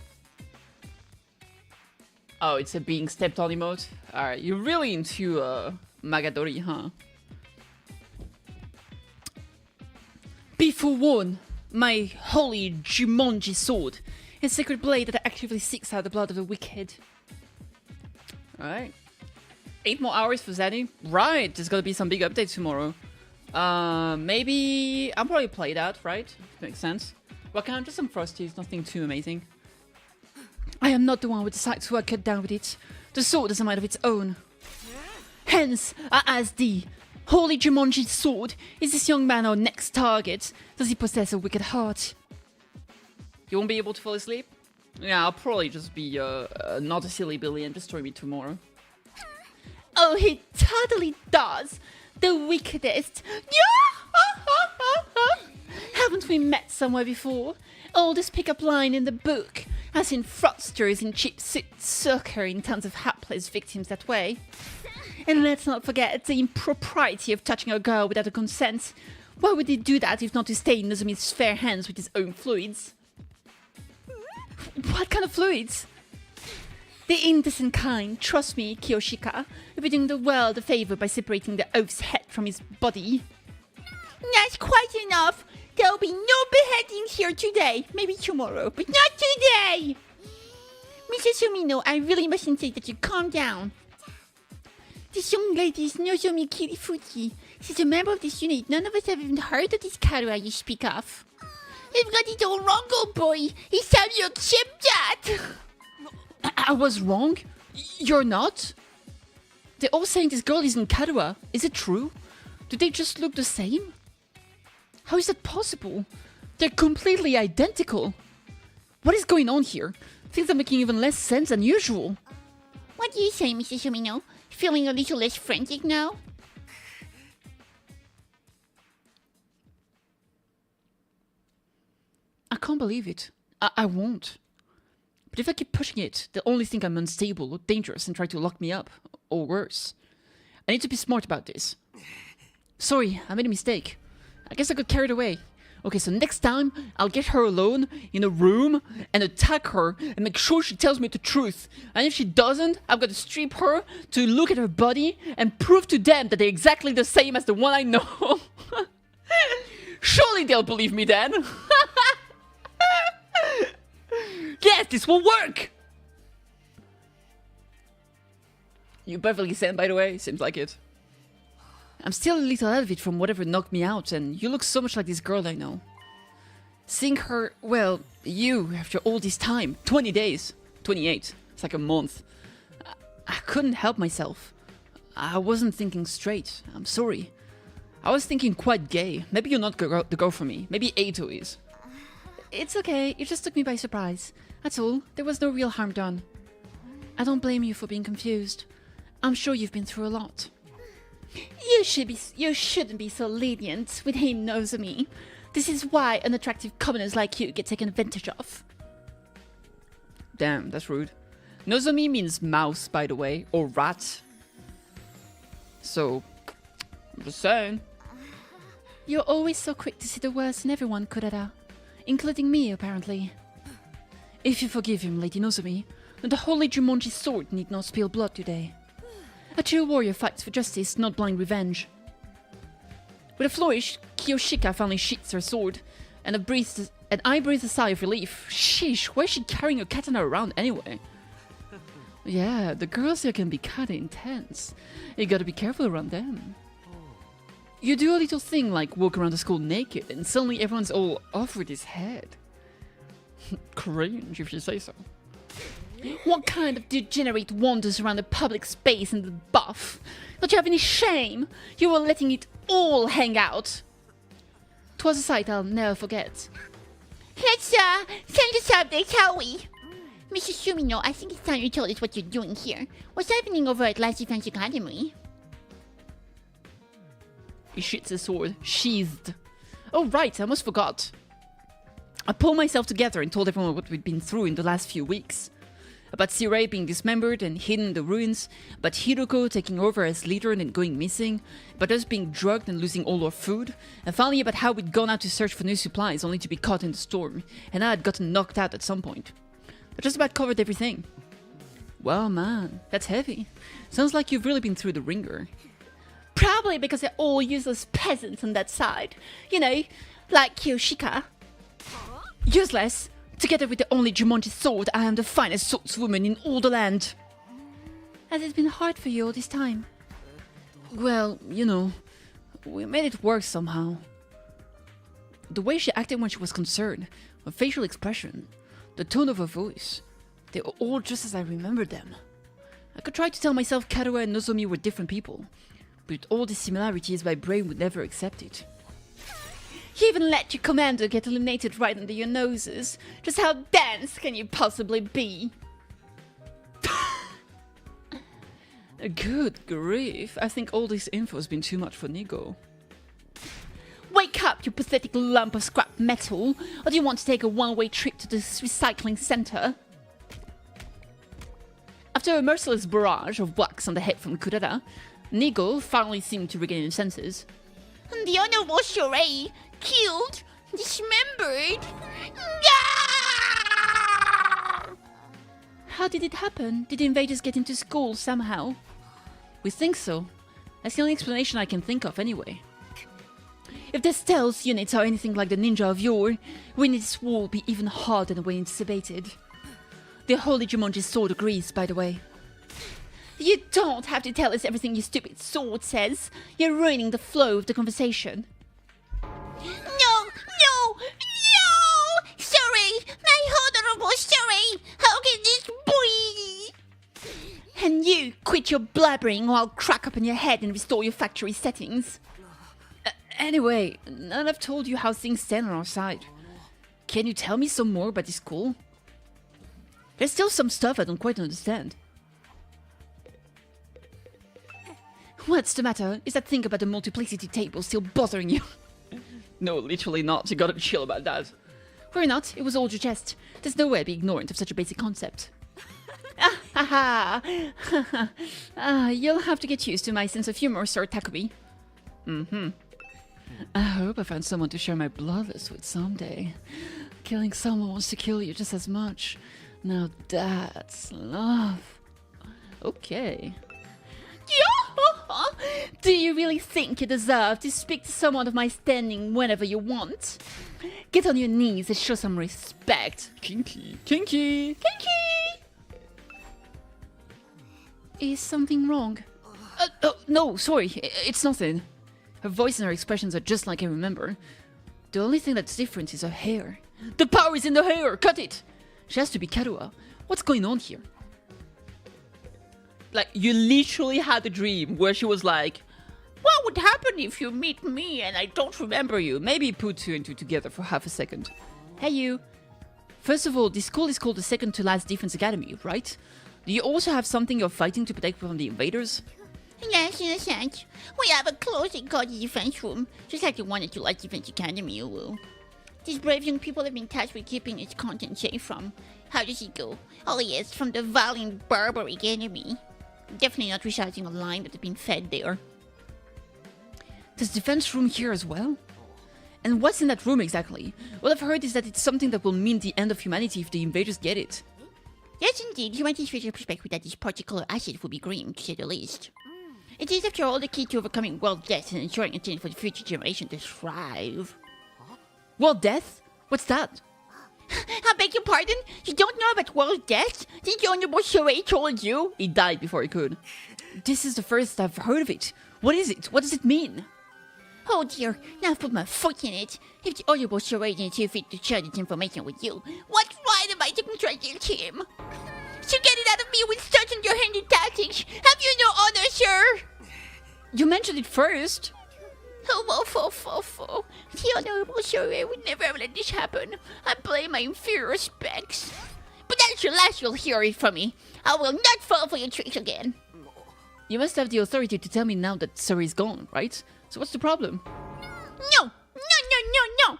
Oh, it's a being stepped on emote. Alright, you're really into Magadori, huh? Be forewarned, my holy Jumonji sword, a sacred blade that actively seeks out the blood of the wicked. Alright. 8 more hours for Zanny. Right, there's gonna be some big updates tomorrow. Maybe I'll probably play that, right? Makes sense. Well, kind of just some Frosties, nothing too amazing. I am not the one with the sights who are cut down with it. The sword has a mind of its own. Hence, I ask thee, holy Jumonji's sword, is this young man our next target? Does he possess a wicked heart? You won't be able to fall asleep? Yeah, I'll probably just be not a silly Billy and just story me tomorrow. Oh, he totally does. The wickedest. Haven't we met somewhere before? Oldest pickup line in the book. As in fraudsters in cheap suits succouring tons of hapless victims that way. And let's not forget the impropriety of touching a girl without her consent. Why would he do that if not to stain Nozomi's fair hands with his own fluids? What kind of fluids? The indecent kind, trust me, Kiyoshika, you'll be doing the world a favor by separating the oaf's head from his body. That's quite enough. There'll be no beheading here today. Maybe tomorrow, but not today. Mrs. Sumino, I really must insist that you calm down. This young lady is Nozomi Kirifuki. She's a member of this unit. None of us have even heard of this Karua you speak of. You've got it all wrong, old boy. It's time you accept that. I was wrong? You're not? They're all saying this girl isn't Karua. Is it true? Do they just look the same? How is that possible? They're completely identical. What is going on here? Things are making even less sense than usual. What do you say, Mrs. Sumino? Feeling a little less frantic now? I can't believe it. I won't. But if I keep pushing it, they'll only think I'm unstable or dangerous and try to lock me up. Or worse. I need to be smart about this. Sorry, I made a mistake. I guess I got carried away. Okay, so next time, I'll get her alone in a room and attack her and make sure she tells me the truth. And if she doesn't, I've got to strip her to look at her body and prove to them that they're exactly the same as the one I know. Surely they'll believe me then. Yes, this will work! You perfectly sent, by the way. Seems like it. I'm still a little out of it from whatever knocked me out, and you look so much like this girl I know. Seeing her, well, you, after all this time. 20 days. 28. It's like a month. I couldn't help myself. I wasn't thinking straight. I'm sorry. I was thinking quite gay. Maybe you're not the girl for me. Maybe Eito is. It's okay. You just took me by surprise. That's all. There was no real harm done. I don't blame you for being confused. I'm sure you've been through a lot. You shouldn't be so lenient with him, Nozomi. This is why unattractive commoners like you get taken advantage of. Damn, that's rude. Nozomi means mouse, by the way, or rat. So, I'm just saying. You're always so quick to see the worst in everyone, Kurara. Including me, apparently. If you forgive him, Lady Nozomi, then the holy Jumonji sword need not spill blood today. A true warrior fights for justice, not blind revenge. With a flourish, Kiyoshika finally sheaths her sword, and I breathe a sigh of relief. Sheesh, why is she carrying a katana around anyway? Yeah, the girls here can be kinda intense. You gotta be careful around them. You do a little thing like walk around the school naked, and suddenly everyone's all off with his head. Cringe, if you say so. What kind of degenerate wanders around a public space in the buff? Don't you have any shame? You were letting it all hang out. 'Twas a sight I'll never forget. Let's change the subject, shall we? Mrs. Sumino, I think it's time you told us what you're doing here. What's happening over at Last Defense Academy? He shoots his sword, sheathed. Oh right, I almost forgot. I pulled myself together and told everyone what we'd been through in the last few weeks. about Sirai being dismembered and hidden in the ruins, about Hiroko taking over as leader and then going missing, about us being drugged and losing all our food, and finally about how we'd gone out to search for new supplies only to be caught in the storm, and I had gotten knocked out at some point. I just about covered everything. Wow, man, that's heavy. Sounds like you've really been through the ringer.
Probably because they're all useless peasants on that side. You know, like Kyoshika.
Useless? Together with the only Jumonji sword, I am the finest swordswoman in all the land.
Has it been hard for you all this time?
Well, you know, we made it work somehow. The way she acted when she was concerned, her facial expression, the tone of her voice, they were all just as I remembered them. I could try to tell myself Karuha and Nozomi were different people, but with all the similarities, my brain would never accept it.
You even let your commander get eliminated right under your noses. Just how dense can you possibly be?
Good grief, I think all this info has been too much for Nigo.
Wake up, you pathetic lump of scrap metal! Or do you want to take a one-way trip to this recycling center?
After a merciless barrage of whacks on the head from Kurara, Nigo finally seemed to regain his senses.
The Honorable Shorei, killed, dismembered.
How did it happen? Did the invaders get into school somehow? We think so. That's the only explanation I can think of anyway. If the stealth units are anything like the ninja of yore, winning this war will be even harder than we anticipated. The Holy Jumonji sword agrees, by the way.
You don't have to tell us everything your stupid sword says. You're ruining the flow of the conversation. No! Sorry! My honorable sorry! How can this be? And you quit your blabbering or I'll crack up in your head and restore your factory settings.
Anyway, now that I've told you how things stand on our side, can you tell me some more about this school? There's still some stuff I don't quite understand. What's the matter? Is that thing about the multiplicity table still bothering you? No, literally not. You gotta chill about that. Worry not, it was all your jest. There's no way I'd be ignorant of such a basic concept. You'll have to get used to my sense of humor, Sir Takumi. I hope I find someone to share my bloodlust with someday. Killing someone wants to kill you just as much. Now that's love. Okay.
Do you really think you deserve to speak to someone of my standing whenever you want? Get on your knees and show some respect.
Kinky. Kinky.
Kinky!
Is something wrong? No, sorry, it's nothing. Her voice and her expressions are just like I remember. The only thing that's different is her hair. The power is in the hair! Cut it! She has to be Karuha. What's going on here? Like, you literally had a dream where she was like, what would happen if you meet me and I don't remember you? Maybe put two and two together for half a second. Hey, you. First of all, this school is called the second to last defense academy, right? Do you also have something you're fighting to protect from the invaders?
Yes. We have a close and cozy defense room, just like the one at your last defense academy, Ulu. These brave young people have been tasked with keeping its content safe from... How does it go? Oh yes, from the violent barbaric enemy. Definitely not reciting a line that has been fed there.
There's defense room here as well? And what's in that room exactly? What I've heard is that it's something that will mean the end of humanity if the invaders get it.
Yes, indeed. Humanity's future perspective that this particular asset will be grim, to say the least. It is, after all, the key to overcoming world death and ensuring a chance for the future generation to thrive.
World death? What's that?
I beg your pardon? You don't know about world death? Didn't your Honorable Shorei told you?
He died before he could. This is the first I've heard of it. What is it? What does it mean?
Oh dear, now I've put my foot in it. If the Honorable Shorei didn't see fit to share this information with you, what right am I to contradict him? So get it out of me with such underhanded tactics. Have you no honor, sir?
You mentioned it first.
Oh. The Honorable Shorei would never have let this happen. I blame my inferior specs. But that's your last you'll hear it from me. I will not fall for your tricks again.
You must have the authority to tell me now that Suri is gone, right? So what's the problem?
No.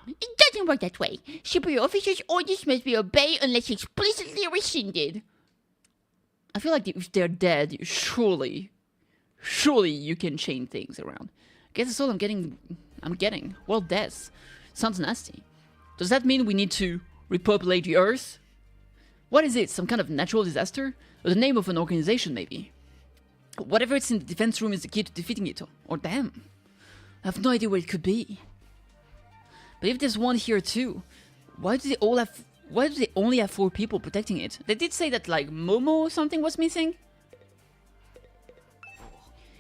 It doesn't work that way. Superior officers' orders must be obeyed unless explicitly rescinded.
I feel like if they're dead, surely you can chain things around. I guess that's all I'm getting. World deaths. Sounds nasty. Does that mean we need to repopulate the Earth? What is it? Some kind of natural disaster? Or the name of an organization, maybe? Whatever it's in the defense room is the key to defeating it. Or them. I have no idea what it could be. But if there's one here too, why do they only have 4 people protecting it? They did say that like Momo or something was missing.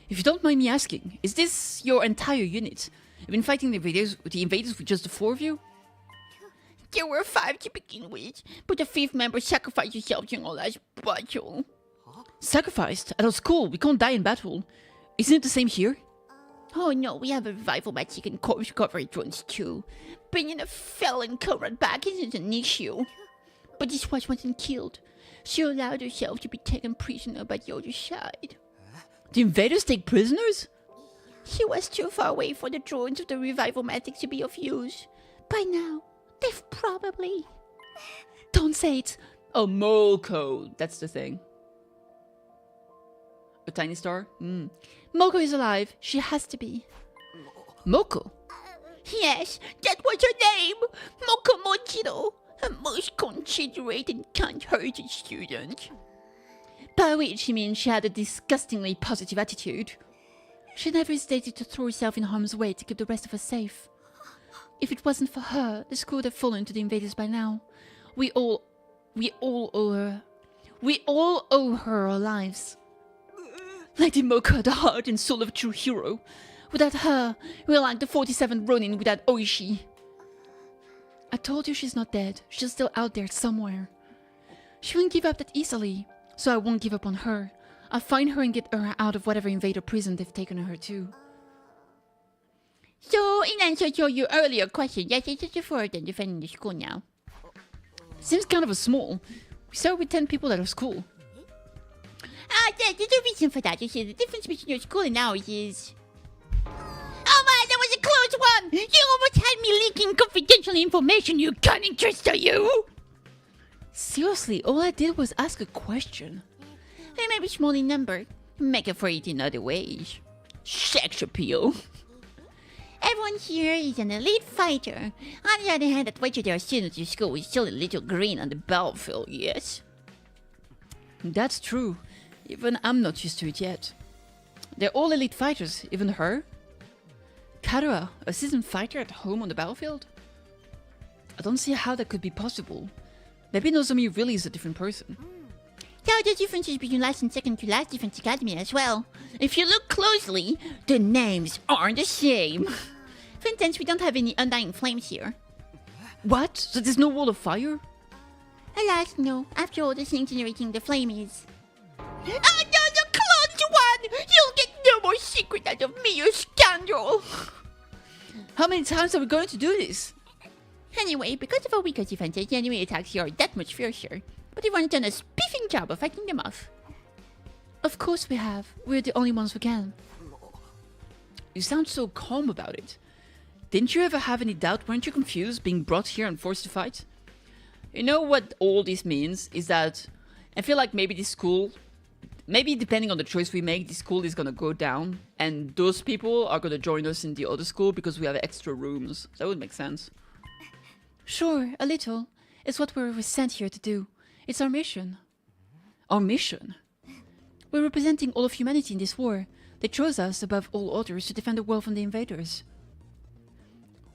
If you don't mind me asking, is this your entire unit? You've been fighting the invaders with just the 4 of you?
There were 5 to begin with, but the 5th member sacrificed himself during our last battle.
Sacrificed? At our school, we can't die in battle. Isn't it the same here?
Oh no, we have a revival magic and corpse coverage runs too. Bringing a felon comrade back isn't an issue. But this wife wasn't killed. She allowed herself to be taken prisoner by the other side.
The invaders take prisoners?
She was too far away for the drones of the revival magic to be of use. By now, they've probably...
Don't say it! Oh, Moko, that's the thing. A tiny star? Moko is alive. She has to be. Moko?
Yes, that was her name! Moko Mochiro, a most considerate and kind-hearted student.
By which she means she had a disgustingly positive attitude. She never hesitated to throw herself in harm's way to keep the rest of us safe. If it wasn't for her, the school would have fallen to the invaders by now. We all owe her. We all owe her our lives. Lady Moko, the heart and soul of a true hero. Without her, we're like the 47th Ronin without Oishi. I told you she's not dead. She's still out there somewhere. She won't give up that easily, so I won't give up on her. I'll find her and get her out of whatever invader prison they've taken her to.
So, in answer to your earlier question, yes, it's just for than defending the school now.
Seems kind of a small. We started with 10 people at our school.
There's a reason for that. You see, the difference between your school and ours is... Oh man, that was a close one! You almost had me leaking confidential information, you cunning trickster, you!
Seriously, all I did was ask a question.
They may be small in number. Make up for it in other ways.
Sex appeal.
Everyone here is an elite fighter. On the other hand, that wager their students at school is still a little green on the battlefield, yes?
That's true. Even I'm not used to it yet. They're all elite fighters, even her. Karua, a seasoned fighter at home on the battlefield? I don't see how that could be possible. Maybe Nozomi really is a different person.
There are the differences between last and second to last Defense Academy as well. If you look closely, the names aren't the same. For instance, we don't have any Undying Flames here.
What? So there's no wall of fire?
Alas, no. After all, the thing generating the flame is... Another close one! You'll get no more secret out of me, you scoundrel!
How many times are we going to do this?
Anyway, because of our weaker defenses, the enemy attacks here are that much fiercer. But everyone's done a spiffing job of fighting them off.
Of course we have. We're the only ones who can. You sound so calm about it. Didn't you ever have any doubt? Weren't you confused being brought here and forced to fight? You know what all this means is that I feel like maybe this school, maybe depending on the choice we make, this school is gonna go down and those people are gonna join us in the other school because we have extra rooms. That would make sense. Sure, a little. It's what we were sent here to do. It's our mission. Our mission? We're representing all of humanity in this war. They chose us above all others to defend the world from the invaders.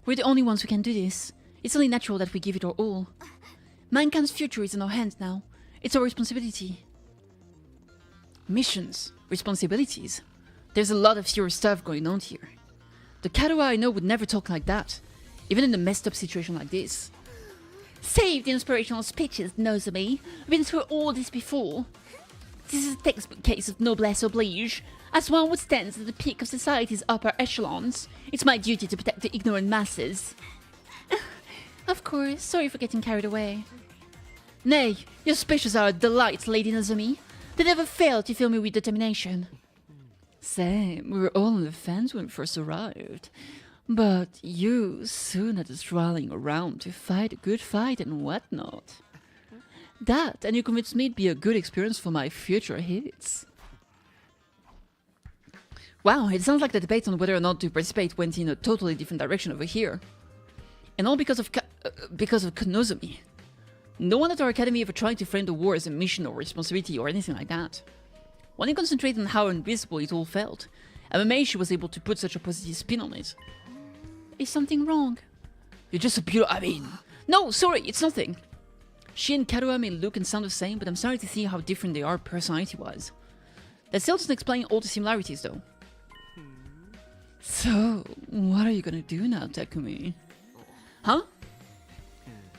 We're the only ones who can do this. It's only natural that we give it our all. Mankind's future is in our hands now. It's our responsibility. Missions. Responsibilities. There's a lot of serious stuff going on here. The Karua I know would never talk like that. Even in a messed up situation like this.
Save the inspirational speeches, Nozomi. I've been through all this before.
This is a textbook case of noblesse oblige. As one who stands at the peak of society's upper echelons, it's my duty to protect the ignorant masses. Of course, sorry for getting carried away. Nay, your speeches are a delight, Lady Nozomi. They never fail to fill me with determination. Same, we were all on the fence when we first arrived. But you soon had us rallying around to fight a good fight and whatnot. That, and you convinced me it'd be a good experience for my future hits. Wow, it sounds like the debate on whether or not to participate went in a totally different direction over here. And all because of Konosume. No one at our academy ever tried to frame the war as a mission or responsibility or anything like that. When you concentrate on how invisible it all felt, I'm amazed she was able to put such a positive spin on it. Is something wrong? You're just a beautiful... No, sorry, it's nothing. She and Karuha may look and sound the same, but I'm starting to see how different they are personality-wise. That still doesn't explain all the similarities, though. So, what are you gonna do now, Takumi? Huh?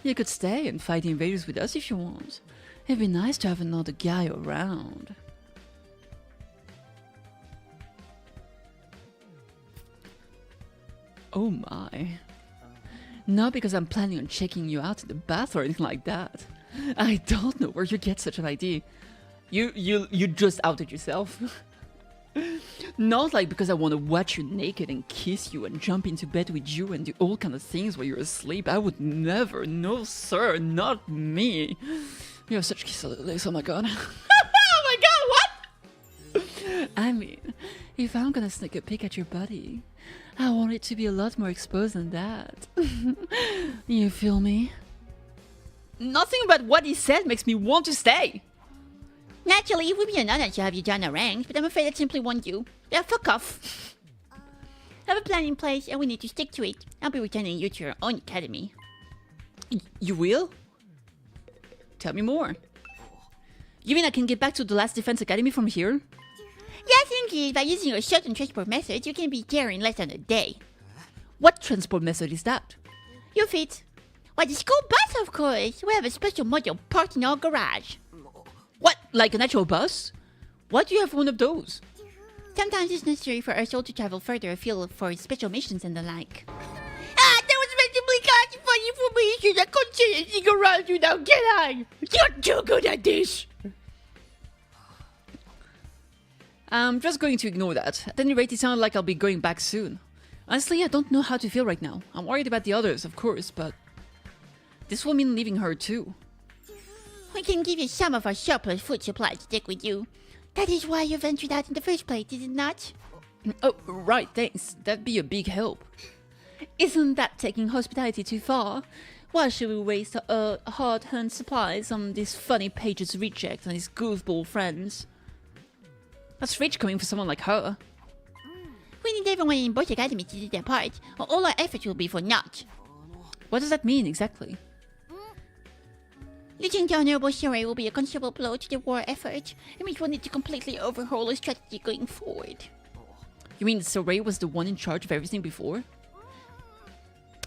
You could stay and fight the invaders with us if you want. It'd be nice to have another guy around. Oh my. Not because I'm planning on checking you out in the bath or anything like that. I don't know where you get such an idea. You just outed yourself. Not like because I want to watch you naked and kiss you and jump into bed with you and do all kind of things while you're asleep. I would never. No, sir. Not me. You have such kissy lips. Oh my god. Oh my god, what? I mean, if I'm gonna sneak a peek at your body, I want it to be a lot more exposed than that. You feel me? Nothing about what he said makes me want to stay.
Naturally, it would be an honor to have you join our ranks, but I'm afraid I simply won't you. Yeah, fuck off. I have a plan in place, and we need to stick to it. I'll be returning you to your own academy.
You will? Tell me more. You mean I can get back to the last defense academy from here?
Yes, indeed. By using a certain transport method, you can be there in less than a day.
What transport method is that?
Your feet. Why, the school bus, of course. We have a special model parked in our garage.
What? Like an actual bus? Why do you have one of those?
Sometimes it's necessary for us all to travel further afield for special missions and the like. Ah, that was relatively kind of funny for me. Should I consider anything around you now? Get on! You're too good at this!
I'm just going to ignore that. At any rate, it sounded like I'll be going back soon. Honestly, I don't know how to feel right now. I'm worried about the others, of course, but... this will mean leaving her too.
We can give you some of our surplus food supply to take with you. That is why you ventured out in the first place, is it not?
Oh, right, thanks. That'd be a big help. Isn't that taking hospitality too far? Why should we waste hard-earned supplies on this funny Page's reject and his goofball friends? That's rich coming for someone like her.
We need everyone in both academies to do their part, or all our efforts will be for naught.
What does that mean, exactly?
Losing the Honorable Sherry will be a considerable blow to the war effort. It means we'll need to completely overhaul our strategy going forward.
You mean Saray was the one in charge of everything before?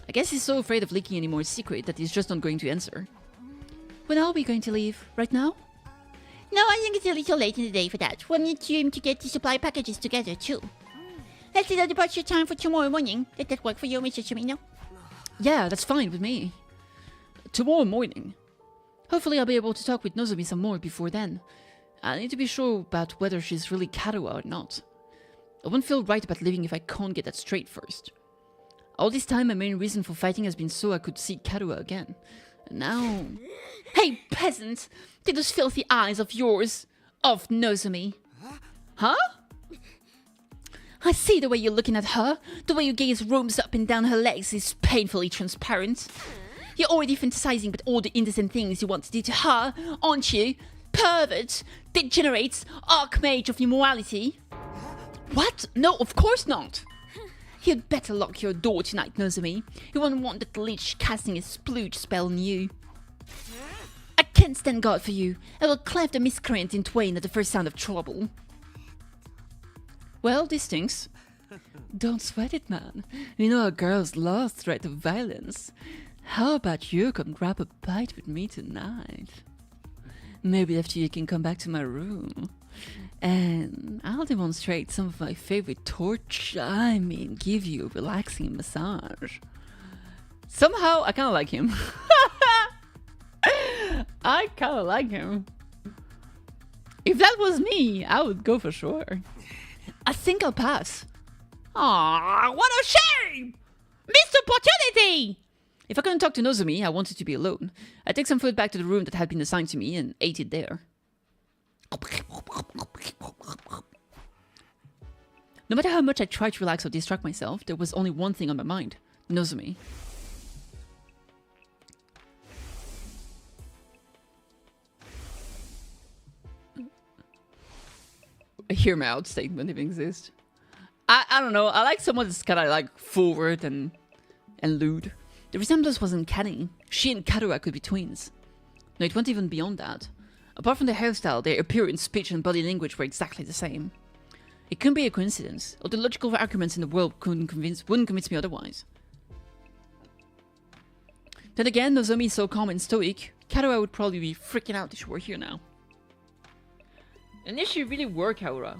I guess he's so afraid of leaking any more secret that he's just not going to answer. When are we going to leave? Right now?
No, I think it's a little late in the day for that. We'll need to get the supply packages together too. Let's set our departure time for tomorrow morning. Does that work for you, Mr. Chimino?
Yeah, that's fine with me. Tomorrow morning. Hopefully I'll be able to talk with Nozomi some more before then. I need to be sure about whether she's really Karuha or not. I won't feel right about leaving if I can't get that straight first. All this time my main reason for fighting has been so I could see Karuha again. And now... Hey, peasant! Take those filthy eyes of yours off Nozomi. Huh? I see the way you're looking at her. The way your gaze roams up and down her legs is painfully transparent. You're already fantasizing about all the indecent things you want to do to her, aren't you? Pervert, degenerates, archmage of immorality. What? No, of course not. You'd better lock your door tonight, Nozomi. You won't want that leech casting a splooge spell on you. I can't stand God for you. I will cleft the miscreant in twain at the first sound of trouble. Well, this stinks. Don't sweat it, man. You know a girl's love threat of violence. How about you come grab a bite with me tonight? Maybe after you can come back to my room. And I'll demonstrate some of my favorite give you a relaxing massage. Somehow, I kind of like him. I kind of like him. If that was me, I would go for sure. I think I'll pass. Aw, what a shame! Missed opportunity! If I couldn't talk to Nozomi, I wanted to be alone. I took some food back to the room that had been assigned to me and ate it there. No matter how much I tried to relax or distract myself, there was only one thing on my mind. Nozomi. A hear me out statement if it exists. I don't know, I like someone that's kinda like forward and lewd. The resemblance was uncanny. She and Karua could be twins. No, it went even beyond that. Apart from their hairstyle, their appearance, speech, and body language were exactly the same. It couldn't be a coincidence, or the logical arguments in the world wouldn't convince me otherwise. Then again, Nozomi is so calm and stoic, Karua would probably be freaking out if she were here now. And if she really were Karua,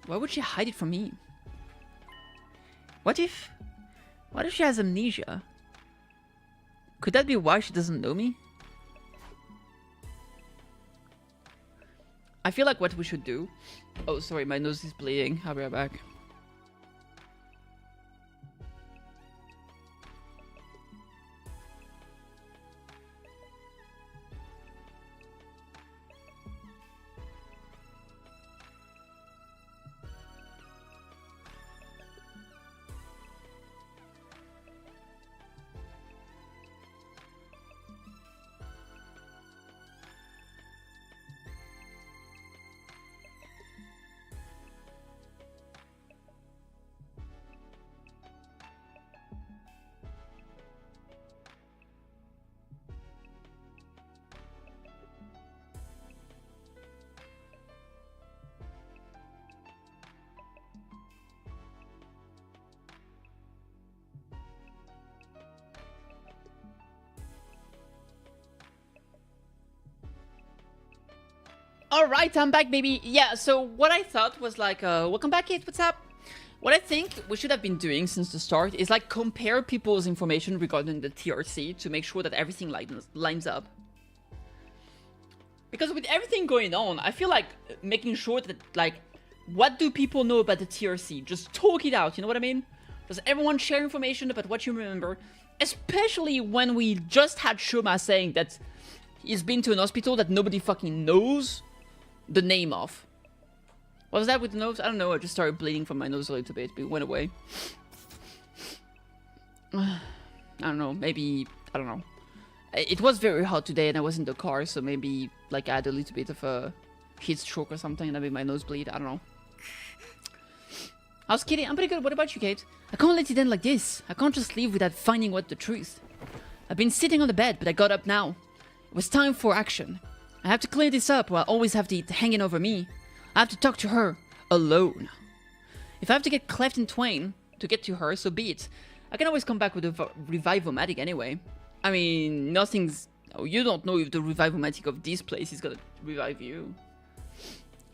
why would she hide it from me? What if she has amnesia? Could that be why she doesn't know me? I feel like what we should do... Oh, sorry, my nose is bleeding. I'll be right back. Alright, I'm back, baby. Yeah, so what I thought was like, welcome back, Kate, what's up? What I think we should have been doing since the start is like compare people's information regarding the TRC to make sure that everything lines up. Because with everything going on, I feel like making sure that, like, what do people know about the TRC? Just talk it out, you know what I mean? Does everyone share information about what you remember? Especially when we just had Shoma saying that he's been to an hospital that nobody fucking knows the name of. What was that with the nose? I don't know, I just started bleeding from my nose a little bit, but it went away. I don't know, maybe, I don't know. It was very hot today and I was in the car, so maybe like I had a little bit of a heat stroke or something and that made my nose bleed, I don't know. How's Kitty? I'm pretty good, what about you, Kate? I can't let it end like this. I can't just leave without finding out the truth. I've been sitting on the bed, but I got up now. It was time for action. I have to clear this up while I always have it hanging over me. I have to talk to her, alone. If I have to get cleft in twain to get to her, so be it. I can always come back with a Revivomatic anyway. I mean, nothing's... Oh, you don't know if the Revivomatic of this place is gonna revive you.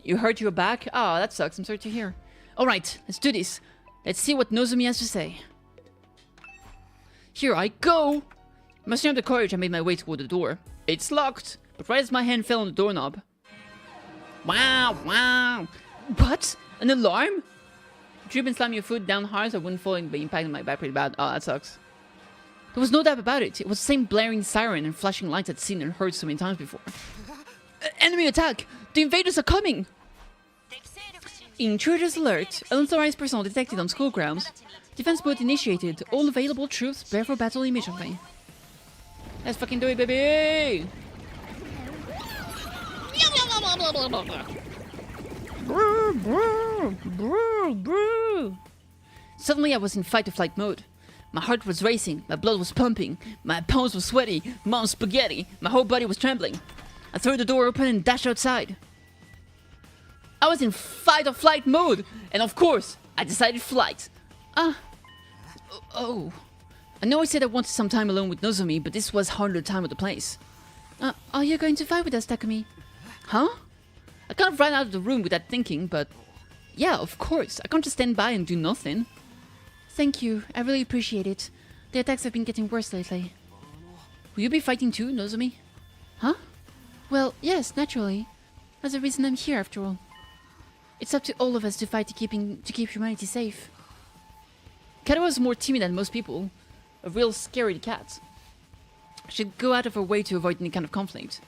You hurt your back? Ah, that sucks, I'm sorry to hear. Alright, let's do this. Let's see what Nozomi has to say. Here I go! Mustering up the courage, I made my way toward the door. It's locked, but right as my hand fell on the doorknob... Wow, wow! What? An alarm? Drip and slam your foot down hard so I wouldn't fall and be impacted my back pretty bad. Oh, that sucks. There was no doubt about it. It was the same blaring siren and flashing lights I'd seen and heard so many times before. Enemy attack! The invaders are coming! Intruders alert. Unauthorized personnel detected on school grounds. Defense mode initiated. All available troops prepare for battle immediately. Let's fucking do it, baby! Suddenly I was in fight-or-flight mode. My heart was racing, my blood was pumping, my palms were sweaty, mom's spaghetti, my whole body was trembling. I threw the door open and dashed outside. I was in fight-or-flight mode, and of course, I decided flight. Oh. I know I said I wanted some time alone with Nozomi, but this was hardly the time or the place. Are you going to fight with us, Takumi? Huh? I kind of ran out of the room without thinking, but... Yeah, of course. I can't just stand by and do nothing. Thank you. I really appreciate it. The attacks have been getting worse lately. Will you be fighting too, Nozomi? Huh? Well, yes, naturally. That's the reason I'm here, after all. It's up to all of us to fight to keep humanity safe. Karua was more timid than most people. A real scary cat. She'd go out of her way to avoid any kind of conflict.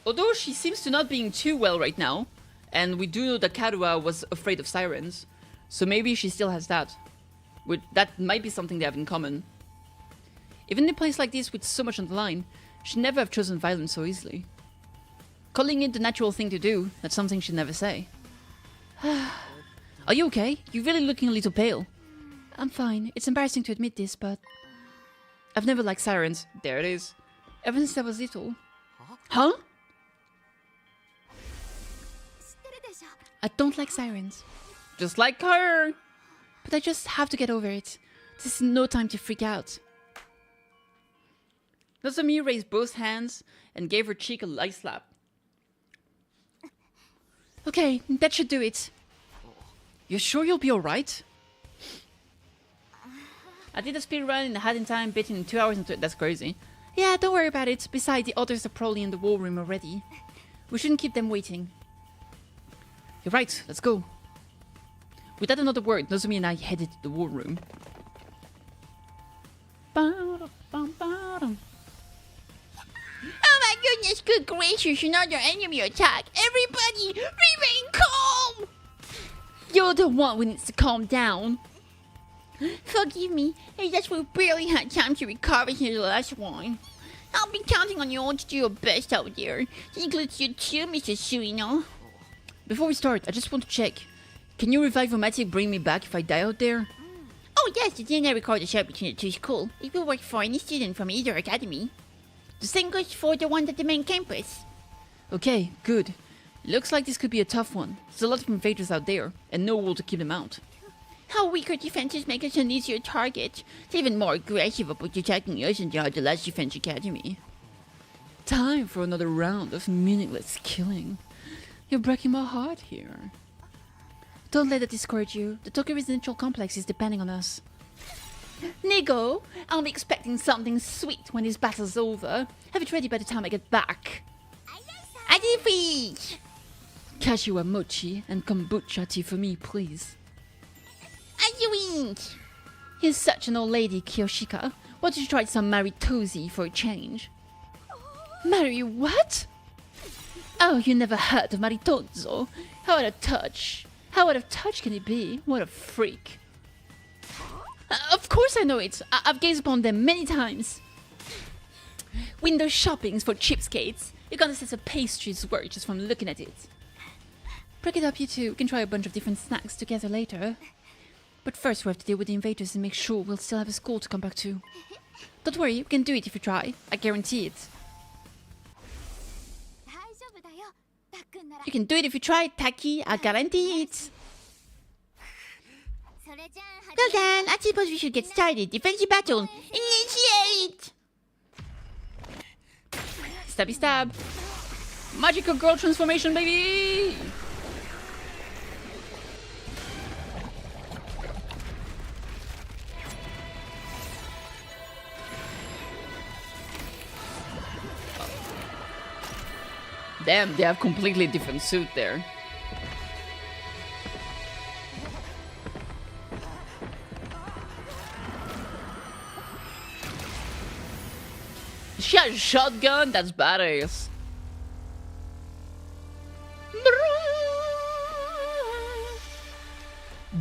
Although she seems to not being too well right now, and we do know that Karua was afraid of sirens, so maybe she still has that. That might be something they have in common. Even in a place like this with so much on the line, she'd never have chosen violence so easily. Calling it the natural thing to do, that's something she'd never say. Are you okay? You're really looking a little pale. I'm fine. It's embarrassing to admit this, but I've never liked sirens. There it is. Ever since I was little. Huh? I don't like sirens. Just like her. But I just have to get over it. This is no time to freak out. Nozomi raised both hands and gave her cheek a light slap. Okay, that should do it. You're sure you'll be alright? I did a speed run in a hat in time, beating in 2 hours into it. That's crazy. Yeah, don't worry about it. Besides, the others are probably in the war room already. We shouldn't keep them waiting. You're right, let's go. Without another word, Nozomi and I headed to the war room.
Oh my goodness, good gracious, another enemy attack. Everybody, remain calm!
You're the one who needs to calm down.
Forgive me, it's just we barely had time to recover since the last one. I'll be counting on you all to do your best out there. This includes you too, Mr. Suino.
Before we start, I just want to check. Can you revive Omatic, bring me back if I die out there?
Oh yes, the DNA recorder share between the two is cool. It will work for any student from either academy. The same goes for the one at the main campus.
Okay, good. Looks like this could be a tough one. There's a lot of invaders out there, and no wall to keep them out.
How weaker defenses make us an easier target. It's even more aggressive about attacking us than the last defense academy.
Time for another round of meaningless killing. You're breaking my heart here. Don't let that discourage you. The Tokyo Residential Complex is depending on us.
Nigo, I'll be expecting something sweet when this battle's over. Have it ready by the time I get back. Adifi!
Cashew mochi and kombucha tea for me, please.
Adiwink!
You're such an old lady, Kiyoshika. Why don't you try some Maritosi for a change? Mari what? Oh, you never heard of Maritozo? How out of touch. How out of touch can it be? What a freak. Of course I know it. I've gazed upon them many times. Window shoppings for cheapskates. You're gonna sense a pastry's work just from looking at it. Break it up, you two. We can try a bunch of different snacks together later. But first we have to deal with the invaders and make sure we'll still have a school to come back to. Don't worry, we can do it if you try. I guarantee it. You can do it if you try, Taki. I guarantee it.
Well then, I suppose we should get started. Defensive battle. Initiate!
Stabby stab. Magical girl transformation, baby! Damn, they have completely different suit there. She has a shotgun? That's badass.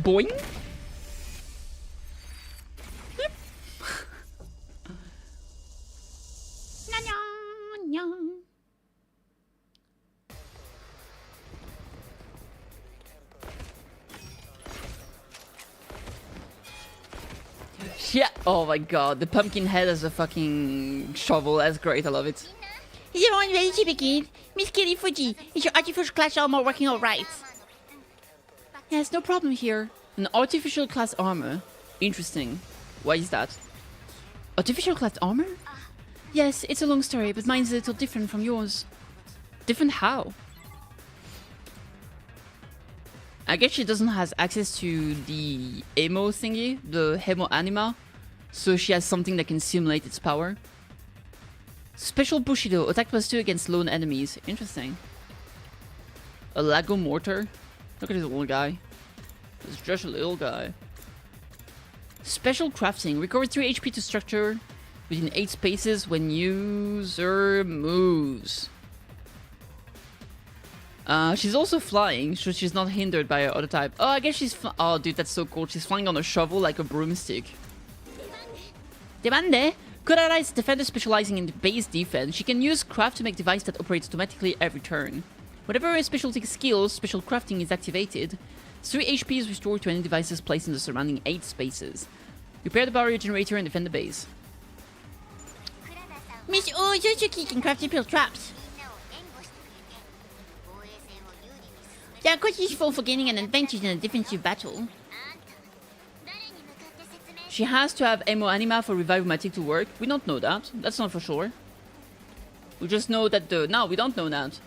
Boing. Yeah. Oh my god, the pumpkin head as a fucking shovel. That's great. I love it.
Is everyone ready to begin? Miss Kitty Fuji, is your artificial class armor working alright?
Yes, no problem here. An artificial class armor. Interesting. Why is that? Artificial class armor? Yes, it's a long story, but mine's a little different from yours. Different how? I guess she doesn't have access to the Emo thingy, the Hemo Anima, so she has something that can simulate its power. Special Bushido, attack +2 against lone enemies. Interesting. A Lago Mortar? Look at this little guy. It's just a little guy. Special crafting, recover 3 HP to structure within 8 spaces when user moves. She's also flying, so she's not hindered by her other type. Oh, I guess she's oh, dude, that's so cool. She's flying on a shovel like a broomstick. Demande! Good allies defender specializing in base defense. She can use craft to make device that operates automatically every turn. Whenever her specialty skill, special crafting, is activated, 3 HP is restored to any devices placed in the surrounding 8 spaces. Repair the barrier generator and defend the base.
Miss Ozuki can craft and traps. They are quite useful for gaining an advantage in a defensive battle.
She has to have Emo Anima for Revivomatic to work. We don't know that. That's not for sure. We just know that the... No, we don't know that.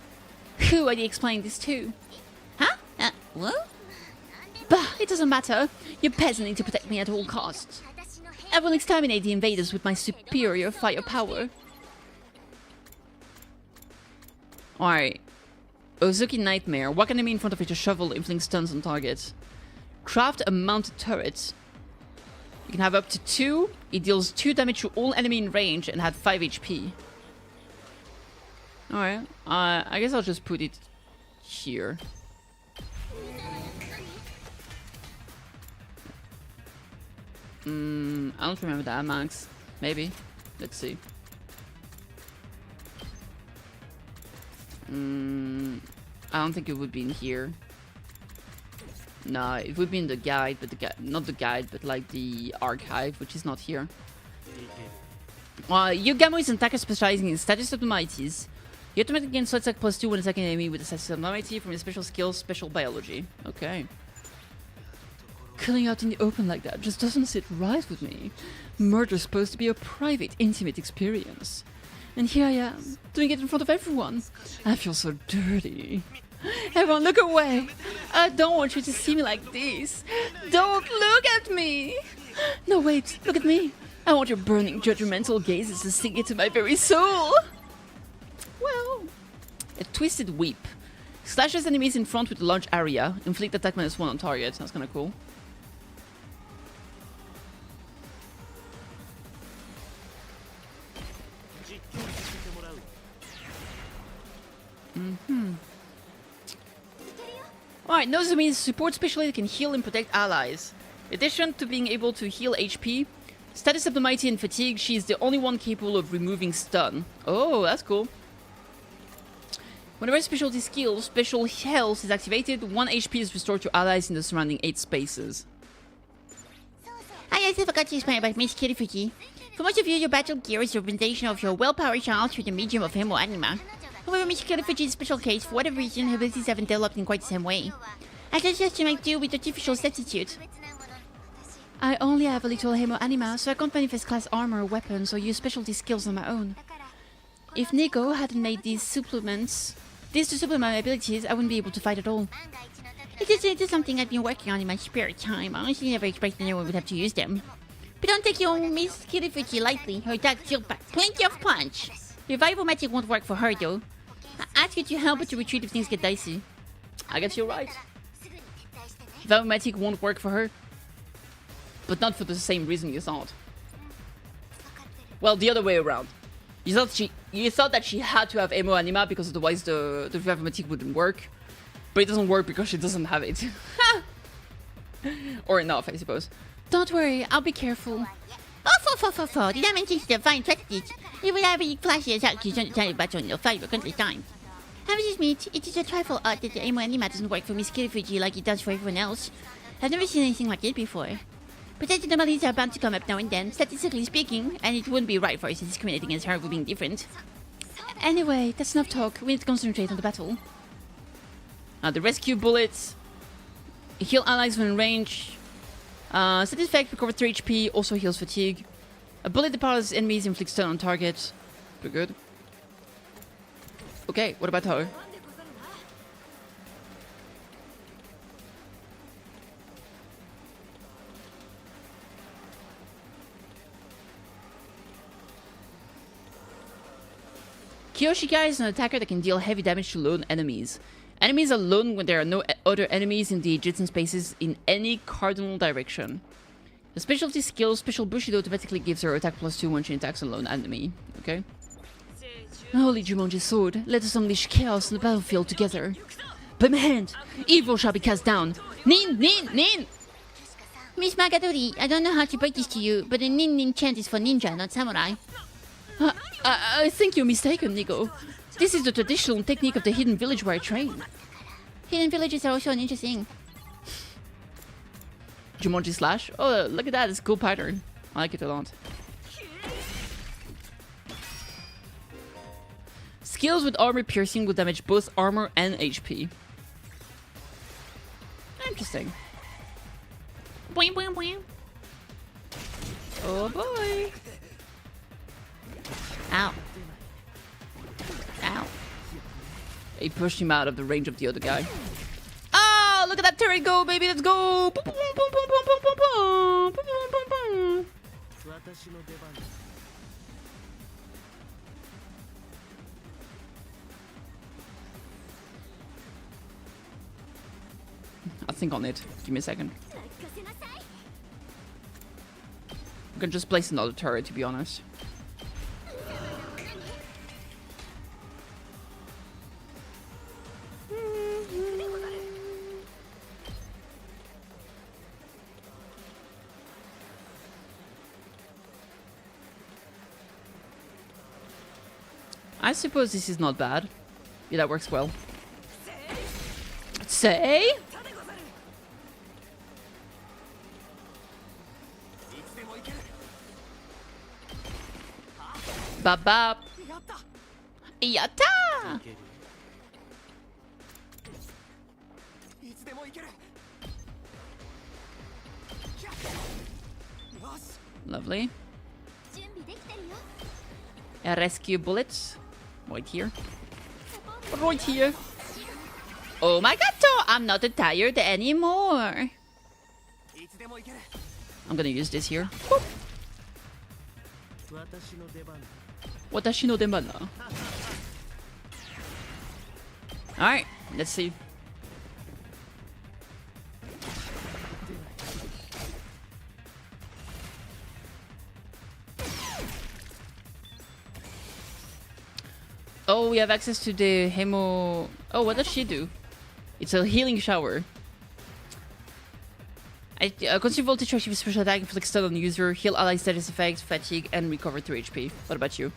Who are you explaining this to? Huh? What?
Bah, it doesn't matter. Your peasant need to protect me at all costs. I will exterminate the invaders with my superior firepower. Alright. Ozuki Nightmare. Walk enemy in front of it to shovel, inflicting stuns on targets. Craft a mounted turret. You can have up to 2. It deals 2 damage to all enemy in range and had 5 HP. Alright. I guess I'll just put it here. I don't remember that, Max. Maybe. Let's see. I don't think it would be in here. No, it would be in the guide, but not the guide, but like the archive, which is not here. Yugamo is an attacker specializing in status abnormalities. You automatically gain slight attack +2 when attacking an enemy with a status abnormality from your special skill, special biology. Okay. Killing out in the open like that just doesn't sit right with me. Murder's supposed to be a private, intimate experience. And here I am, doing it in front of everyone. I feel so dirty. Everyone, look away. I don't want you to see me like this. Don't look at me. No, wait, look at me. I want your burning, judgmental gazes to sink into my very soul. Well, a Twisted Whip. Slashes enemies in front with a large area. Inflict attack -1 on target. That's kind of cool. Alright, Nozomi's support specialist can heal and protect allies. In addition to being able to heal HP, status abnormality and fatigue, she is the only one capable of removing stun. Oh, that's cool. Whenever specialty skill, special health is activated, 1 HP is restored to allies in the surrounding 8 spaces.
I also forgot to explain about Miss Kirifuji. For most of you, your battle gear is a representation of your willpower channel through the medium of Emo Anima. However, Miss Kirifuji's special case, for whatever reason, her abilities haven't developed in quite the same way. I suggest you make do with artificial substitute. I only have a little Emo Anima, so I can't manifest class armor or weapons or use specialty skills on my own. If Nico hadn't made these to supplement my abilities, I wouldn't be able to fight at all. It is something I've been working on in my spare time. I honestly never expected anyone would have to use them. But don't take your Miss Kirifuji lightly. Her attack still pack plenty of punch. Revivomatic won't work for her though. I ask you to help her to retreat if things get dicey.
I guess you're right. Revivomatic won't work for her. But not for the same reason you thought. Well, the other way around. You thought that she had to have Emo Anima because otherwise the Revivomatic wouldn't work. But it doesn't work because she doesn't have it. Or enough, I suppose.
Don't worry, I'll be careful. Oh, did I mention the fine tactics? You will have any flashy attacks you don't tell about on your fight countless times. I must admit, it is a trifle odd that the Emo Anima doesn't work for Miss Kirifuji like it does for everyone else. I've never seen anything like it before. But as anomalies are bound to come up now and then, statistically speaking, and it wouldn't be right for us to discriminate against her for being different.
Anyway, that's enough talk. We need to concentrate on the battle. The rescue bullets. Heal allies when in range. Set effect, recover 3 HP, also heals fatigue. A bullet that powers enemies inflicts stun on target. Pretty good. Okay, what about her? Kiyoshika is an attacker that can deal heavy damage to lone enemies. Enemies are lone when there are no other enemies in the adjacent spaces in any cardinal direction. The specialty skill, Special Bushido, automatically gives her attack +2 when she attacks a lone enemy. Okay. Holy Jumonji sword, let us unleash chaos on the battlefield together. By my hand, evil shall be cast down. Nin, nin, nin!
Miss Magadori, I don't know how to break this to you, but the Nin Nin chant is for ninja, not samurai.
I think you're mistaken, Nigo. This is the traditional technique of the hidden village where I train.
Hidden villages are also an interesting.
Jumonji slash? Oh, look at that, it's a cool pattern. I like it a lot. Skills with armor piercing will damage both armor and HP. Interesting.
Boing, boing, boing.
Oh boy.
Ow. Ow.
He pushed him out of the range of the other guy. Oh, look at that turret go, baby. Let's go. Boom, boom, boom, boom, boom, boom, boom, boom. Boom, boom, boom, boom. I'll think on it. Give me a second. I can just place another turret, to be honest. I suppose this is not bad. Yeah, that works well. Say? Bap bap. Yatta! Lovely. Rescue bullets. Right here. Right here. Oh my god, I'm not tired anymore. I'm gonna use this here. Boop. Watashi no denbana. Alright, let's see. Oh, we have access to the Hemo... Oh, what does she do? It's a healing shower. Consume voltage active special attack, inflict stun on the user, heal ally status effects, fatigue, and recover 3 HP. What about you?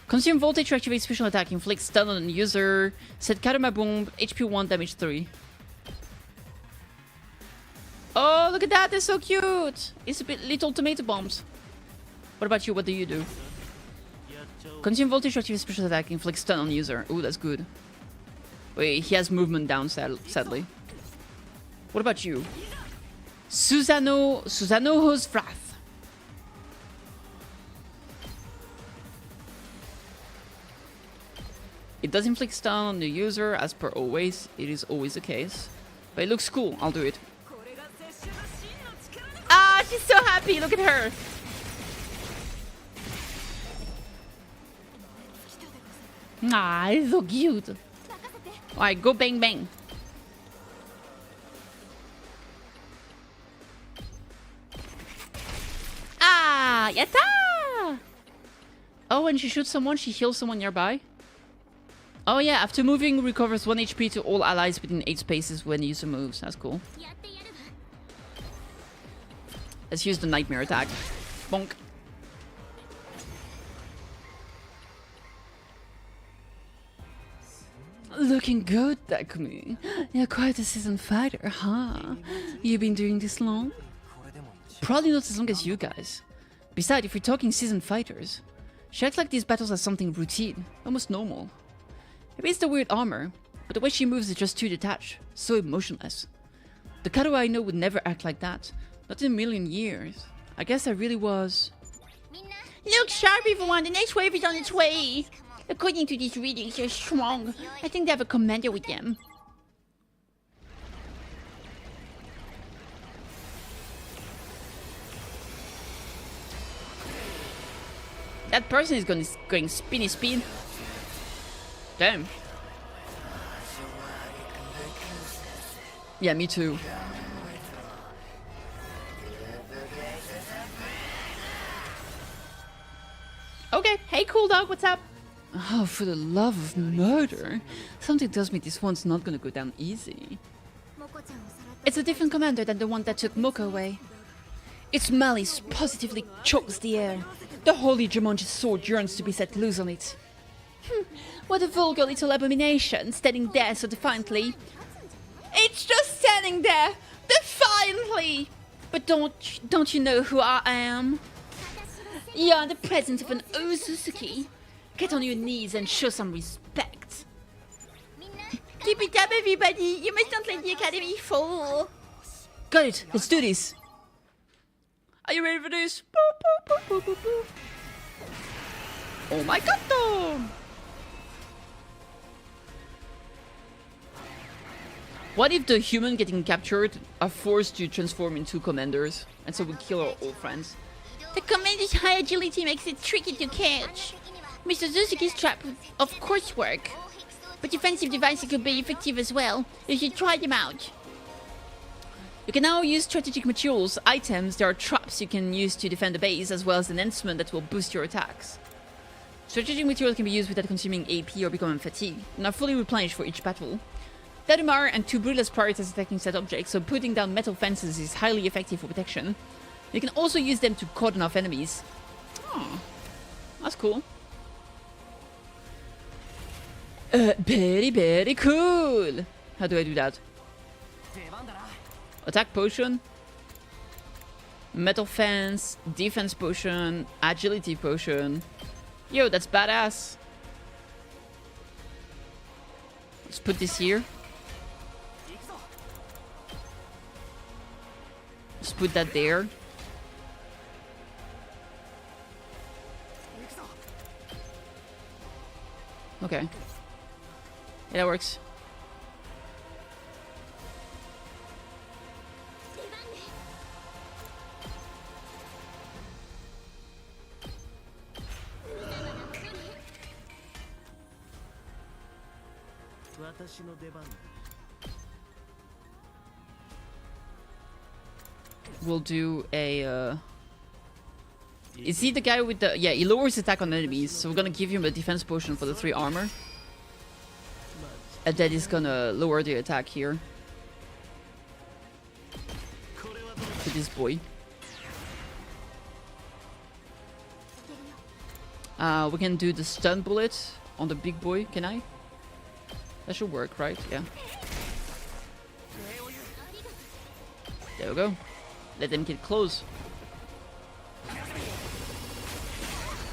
Consume voltage to activate special attack, inflict stun on the user, set Karma Bomb, HP 1, damage 3. Oh, look at that, they're so cute! It's a bit little tomato bombs. What about you? What do you do? Consume voltage to activate special attack, inflict stun on the user. Ooh, that's good. Wait, he has movement down, sadly. What about you? Susanoo's Wrath. It does inflict stun on the user, as per always. It is always the case. But it looks cool. I'll do it. Ah, she's so happy. Look at her. Ah, it's so cute. Alright, go bang bang. Ah, yatta! Oh, when she shoots someone, she heals someone nearby. Oh yeah, after moving, recovers 1 HP to all allies within 8 spaces when the user moves. That's cool. Let's use the nightmare attack. Bonk. Looking good, Takumi. You're quite a seasoned fighter, huh? You've been doing this long? Probably not as long as you guys. Besides, if we're talking seasoned fighters, she acts like these battles are something routine, almost normal. Maybe it's the weird armor, but the way she moves is just too detached, so emotionless. The Karo I know would never act like that, not in a million years. I guess I really was...
Look sharp, everyone! The next wave is on its way! According to these readings, they're strong. I think they have a commander with them.
That person is going spinny spin. Damn. Yeah, me too. Okay, hey cool dog, what's up? Oh, for the love of murder. Something tells me this one's not gonna go down easy. It's a different commander than the one that took Moko away. Its malice positively chokes the air. The holy Jumanji sword yearns to be set loose on it. What a vulgar little abomination, standing there so defiantly. It's just standing there, defiantly! But don't you know who I am? You're in the presence of an Ozuzuki. Get on your knees and show some respect.
Keep it up, everybody. You must not let the academy fall.
Got it, let's do this. Are you ready for this? Boop, boop, boop, boop, boop, boop. Oh my god, though. What if the human getting captured are forced to transform into commanders, and so we kill our old friends?
The commander's high agility makes it tricky to catch. Mr. Suzuki's trap of course work, but defensive devices could be effective as well. You should try them out.
You can now use strategic materials, items. There are traps you can use to defend the base, as well as enhancement that will boost your attacks. Strategic materials can be used without consuming AP or becoming fatigued, and are fully replenished for each battle. Dadumar and two Brulas prioritize attacking set objects, so putting down metal fences is highly effective for protection. You can also use them to cordon off enemies. Oh, that's cool. Very, very cool! How do I do that? Attack potion, metal fence, defense potion, agility potion. Yo, that's badass. Let's put this here. Let's put that there. Okay. Yeah, that works. We'll do a is he the guy with the... Yeah, he lowers attack on enemies, so we're gonna give him a defense potion for the 3 armor. And then he's gonna lower the attack here. To this boy. We can do the stun bullet on the big boy, can I? That should work, right? Yeah. There we go. Let them get close.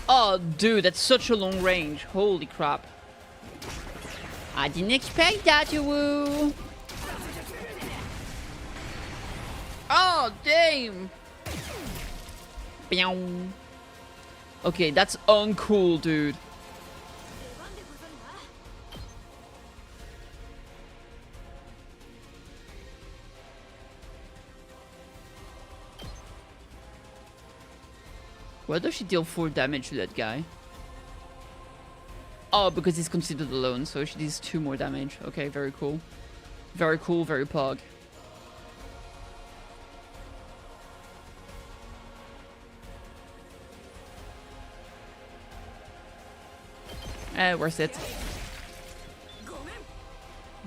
Oh, dude, that's such a long range. Holy crap. I didn't expect that, you woo. Oh, damn. Meow. Okay, that's uncool, dude. Why does she deal 4 damage to that guy? Oh, because he's considered alone, so she deals 2 more damage. Okay, very cool. Very cool, very pog. Worth it.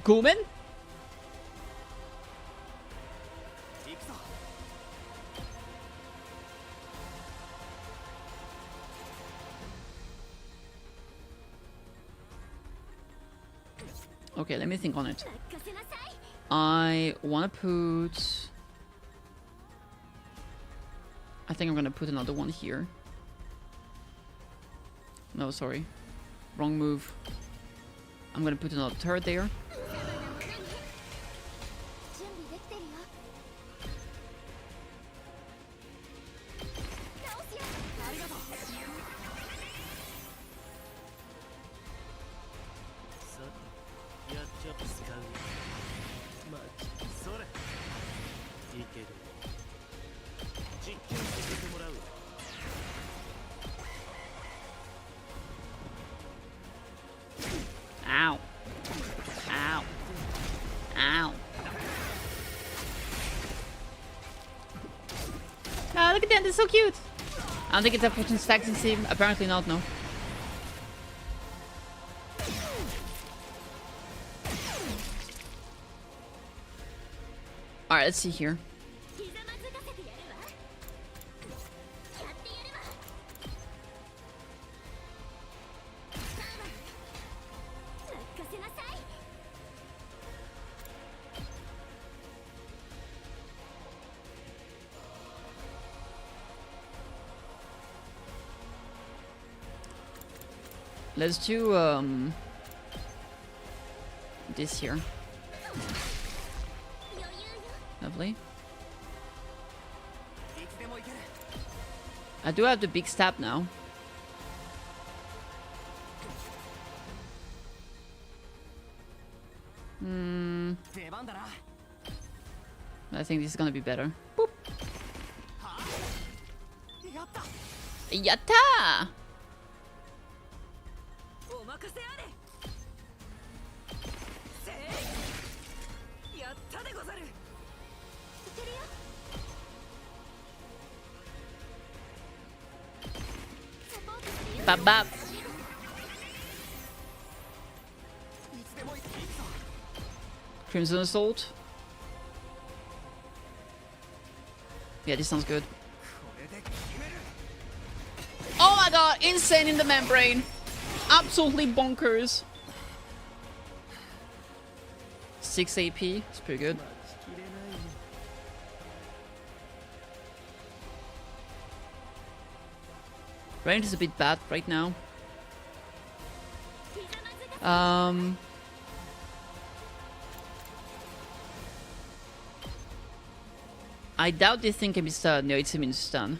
Gomen? Okay, let me think on it. I want to put... I think I'm going to put another one here. No, sorry. Wrong move. I'm going to put another turret there. Ow. Ow. Ow. Ah, look at that, they're so cute. I don't think it's a potion stack in him. Apparently not, no. Alright, let's see here. Let's do this here. Lovely. I do have the big stab now. I think this is gonna be better. Boop. Yatta! Bap bap. Crimson Assault. Yeah, this sounds good. Oh my god, insane in the membrane. Absolutely bonkers. 6 AP, it's pretty good. Range is a bit bad right now. I doubt this thing can be stunned. No, it's immune to stun.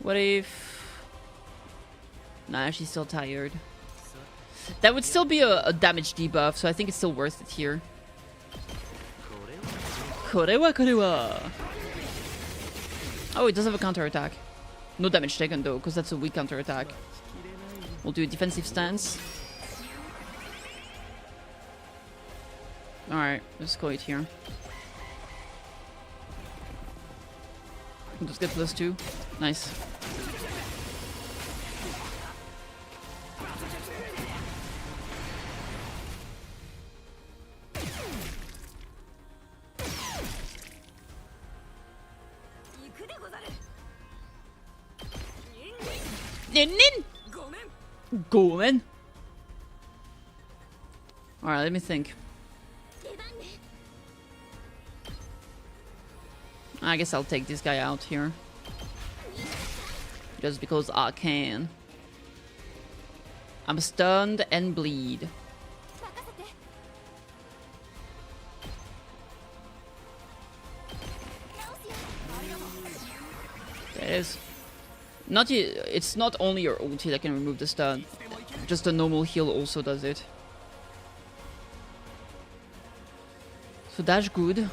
What if... Nah, she's still tired. That would still be a damage debuff, so I think it's still worth it here. Korewa, korewa. Oh, it does have a counter attack. No damage taken though, because that's a weak counter attack. We'll do a defensive stance. Alright, let's go it here. Just get +2. Nice. Nin nin! Gomen! Alright, let me think. I guess I'll take this guy out here. Just because I can. I'm stunned and bleed. There it is. It's not only your ulti that can remove the stun. Just a normal heal also does it. So that's good.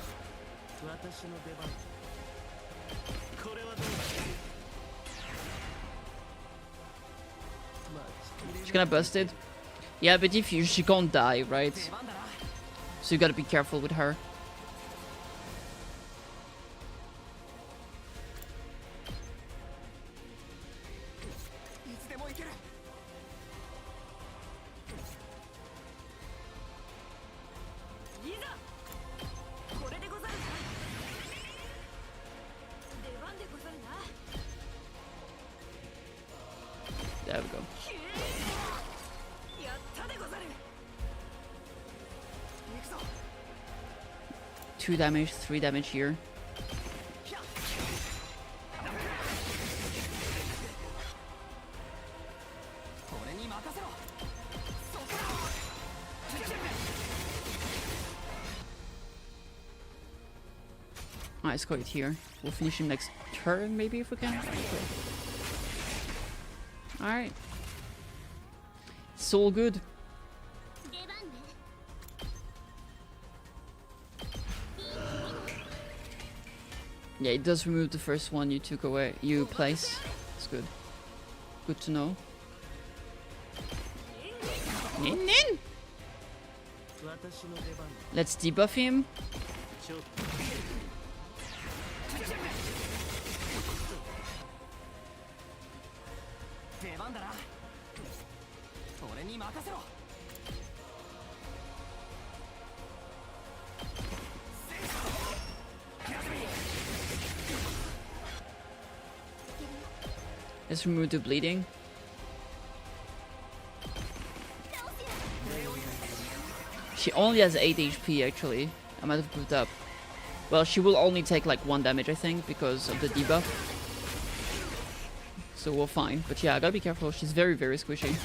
She's gonna bust it. Yeah, but if she can't die, right? So you gotta be careful with her. There we go. 2 damage, 3 damage here. Alright, let's go it here. We'll finish him next turn, maybe, if we can. Alright. It's all good. Yeah, it does remove the first one you took away. You place. It's good. Good to know. Nin nin! Let's debuff him.
出番だな。俺に任せろ。
Let's remove the bleeding. She only has 8 HP actually. I might have moved up. Well, she will only take like 1 damage I think because of the debuff. So we're fine. But yeah, I gotta be careful. She's very, very squishy.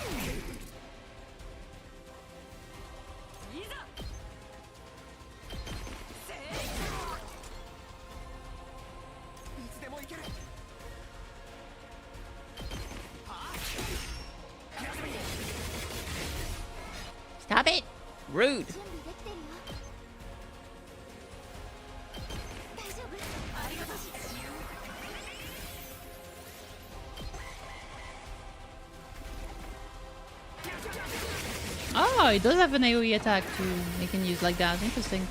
Stop it!
Rude. Oh, it does have an AoE attack too. You can use like that. Interesting.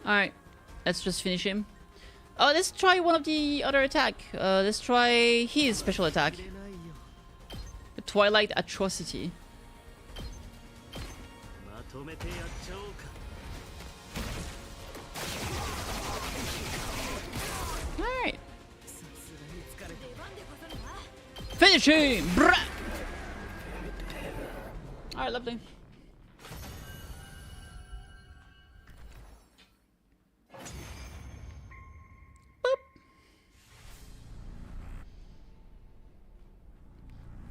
Alright, let's just finish him. Oh, let's try one of the other attack. Let's try his special attack. The Twilight Atrocity. Alright. Finish him! Brah! Alright, lovely.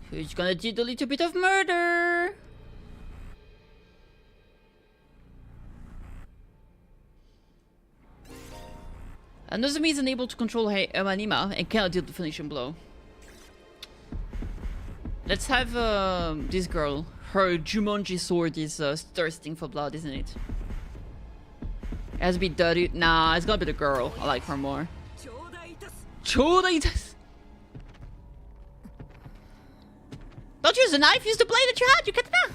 Who's gonna do the little bit of murder? Nozomi is unable to control Emanima and cannot deal the finishing blow. Let's have this girl. Her Jumonji sword is thirsting for blood, isn't it? It has to be dirty. Nah, it's gonna be the girl. I like her more. Chodaitas! Don't use a knife, use the blade that you had, you katana!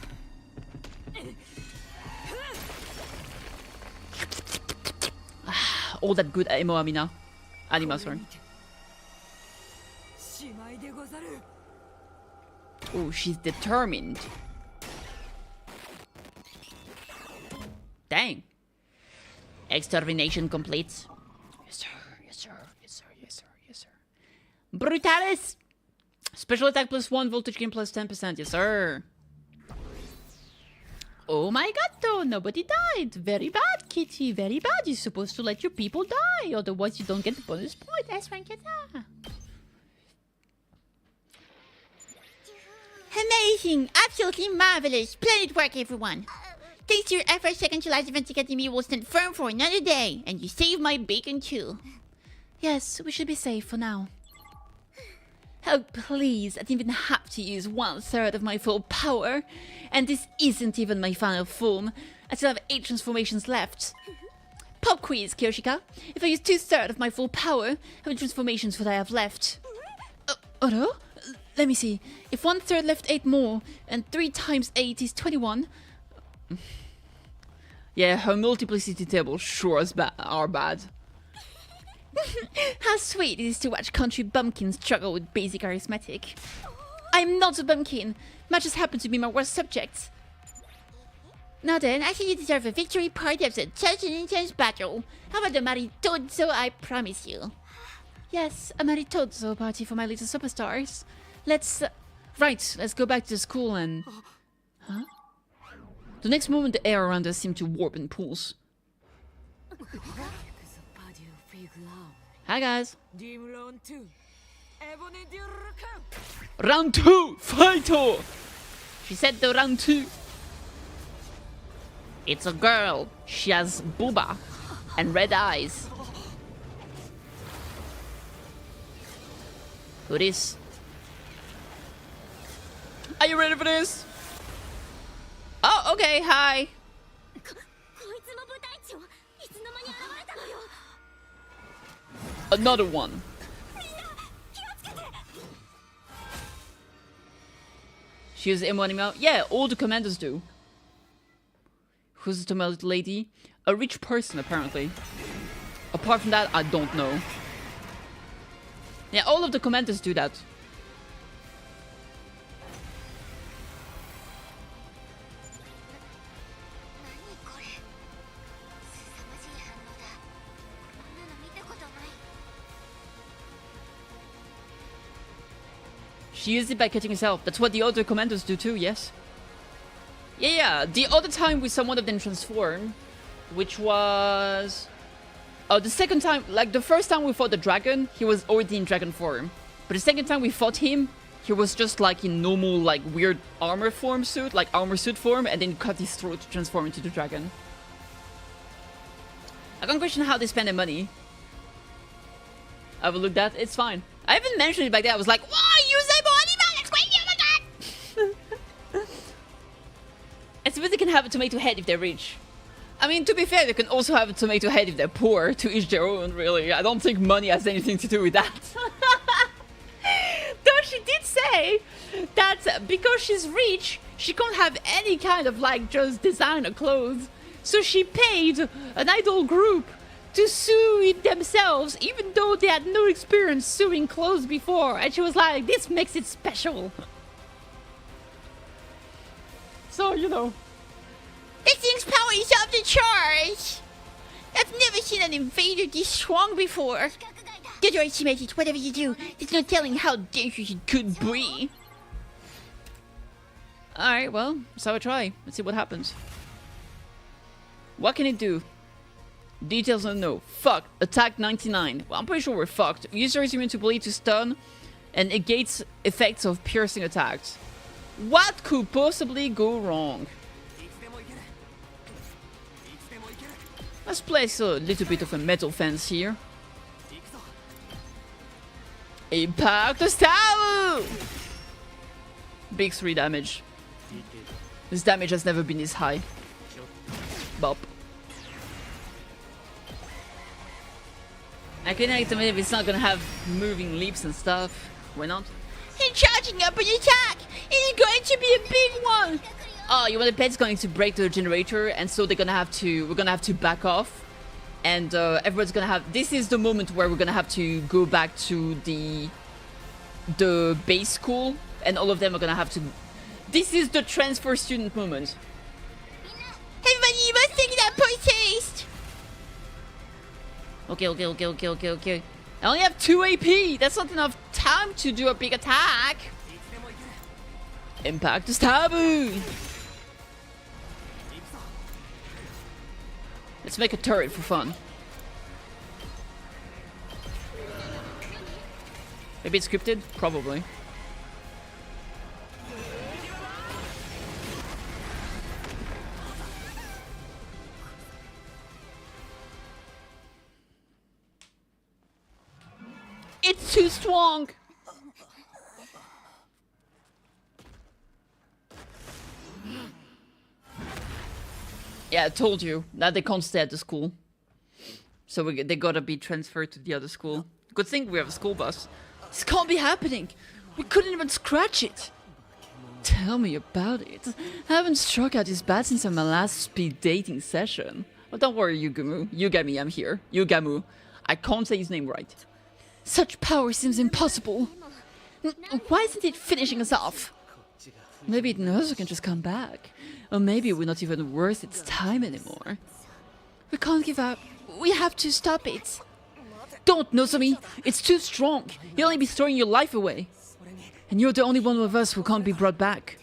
All that good Emo Amina. Anima, sorry. Oh, she's determined. Dang. Extermination complete. Yes, sir. Yes, sir. Yes, sir. Yes, sir. Yes, sir. Brutalis! Special attack +1, voltage gain +10%. Yes, sir. Oh my god, though. Nobody died. Very bad, Kitty. Very bad. You're supposed to let your people die. Otherwise, you don't get the bonus point. That's right,
Amazing! Absolutely marvelous! Splendid work, everyone! Thanks to your efforts, Second July's Event Academy will stand firm for another day, and you saved my bacon too.
Yes, we should be safe for now. Oh, please, I didn't even have to use 1/3 of my full power. And this isn't even my final form. I still have 8 transformations left. Pop quiz, Kyoshika. If I use 2/3 of my full power, how many transformations would I have left? Oh no? Let me see. If 1/3 left 8 more, and 3 times 8 is 21. Yeah, her multiplicity tables sure are bad. How sweet it is to watch country bumpkins struggle with basic arithmetic. I'm not a bumpkin. Matches happen to be my worst subject.
Now then, I think you deserve a victory party after such an intense battle. How about the Maritozo, I promise you?
Yes, a Maritozo party for my little superstars. Let's... right, let's go back to school and... Huh? The next moment the air around us seemed to warp and pulse. Hi guys. Round 2! Fight-o! She said the round 2. It's a girl. She has booba and red eyes. Who this? Are you ready for this? Oh, okay, hi. Another one. She uses M1 email. Yeah, all the commanders do. Who's the tomato lady? A rich person, apparently. Apart from that, I don't know. Yeah, all of the commenters do that. She used it by cutting herself. That's what the other commenters do too, yes. Yeah. The other time we saw one of them transform, which was... Oh, the second time, like the first time we fought the dragon, he was already in dragon form. But the second time we fought him, he was just like in normal, like weird armor suit form, and then cut his throat to transform into the dragon. I can't question how they spend their money. I will look that, it's fine. I haven't mentioned it back then. I was like, why use them money, man? It's crazy, oh my god! I suppose they can have a tomato head if they're rich. I mean, to be fair, they can also have a tomato head if they're poor, to each their own, really. I don't think money has anything to do with that. Though she did say that because she's rich, she can't have any kind of, like, just designer clothes. So she paid an idol group to sew it themselves, even though they had no experience sewing clothes before. And she was like, this makes it special. So, you know.
This thing's power is off the charts! I've never seen an invader this strong before. Don't underestimate it, whatever you do. There's no telling how dangerous it could be.
Alright, well, so I try. Let's see what happens. What can it do? Details unknown. Fuck. Attack 99. Well, I'm pretty sure we're fucked. User is immune to bleed, to stun, and negates effects of piercing attacks. What could possibly go wrong? Let's place a little bit of a metal fence here. Impact the stab! Big 3 damage. This damage has never been this high. Bop. I can estimate if it's not gonna have moving leaps and stuff. Why not?
He's charging up an attack! It's going to be a big one!
Oh, you want the pet's going to break the generator, and so we're gonna have to back off, and everyone's gonna have. This is the moment where we're gonna have to go back to the base school, and all of them are gonna have to. This is the transfer student moment.
Everybody, you must take that post-haste!
Okay. I only have 2 AP. That's not enough time to do a big attack. Impact the taboo. Let's make a turret for fun. Maybe it's scripted? Probably. It's too strong! Yeah, I told you. Now they can't stay at the school. So they gotta be transferred to the other school. Good thing we have a school bus. This can't be happening! We couldn't even scratch it! Tell me about it. I haven't struck out this bad since my last speed dating session. Oh, don't worry, Yugamu. Yugami, I'm here. Yugamu. I can't say his name right. Such power seems impossible. Why isn't it finishing us off? Maybe it knows we can just come back. Or maybe we're not even worth its time anymore. We can't give up. We have to stop it. Don't, Nozomi. It's too strong. You'll only be throwing your life away. And you're the only one of us who can't be brought back.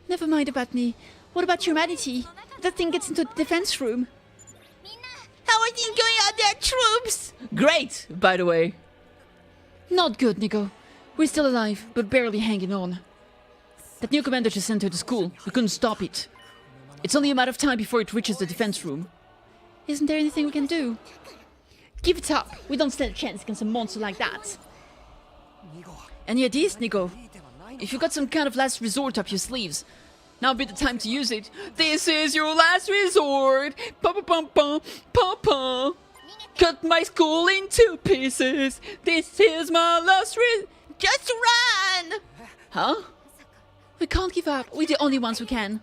Never mind about me. What about humanity? That thing gets into the defense room.
How are things going out there, troops?
Great, by the way. Not good, Nico. We're still alive, but barely hanging on. That new commander just entered the school. We couldn't stop it. It's only a matter of time before it reaches the defense room. Isn't there anything we can do? Give it up. We don't stand a chance against a monster like that. Any ideas, Nico? If you got some kind of last resort up your sleeves, now would be the time to use it. This is your last resort. Pa-pa-pum-pum, cut my school into pieces. This is my last
Just run!
Huh? We can't give up. We're the only ones who can.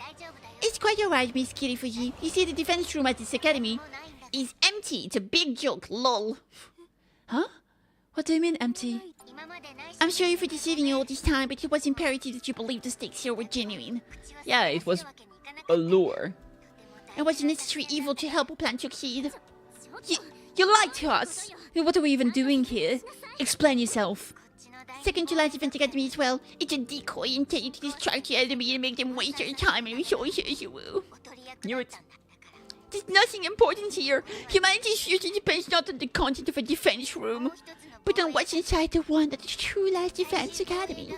It's quite alright, Miss Kirifuji. You see, the defense room at this academy is empty. It's a big joke, lol.
Huh? What do you mean empty?
I'm sorry for deceiving you all this time, but it was imperative that you believe the stakes here were genuine.
Yeah, it was a lure.
It was a necessary evil to help our plan succeed.
You lied to us! What are we even doing here? Explain yourself.
Second to last defense academy as well. It's a decoy intended to distract the enemy and make them waste their time and resources.
Knew it.
There's nothing important here. Humanity's future depends not on the content of a defense room, but on what's inside the one that is true last defense academy.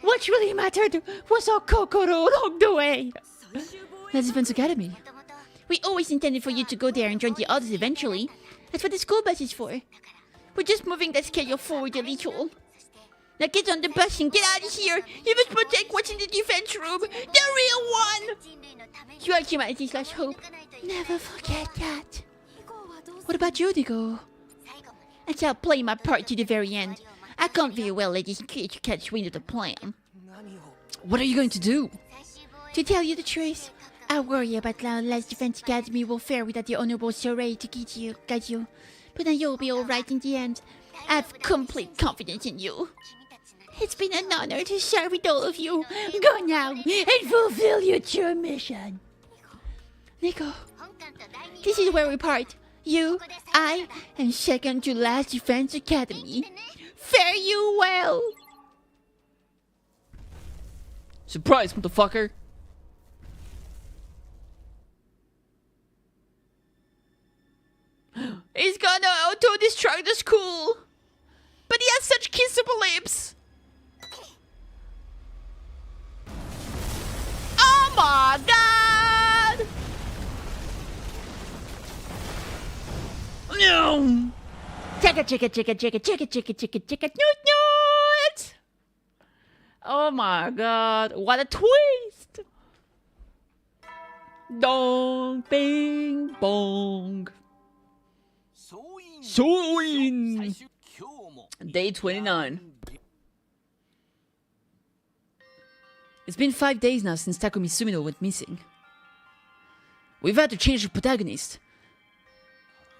What really mattered was our Kokoro along the way. Last Defense Academy.
We always intended for you to go there and join the others eventually. That's what the school bus is for. We're just moving that schedule forward a little. Now get on the bus and get out of here. You must protect what's in the defense room. The real one! You are humanity's last hope. Never forget that.
What about you, Nico?
I shall play my part to the very end. I can't very well let this creature catch wind of the plan.
What are you going to do?
To tell you the truth, I worry about how Last Defense Academy will fare without the Honorable Soray to guide you. But then you'll be alright in the end. I have complete confidence in you. It's been an honor to serve with all of you. Go now and fulfill your true mission.
Nico.
This is where we part. You, I, and second to Last Defense Academy. Fare you well.
Surprise, motherfucker.
He's gonna auto-destruct the school. But he has such kissable lips. Oh my god!
No!
Chicka, noot.
Oh my god, what a twist! Dong, bing, bong. Soin! Day 29. It's been 5 days now since Takumi Sumino went missing. We've had to change the protagonist.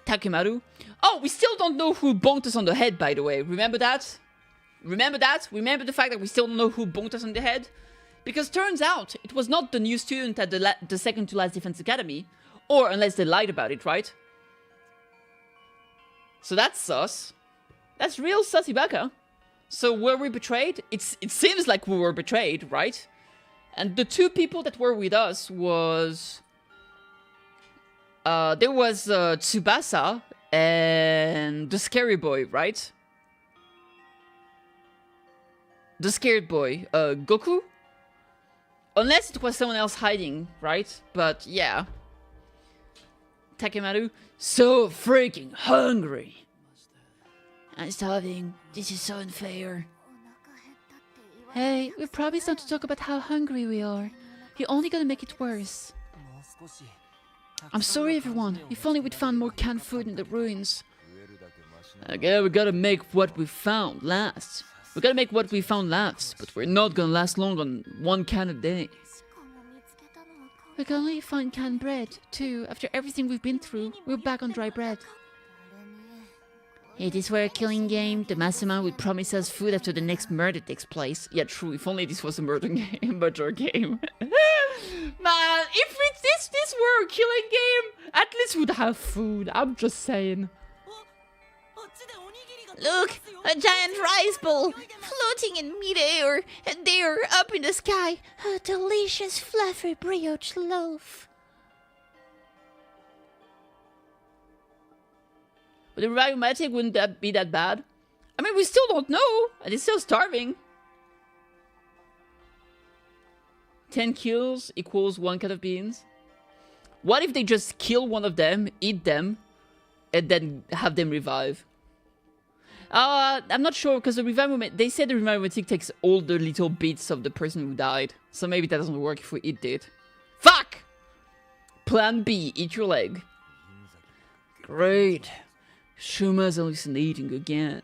Takemaru. Oh, we still don't know who bonked us on the head, by the way. Remember that? Remember that? Remember the fact that we still don't know who bonked us on the head? Because turns out, it was not the new student at the second to last Defense Academy. Or unless they lied about it, right? So that's sus. That's real sussy baka. So were we betrayed? It seems like we were betrayed, right? And the two people that were with us was... there was Tsubasa and the scary boy, right? The scared boy, Goku? Unless it was someone else hiding, right? But yeah. Takemaru, so freaking hungry. I'm starving. This is so unfair. Hey, we promised not to talk about how hungry we are. You're only gonna make it worse. I'm sorry, everyone. If only we'd found more canned food in the ruins. Okay, we gotta make what we found last. We gotta make what we found last, but we're not gonna last long on one can a day. We can only find canned bread, too. After everything we've been through, we're back on dry bread. It is for a killing game. The mastermind would promise us food after the next murder takes place. Yeah, true. If only this was a murder game. Man, if this were a killing game, at least we'd have food. I'm just saying.
Look, a giant rice bowl floating in midair, and there, up in the sky, a delicious fluffy brioche loaf.
But the Rhymatic wouldn't that be that bad? I mean, we still don't know, and it's still starving. 10 kills equals 1 can of beans. What if they just kill one of them, eat them, and then have them revive? I'm not sure, because the revival, they said the revivatic takes all the little bits of the person who died. So maybe that doesn't work if we eat it. Fuck! Plan B, eat your leg. Great. Shuma's hallucinating again.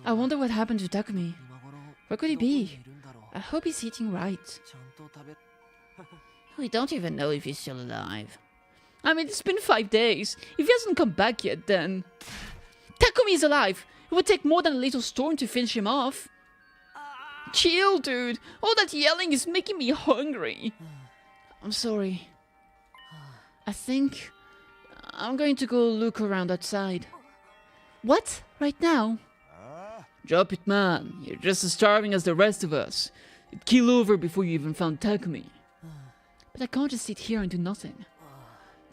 I wonder what happened to Takumi. Where could he be? I hope he's eating right.
We don't even know if he's still alive.
I mean, it's been 5 days. If he hasn't come back yet, then... Takumi is alive! It would take more than a little storm to finish him off. Chill, dude. All that yelling is making me hungry. I'm sorry. I think I'm going to go look around outside. What? Right now? Drop it, man. You're just as starving as the rest of us. You'd keel over before you even found Takumi. But I can't just sit here and do nothing.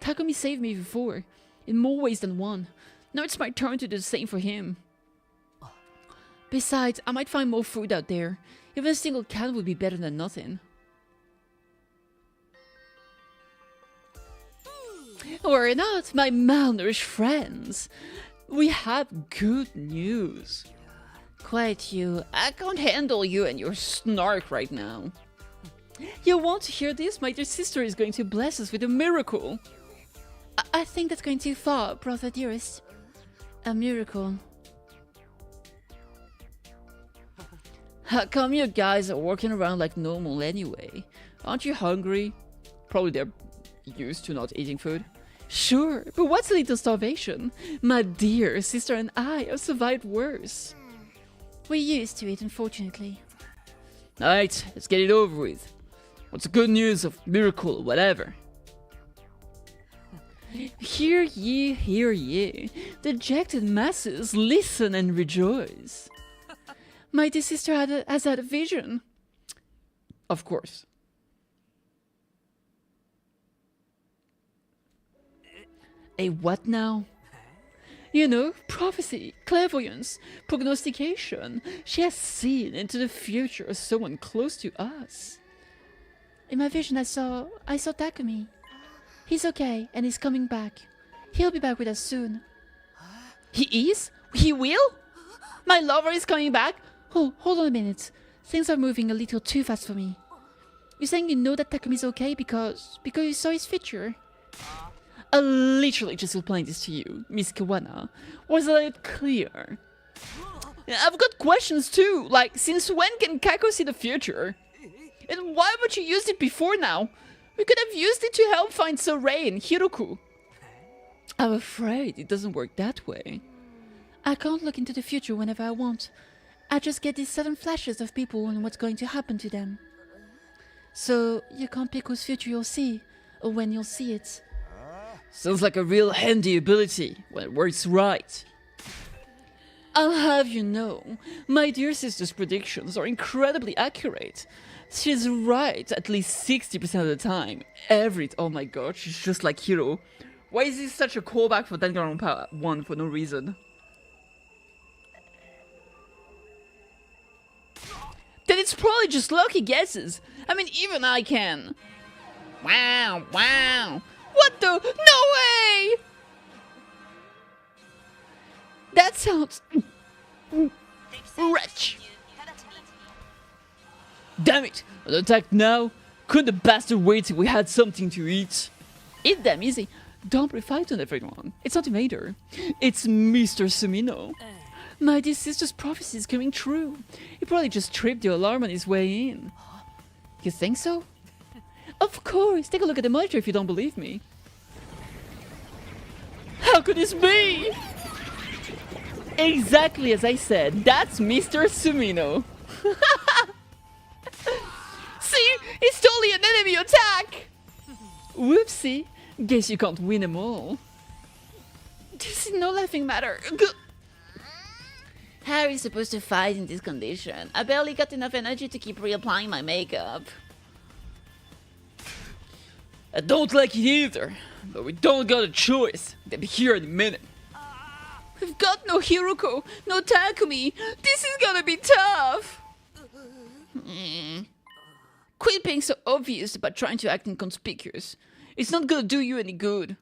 Takumi saved me before, in more ways than one. Now it's my turn to do the same for him. Besides, I might find more food out there. Even a single can would be better than nothing. Or not, my malnourished friends. We have good news.
Quiet you. I can't handle you and your
Snark right now. You want to hear this? My dear sister is going to bless us with a miracle.
I think that's going too far, brother dearest. A miracle.
How come you guys are walking around like normal anyway? Aren't you hungry? Probably they're used to not eating food. Sure, but what's a little starvation? My dear sister and I have survived worse.
We're used to it, unfortunately.
Alright, let's get it over with. What's the good news of miracle or whatever? Hear ye, hear ye. Dejected masses, listen and rejoice. My dear sister has had a vision. Of course. A what now? You know, prophecy, clairvoyance, prognostication. She has seen into the future of someone close to us.
In my vision, I saw Takumi. He's okay, and he's coming back. He'll be back with us soon.
He is? He will? My lover is coming back?
Oh, hold on a minute. Things are moving a little too fast for me. You're saying you know that Takumi's okay because you saw his future?
I literally just explained this to you, Miss Kawana. Was it clear? I've got questions too, like since when can Kako see the future? And why would you use it before now? We could have used it to help find Sorei and Hiroku. I'm afraid it doesn't work that way.
I can't look into the future whenever I want. I just get these sudden flashes of people and what's going to happen to them. So you can't pick whose future you'll see, or when you'll see it.
Sounds like a real handy ability when it works right. I'll have you know, my dear sister's predictions are incredibly accurate. She's right at least 60% of the time. Oh my god, she's just like Hiro. Why is this such a callback for Danganronpa 1 for no reason? Then it's probably just lucky guesses. I mean, even I can. Wow, wow. What the? No way! That sounds... wretch. Damn it! An attack now? Couldn't the bastard wait till we had something to eat? It's damn easy. Don't fight on everyone. It's not Invader. It's Mr. Sumino. My dear sister's prophecy is coming true. He probably just tripped the alarm on his way in. You think so? Of course. Take a look at the monitor if you don't believe me. How could this be? Exactly as I said. That's Mr. Sumino. See? It's totally an enemy attack! Whoopsie. Guess you can't win them all. This is no laughing matter.
How are you supposed to fight in this condition? I barely got enough energy to keep reapplying my makeup.
I don't like it either, but we don't got a choice. They'll be here in a minute. We've got no Hiroku, no Takumi. This is gonna be tough. Quit being so obvious about trying to act inconspicuous. It's not gonna do you any good.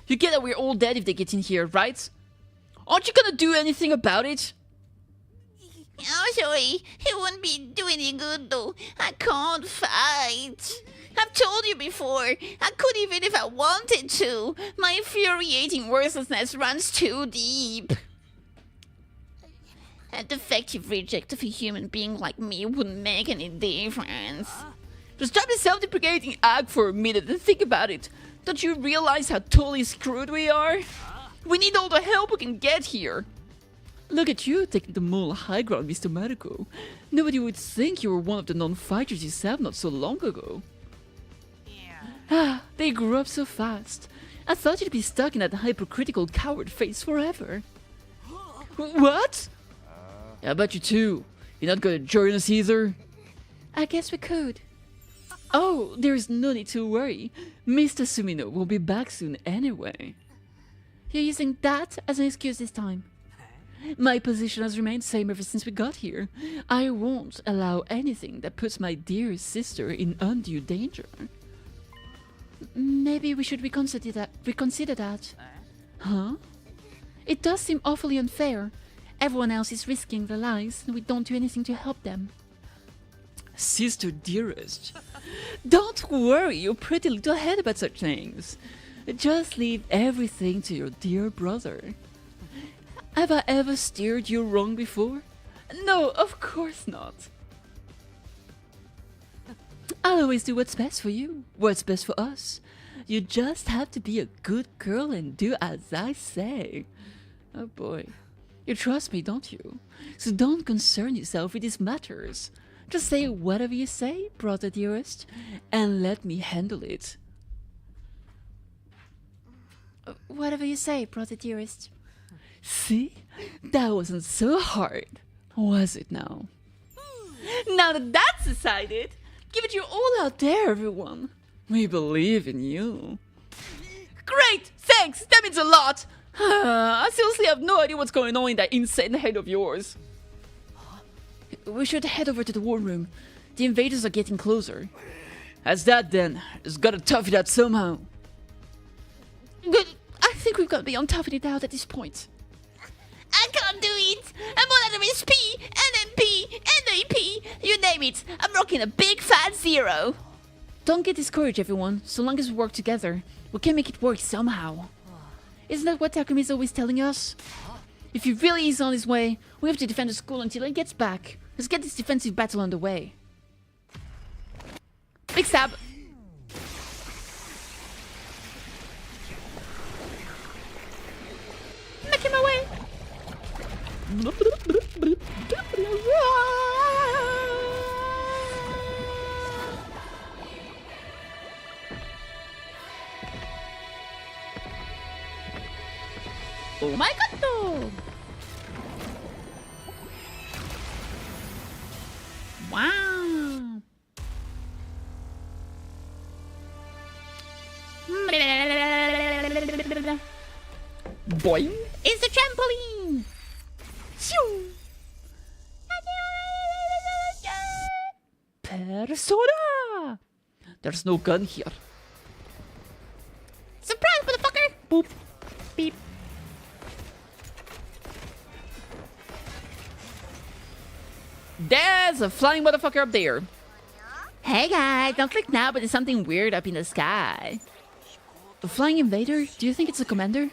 You get that we're all dead if they get in here, right? Aren't you gonna do anything about it?
Oh, sorry. It wouldn't be doing any good though. I can't fight. I've told you before. I couldn't even if I wanted to. My infuriating worthlessness runs too deep. A defective reject of a human being like me wouldn't make any difference.
Just drop the self-deprecating act for a minute and think about it. Don't you realize how totally screwed we are? We need all the help we can get here. Look at you taking the moral high ground, Mr. Mariko. Nobody would think you were one of the non-fighters yourself not so long ago. Ah, they grew up so fast. I thought you'd be stuck in that hypocritical coward phase forever. What? How about you too? You're not gonna join us either? I guess we could. Oh, there's no need to worry. Mr. Sumino will be back soon anyway. You're using that as an excuse this time. My position has remained same ever since we got here. I won't allow anything that puts my dear sister in undue danger. Maybe we should reconsider that. Huh? It does seem awfully unfair. Everyone else is risking their lives, and we don't do anything to help them. Sister dearest, don't worry your pretty little head about such things. Just leave everything to your dear brother. Have I ever steered you wrong before? No, of course not. I'll always do what's best for you, what's best for us. You just have to be a good girl and do as I say. Oh boy. You trust me, don't you? So don't concern yourself with these matters. Just say whatever you say, brother dearest, and let me handle it. Whatever you say, brother dearest. See? That wasn't so hard, was it now? Now that that's decided, give it your all out there, everyone. We believe in you. Great! Thanks! That means a lot! I seriously have no idea what's going on in that insane head of yours. We should head over to the war room. The invaders are getting closer. As that then, just gotta tough it out somehow. Good. I think we've got beyond toughing it out at this point.
I can't do it. I'm all out of SP, NMP, NAP, you name it. I'm rocking a big fat zero.
Don't get discouraged, everyone. So long as we work together, we can make it work somehow. Isn't that what Takumi's always telling us? If he really is on his way, we have to defend the school until he gets back. Let's get this defensive battle underway. Big stab. Making my way. Oh my god! Wow! Boing!
It's the trampoline.
Shoo! Persona! There's no gun here.
Surprise, motherfucker!
Boop. Beep. There's a flying motherfucker up there.
Hey guys, don't click now, but there's something weird up in the sky.
A flying invader? Do you think it's a commander?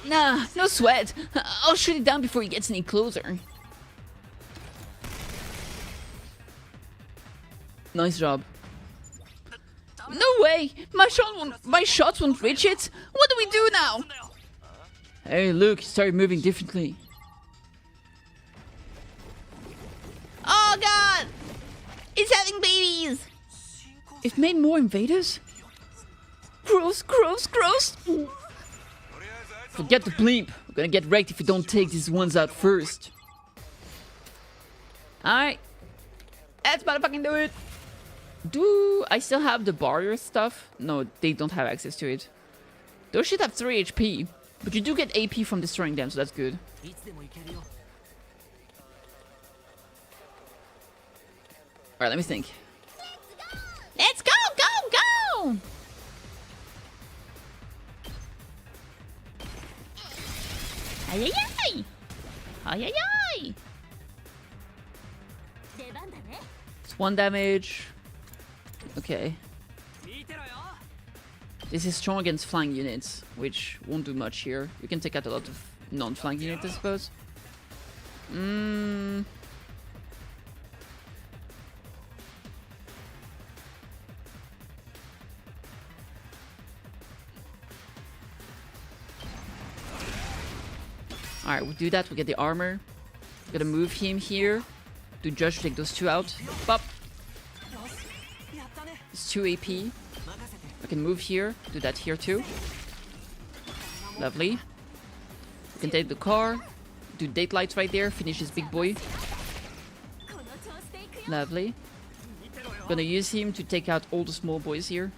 Nah, no sweat. I'll shoot it down before he gets any closer. Nice job. No way! My shots won't reach it! What do we do now? Hey, look, it started moving differently.
Oh god! It's having babies!
It made more invaders? Gross, gross, gross! Forget the bleep. We're gonna get wrecked if we don't take these ones out first. Alright. Let's motherfucking do it! Do I still have the barrier stuff? No, they don't have access to it. Those should have 3 HP. But you do get AP from destroying them, so that's good. Alright, let me think.
Let's go, go, go! Ay, ay, ay! Ay, ay, ay!
It's 1 damage. Okay. This is strong against flying units, which won't do much here. You can take out a lot of non-flying units, I suppose. Alright, we'll do that. We get the armor. Gonna move him here. Do Judge to take those two out. Pop. It's 2 AP. I can move here. Do that here too. Lovely. We can take the car. Do date lights right there. Finish this big boy. Lovely. Gonna use him to take out all the small boys here.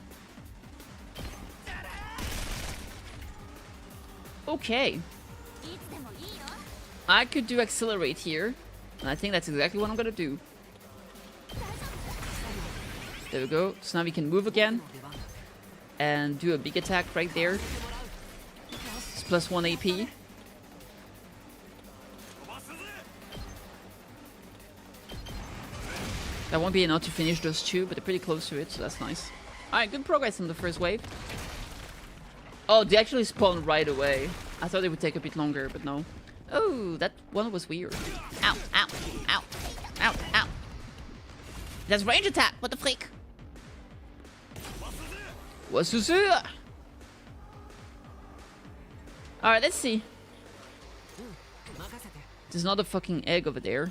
Okay. I could do accelerate here. And I think that's exactly what I'm gonna do. There we go. So now we can move again. And do a big attack right there. It's plus 1 AP. That won't be enough to finish those two, but they're pretty close to it, so that's nice. Alright, good progress on the first wave. Oh, they actually spawned right away. I thought it would take a bit longer, but no. Oh, that one was weird.
Ow, ow, ow, ow, ow. That's range attack. What the freak?
What's this? Alright, let's see. There's not a fucking egg over there.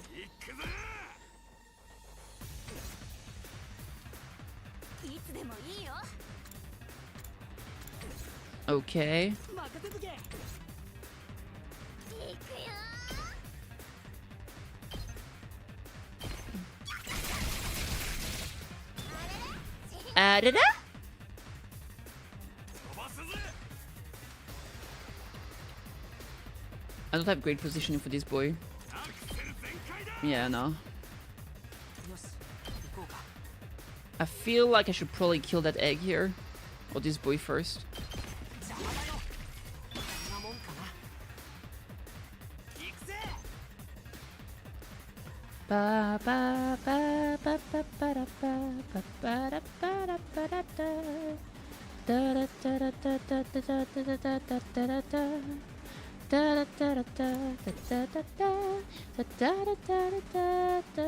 Okay.
Da-da?
I don't have great positioning for this boy. Yeah, no. I feel like I should probably kill that egg here. Or this boy first. Ba ba ba ba ba ba da ba ba ba da ba da ba da da. Da da da da da da da da da da da da da. Da da da da da da da da da da da da da.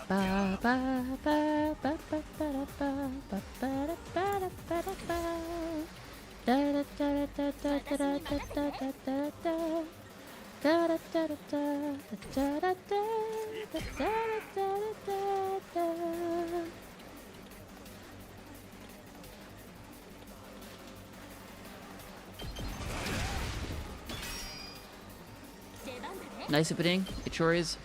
Ba ba ba ba ba ba da ba ba ba da ba da ba da ba. Da da da da da da da da da da da da. Da da da da da da da da da da da da. Nice opening, it sure is.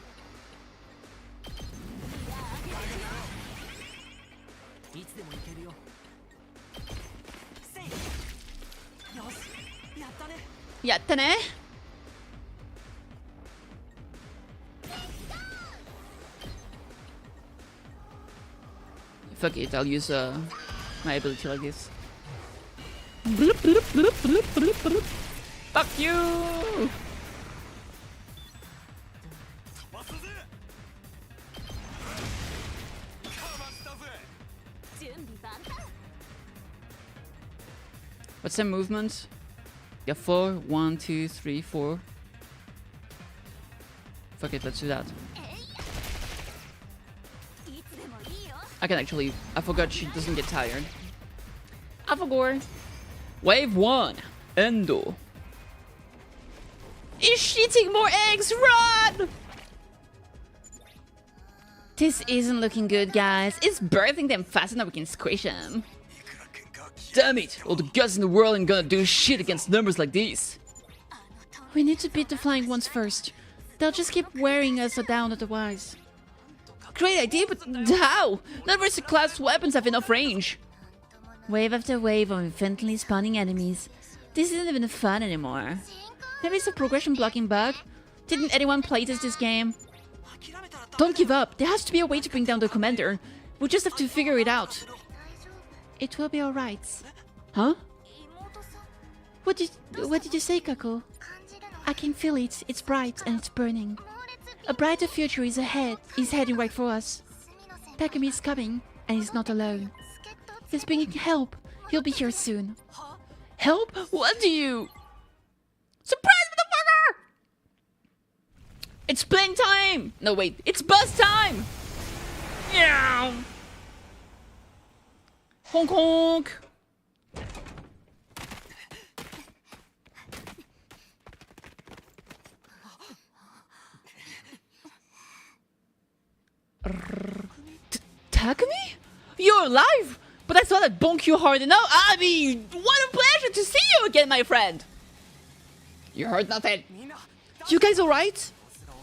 Yattane. Fuck it, I'll use my ability like this. Bloop, bloop, bloop, bloop, bloop, bloop. Fuck you! What's the movement? Yeah, 4. 1, 2, 3, 4. Fuck it, let's do that. I can actually... I forgot she doesn't get tired. I forgot. Wave 1. Endo. Is eating more eggs? Run! This isn't looking good, guys. It's birthing them faster than we can squish them. Damn it! All the guts in the world ain't gonna do shit against numbers like these. We need to beat the flying ones first. They'll just keep wearing us down otherwise. Great idea, but how? None of our class weapons have enough range. Wave after wave of infinitely spawning enemies. This isn't even fun anymore. Maybe it's a progression blocking bug? Didn't anyone playtest this game? Don't give up. There has to be a way to bring down the commander. We'll just have to figure it out. It will be alright. Huh? What did you say, Kako? I can feel it. It's bright and it's burning. A brighter future is ahead. Is heading right for us. Takumi is coming, and he's not alone. He's bringing help. He'll be here soon. Help? What do you... Surprise, motherfucker! It's playing time! No, wait. It's buzz time! Yeah. Honk honk! Takumi? You're alive? But I thought I'd bonk you hard enough. I mean, what a pleasure to see you again, my friend. You heard nothing. You guys alright?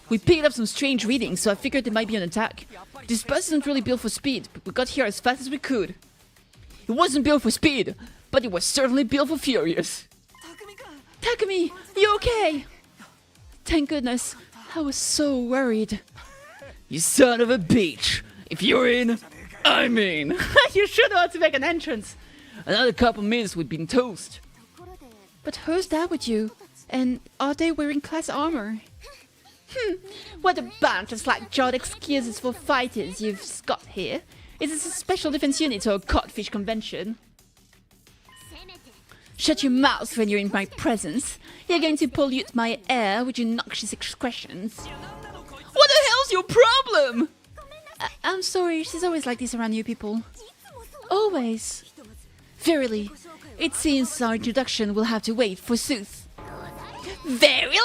We picked up some strange readings, so I figured there might be an attack. This bus isn't really built for speed, but we got here as fast as we could. It wasn't built for speed, but it was certainly built for furious. Takumi, you okay? Thank goodness. I was so worried. You son of a bitch. If you're in, I'm in. You should know how to make an entrance. Another couple minutes we'd been toast. But who's that with you? And are they wearing class armor? What a bunch of slack-jawed excuses for fighters you've got here. Is this a special defense unit or a codfish convention? Shut your mouth when you're in my presence. You're going to pollute my air with your noxious excretions. What the hell's your problem? I'm sorry, she's always like this around you people. Always. Verily, it seems our introduction will have to wait forsooth. Verily?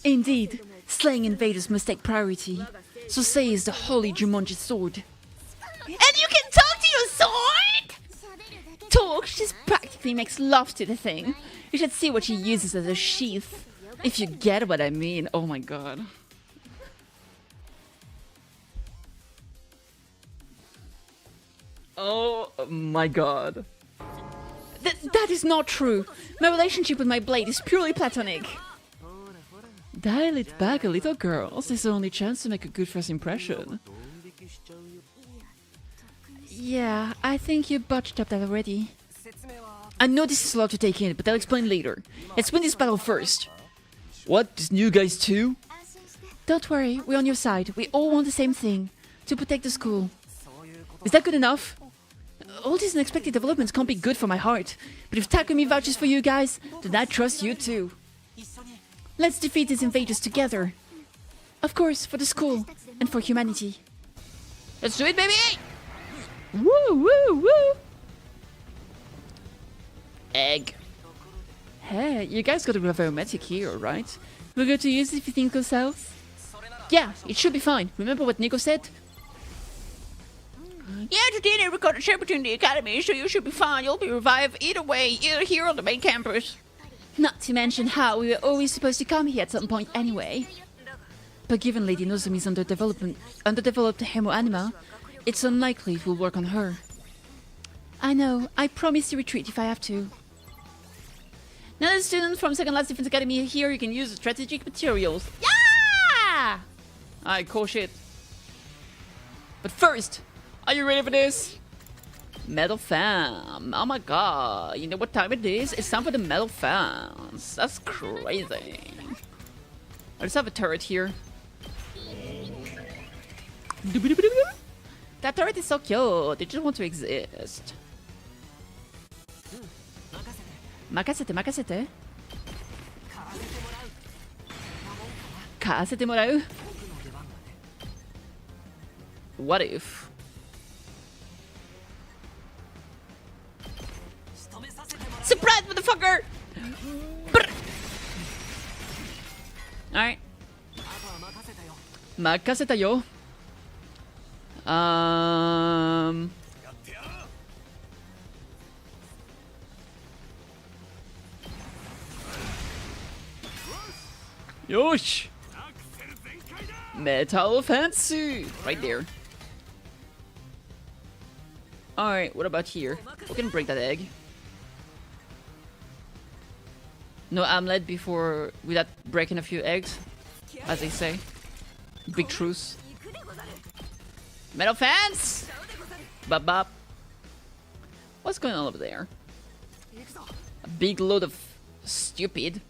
Indeed, slaying invaders must take priority. So says the holy Jumonji sword. And you can talk to your sword? Talk? She practically makes love to the thing. You should see what she uses as a sheath. If you get what I mean. Oh my god. Oh my god. That is not true. My relationship with my blade is purely platonic. Dial it back a little, girls. This is the only chance to make a good first impression. Yeah, I think you botched up that already. I know this is a lot to take in, but I'll explain later. Let's win this battle first. What? This new guys too? Don't worry, we're on your side. We all want the same thing. To protect the school. Is that good enough? All these unexpected developments can't be good for my heart. But if Takumi vouches for you guys, then I trust you too. Let's defeat these invaders together. Of course, for the school and for humanity. Let's do it, baby! Woo, woo, woo! Egg. Hey, you guys got a gravimetric here, right? We're going to use it if you think goes south? Yeah, it should be fine. Remember what Nico said? Yeah, today they recorded a share between the academy, so you should be fine. You'll be revived either way, either here or the main campus. Not to mention how we were always supposed to come here at some point anyway. But given Lady Nozomi's underdeveloped hemoanima, it's unlikely it will work on her. I know, I promise to retreat if I have to. Now the students from Second Last Defense Academy here, you can use strategic materials. Yeah! Alright, cool shit. But first, are you ready for this? Metal fam. Oh my god. You know what time it is? It's time for the metal fans. That's crazy. I just have a turret here. That turret is so cute. They just want to exist. Makasete, makasete. Kaasete morau. What if? Surprise, motherfucker! Alright. Makaseta yo. Yosh! Metal fancy! Right there. Alright, what about here? We can break that egg. No omelette before without breaking a few eggs, as they say. Big truce. Metal fans! Bop bop. What's going on over there? A big load of stupid.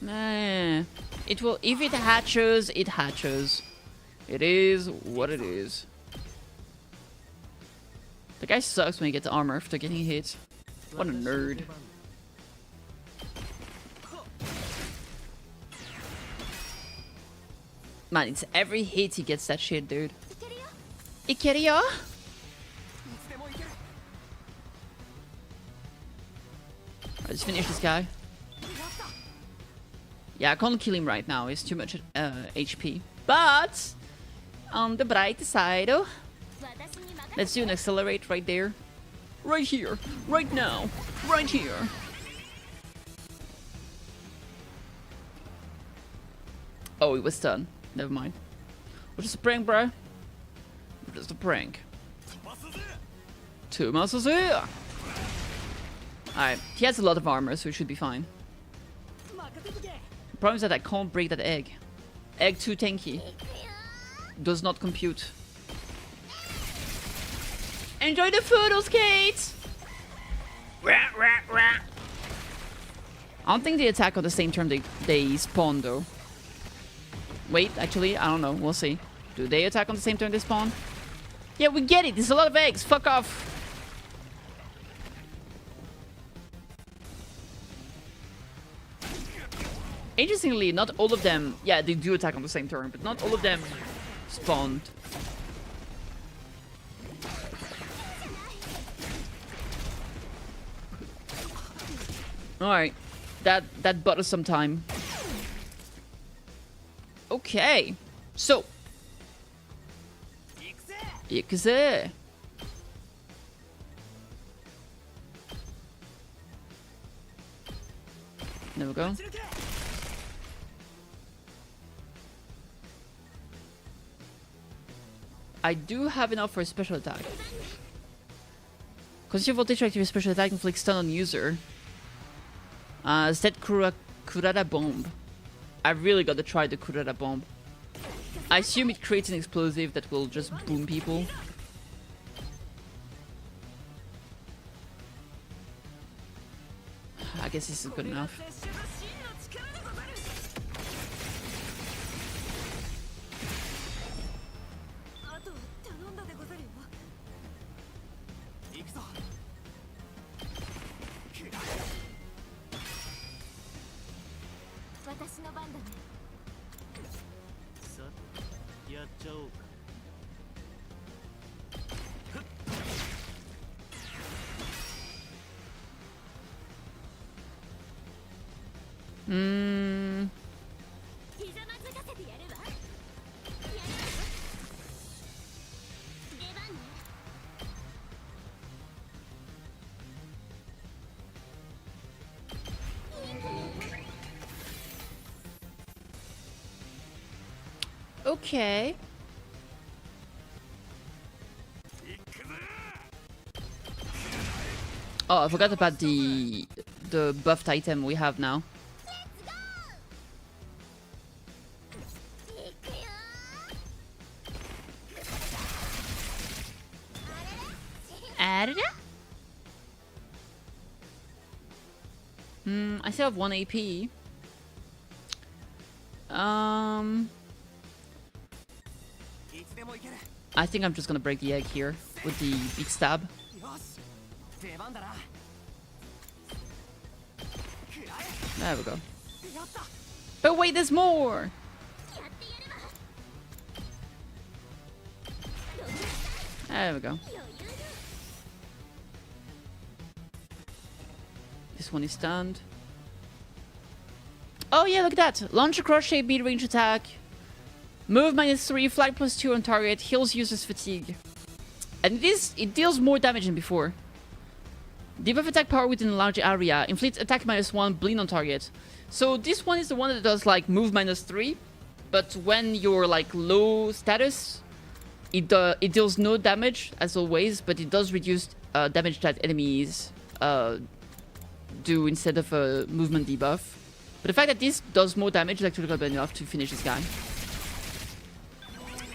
Nah. It will, if it hatches, it hatches. It is what it is. The guy sucks when he gets armor after getting hit. What a nerd. Man, it's every hit he gets that shit, dude. Ikeria? Let's finish this guy. Yeah, I can't kill him right now. He's too much HP. But on the bright side. Oh. Let's do an accelerate right there. Right here. Right now. Right here. Oh, it was done. Never mind. Which is a prank, bro. Just a prank. Two muscles here. Alright, he has a lot of armor, so it should be fine. The problem is that I can't break that egg. Egg too tanky. Does not compute. Enjoy the photos, Kate! I don't think they attack on the same turn they spawn, though. Wait, actually, I don't know. We'll see. Do they attack on the same turn they spawn? Yeah, we get it. There's a lot of eggs. Fuck off. Interestingly, not all of them... Yeah, they do attack on the same turn, but not all of them spawned. Alright. That bought us some time. Okay. So. Ikuze. There we go. I do have enough for a special attack. Consume voltage to activate a special attack, inflict stun on user. Set Kurara Bomb. I really gotta try the Kurara Bomb. I assume it creates an explosive that will just boom people. I guess this is good enough. Okay. Oh, I forgot about the buffed item we have now. I still have 1 AP. I think I'm just gonna break the egg here with the big stab. There we go. But wait, there's more! There we go. This one is stunned. Oh yeah, look at that! Launch a crochet mid-range attack. Move -3, flag +2 on target, heals user's fatigue. And it deals more damage than before. Debuff attack power within a large area. Inflict attack -1, bleed on target. So this one is the one that does like move -3, but when you're like low status, it deals no damage as always, but it does reduce damage that enemies do instead of a movement debuff. But the fact that this does more damage is actually good enough to finish this guy.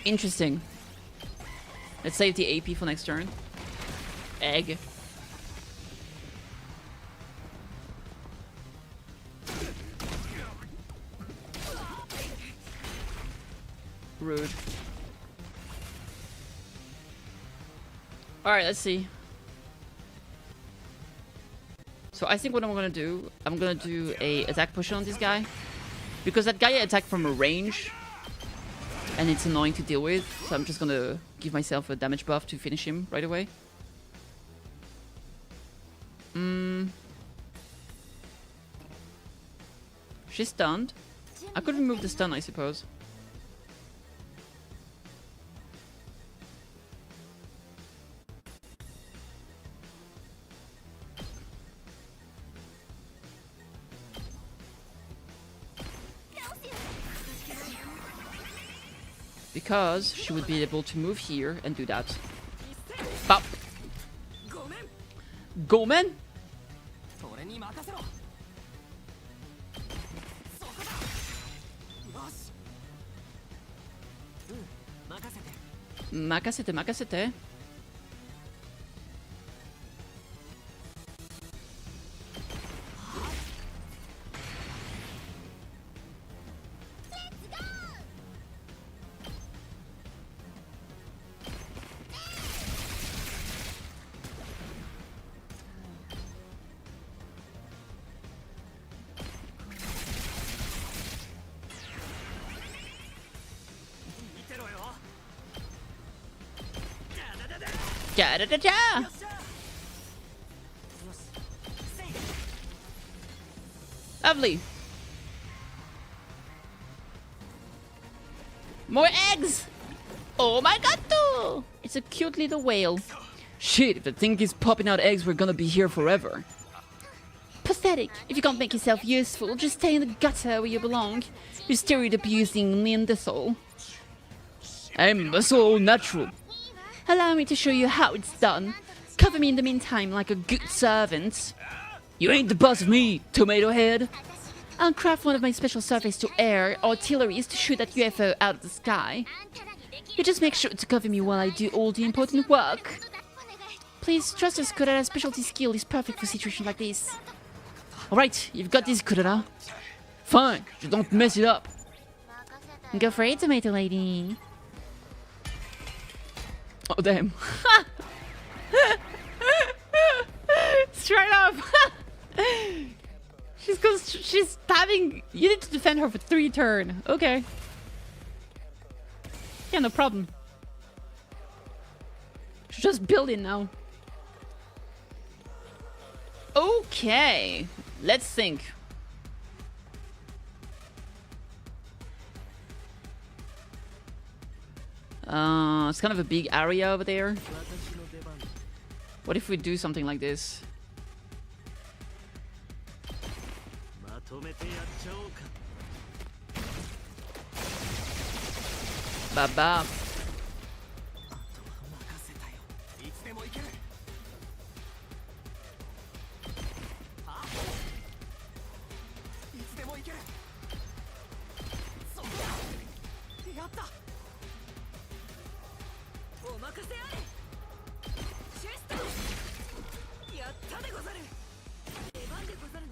Interesting. Let's save the AP for next turn. Egg. Rude. Alright, let's see. So I think what I'm gonna do a attack push on this guy. Because that guy attacked from a range. And it's annoying to deal with. So I'm just gonna give myself a damage buff to finish him right away. She's stunned. I could remove the stun, I suppose. because she would be able to move here and do that. Bop.
ごめん
Gomen?
俺に任せろそこだよし任せて
Makasete, makasete. Ja, da, da, da. Lovely. More eggs! Oh my god, too! It's a cute little whale. Shit, if the thing keeps popping out eggs, we're gonna be here forever.
Pathetic. If you can't make yourself useful, just stay in the gutter where you belong. You stereotyping Neanderthal.
I'm so natural.
Allow me to show you how it's done. Cover me in the meantime like a good servant.
You ain't the boss of me, tomato head.
I'll craft one of my special surface-to-air artilleries to shoot that UFO out of the sky. You just make sure to cover me while I do all the important work. Please trust us, Kurara's specialty skill is perfect for situations like this.
Alright, you've got this, Kurara. Fine, just don't mess it up.
Go for it, tomato lady.
Oh, damn. Straight up. She's having... You need to defend her for 3 turns. Okay. Yeah, no problem. She's just building now. Okay. Let's think. It's kind of a big area over there. What if we do something like this? Baba.
任せたよいつでも行けるあいつでも行けるそこだやったお任せあれシェストやったでござる出番でござるな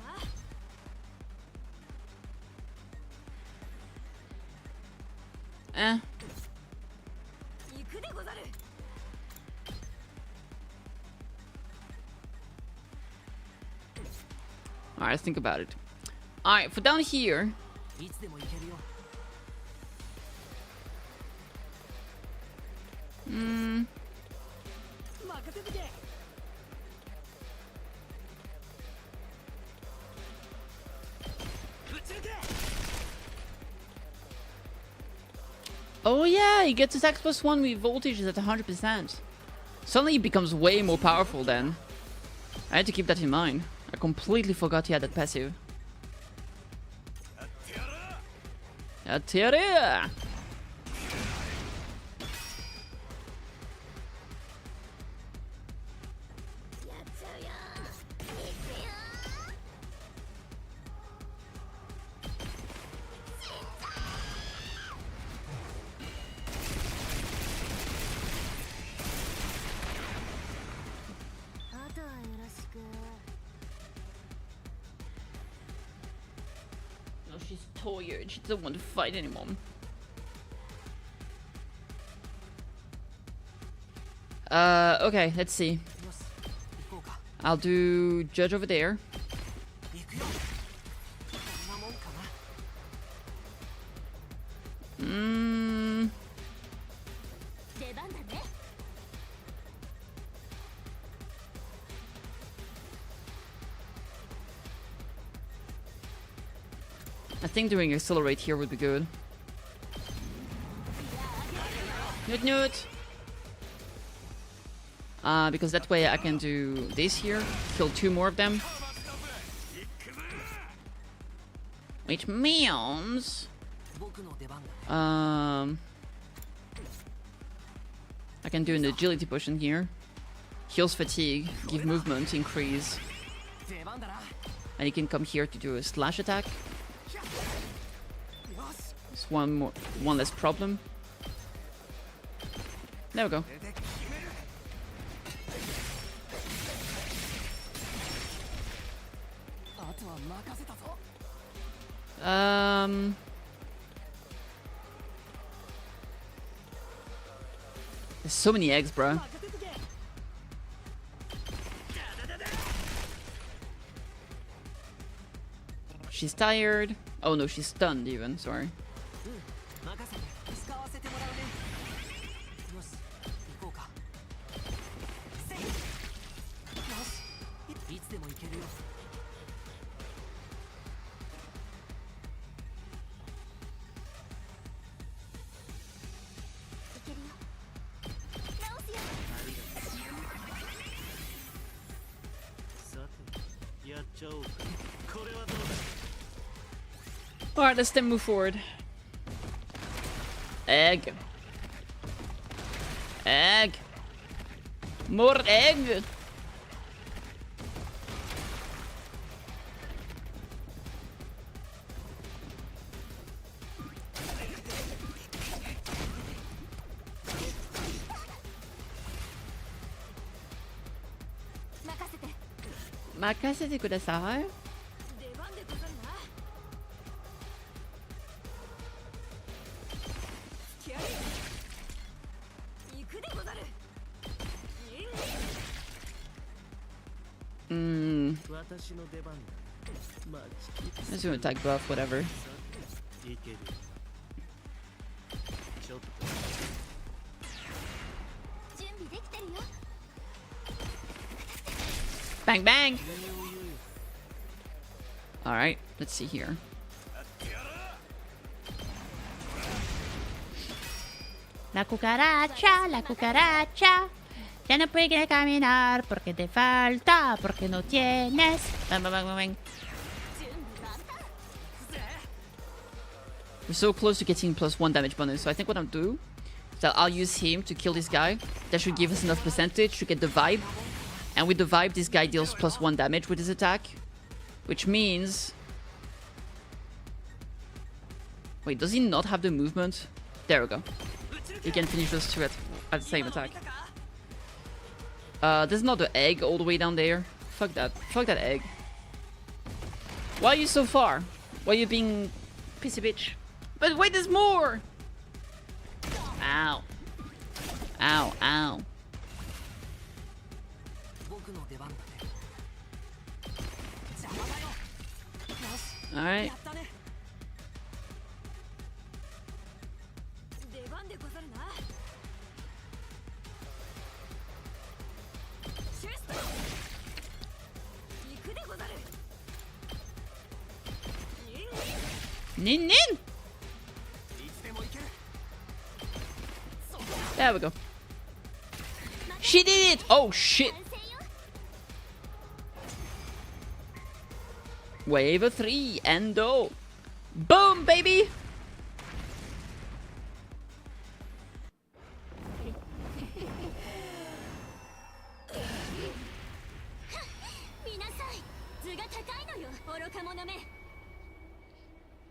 Eh.
行くでござる
Alright, let's think about it. Alright, for down here.
いつでも行けるよ
Hmm.
任せてけ
Oh yeah, he gets attack +1 with voltage is at 100%. Suddenly he becomes way more powerful then. I had to keep that in mind. I completely forgot he had that passive. Atira! No, she's tired. She doesn't want to fight anymore. Okay, let's see.
よし行こうか
I'll do Judge over there.
行くよこんなもんかな
Mm,
出番だね
I think doing Accelerate here would be good. Newt Newt! Because that way I can do this here, kill 2 more of them. Which means...
僕の出番だね
I can do an agility potion here. Heals fatigue, give movement increase. And he can come here to do a slash attack. It's one less problem. There we go. There's so many eggs, bro. She's tired. Oh no, she's stunned even, sorry. Alright, let's then move forward. Egg. Egg. More egg. Makasete kudasai.
出番でござるな。気合い行くでござる。
Let's do an attack buff, whatever. Bang bang! Alright, let's see here.
La cucaracha, ya no puedes caminar porque te falta, porque no tienes. Bang, bang, bang, bang, bang.
We're so close to getting +1 damage bonus, so I think what I'll do is that I'll use him to kill this guy. That should give us enough percentage to get the vibe. And with the vibe, this guy deals +1 damage with his attack. Which means... Wait, does he not have the movement? There we go. He can finish those two at the same attack. There's not the egg all the way down there. Fuck that. Fuck that egg. Why are you so far? Why are you being pissy bitch? But wait, there's more! Ow. Ow, ow. Alright.
出番でござるな。シュスト行くでござる。
Nin nin! There we go. She did it! Oh shit! Wave of 3, endo. Boom, baby!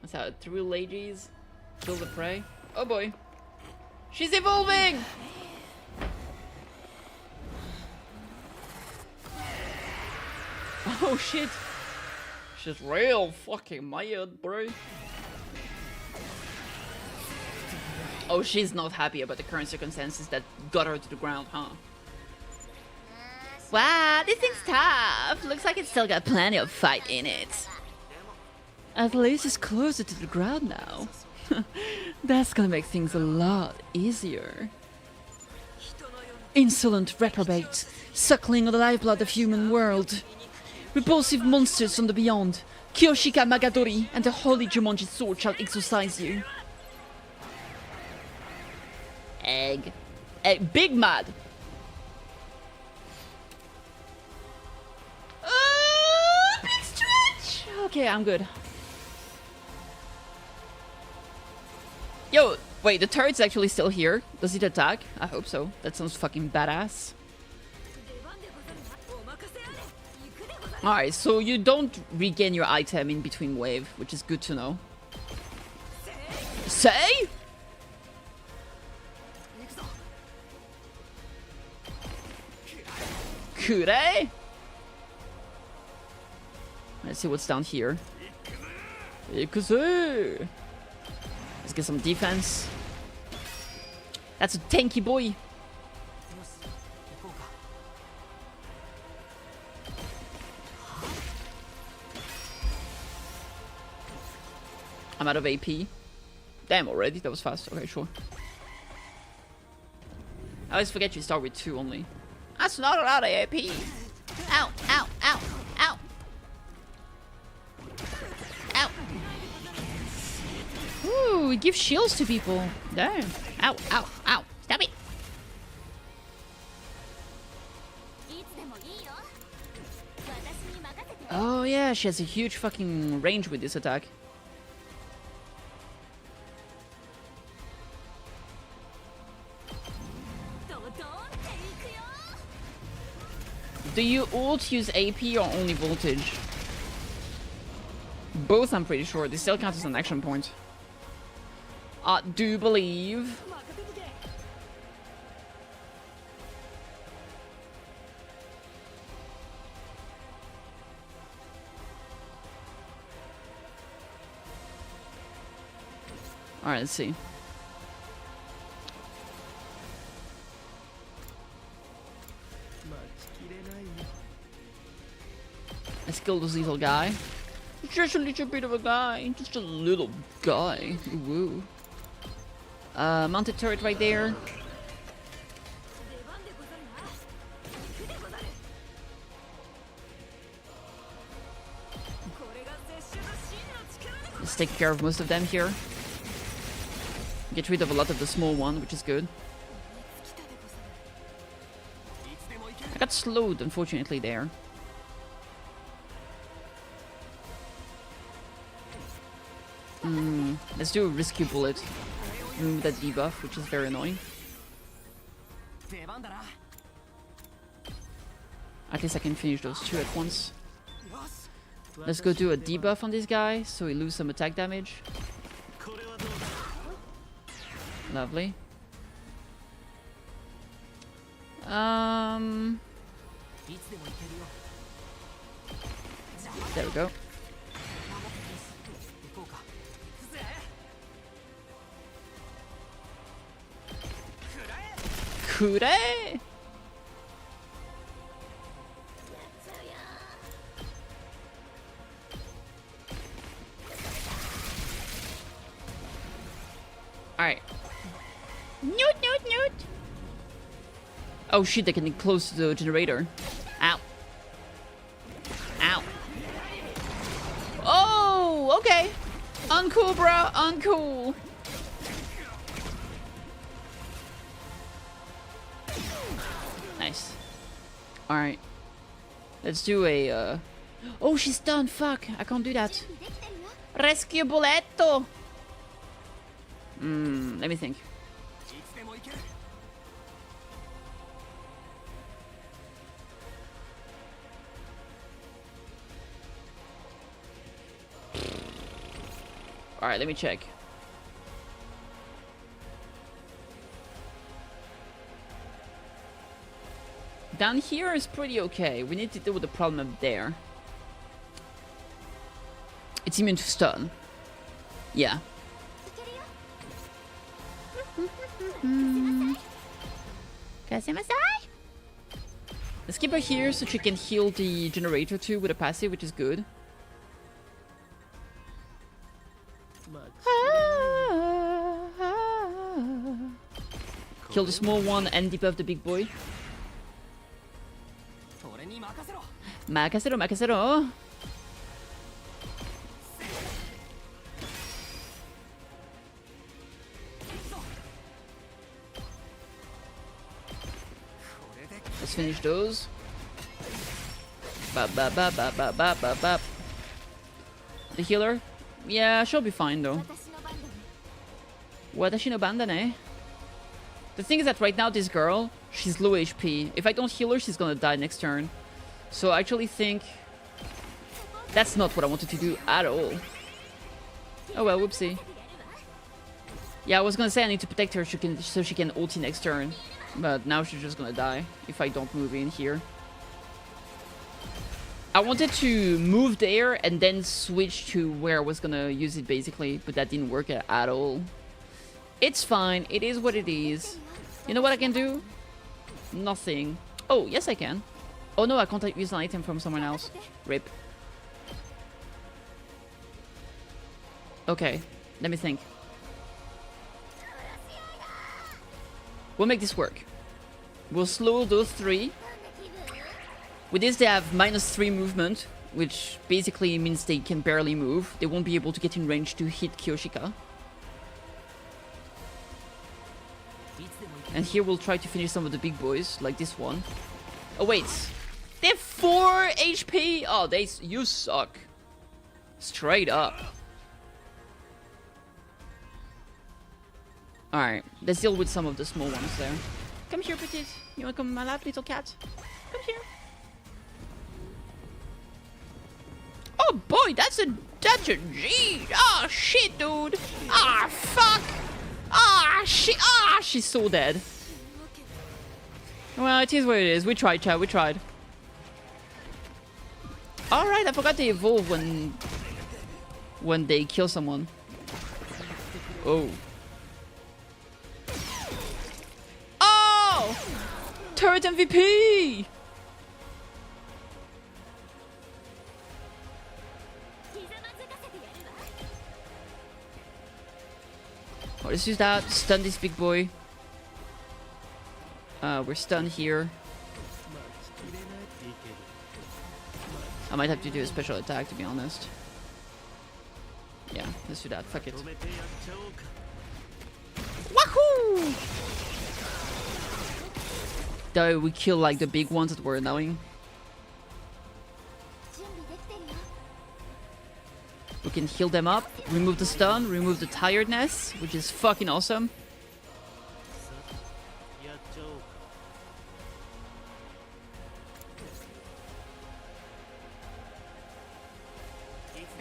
That's how true ladies kill the prey. Oh boy. She's evolving! Oh shit. She's real fucking mad, bro. Oh, she's not happy about the current circumstances that got her to the ground, huh? Wow, this thing's tough. Looks like it's still got plenty of fight in it. At least it's closer to the ground now. That's gonna make things a lot easier. Insolent reprobate, suckling on the lifeblood of human world. Repulsive monsters from the beyond, Kyoshika Magadori and the holy Jumonji sword shall exorcise you. Egg. Egg. Big mad. Big stretch. Okay, I'm good. Yo, Wait, the turret's actually still here. Does it attack? I hope so. That sounds fucking badass.
出番でござるなお任せあれ行くでござる
Alright, so you don't regain your item in between wave, which is good to know. Say?
行くぞ
Kure? Let's see what's down here. Ikuzu! Let's get some defense. That's a tanky boy.
よし行こうか
I'm out of AP. Damn, already? That was fast. Okay, sure. I always forget you start with 2 only. That's not a lot of AP.
Ow, ow, ow, ow. Ow.
Ooh, it gives shields to people. Damn.
Ow, ow, ow. Stop it.
いつでもいいよ私に任せて
Oh yeah, she has a huge fucking range with this attack.
ドドーンっていくよ
Do you ult use AP or only voltage? Both, I'm pretty sure. They still count as an action point. I do believe.
任せとけ
Alright, let's see. Let's kill this little guy. Just a little bit of a guy. Just a little guy. Woo. Mounted turret right there.
出番でござるな行くでござるこれが拙者の真の力でござる
Let's take care of most of them here. Get rid of a lot of the small one, which is good.
来たでござるいつでも行け
I got slowed, unfortunately, there. Let's do a rescue bullet. Remove that debuff, which is very annoying.
出番だな
At least I can finish those 2 at once.
よし
Let's go do a debuff on this guy, so he loses some attack damage.
これはどうだ
Lovely.
いつでも行けるよ
There we go.
行こうか行くぜ
Kure! Alright. Newt, newt, newt! Oh shit, they can get close to the generator. Ow. Ow. Oh, okay. Uncool, bro. Uncool. Nice. Alright. Let's do a, Oh, she's done. Fuck. I can't do that. Rescue Bulletto. Let me think.
いつでも行ける
Alright, let me check. Down here is pretty okay. We need to deal with the problem up there. It's immune to stun. Yeah.
いけるよ
Let's keep her here so she can heal the generator too with a passive, which is good. Kill the small one and debuff the big boy.
俺に任せろ
Makasero, makasero. Let's finish those. Bop, bop, bop, bop, bop, bop, bop, bop. The healer? Yeah, she'll be fine though.
私の番だね
Watashi no bandane. The thing is that right now this girl, she's low HP. If I don't heal her, she's gonna die next turn. So I actually think that's not what I wanted to do at all. Oh well, whoopsie. Yeah, I was gonna say I need to protect her so she can ulti next turn. But now she's just gonna die if I don't move in here. I wanted to move there and then switch to where I was gonna use it basically, but that didn't work at all. It's fine, it is what it is. You know what I can do? Nothing. Oh, yes I can. Oh no, I can't use an item from someone else. Rip. Okay, let me think. We'll make this work. We'll slow those three. With this, they have -3 movement, which basically means they can barely move. They won't be able to get in range to hit Kyoshika. And here we'll try to finish some of the big boys, like this one. Oh wait, they have 4 HP. Oh, you suck. Straight up. All right, let's deal with some of the small ones there. Come here, petite. You wanna come in my lap, little cat? Come here. Oh boy, that's a G. Ah shit, dude. Ah fuck. Ah shit. Ah, she's so dead. Well, it is what it is. We tried, chat. We tried. All right, I forgot they evolve when they kill someone. Oh. Oh! Turret MVP. Oh, let's use that. Stun this big boy. We're stunned here. I might have to do a special attack, to be honest. Yeah, let's do that. Fuck it. Wahoo! Though we kill like the big ones that were annoying. We can heal them up, remove the stun, remove the tiredness, which is fucking awesome.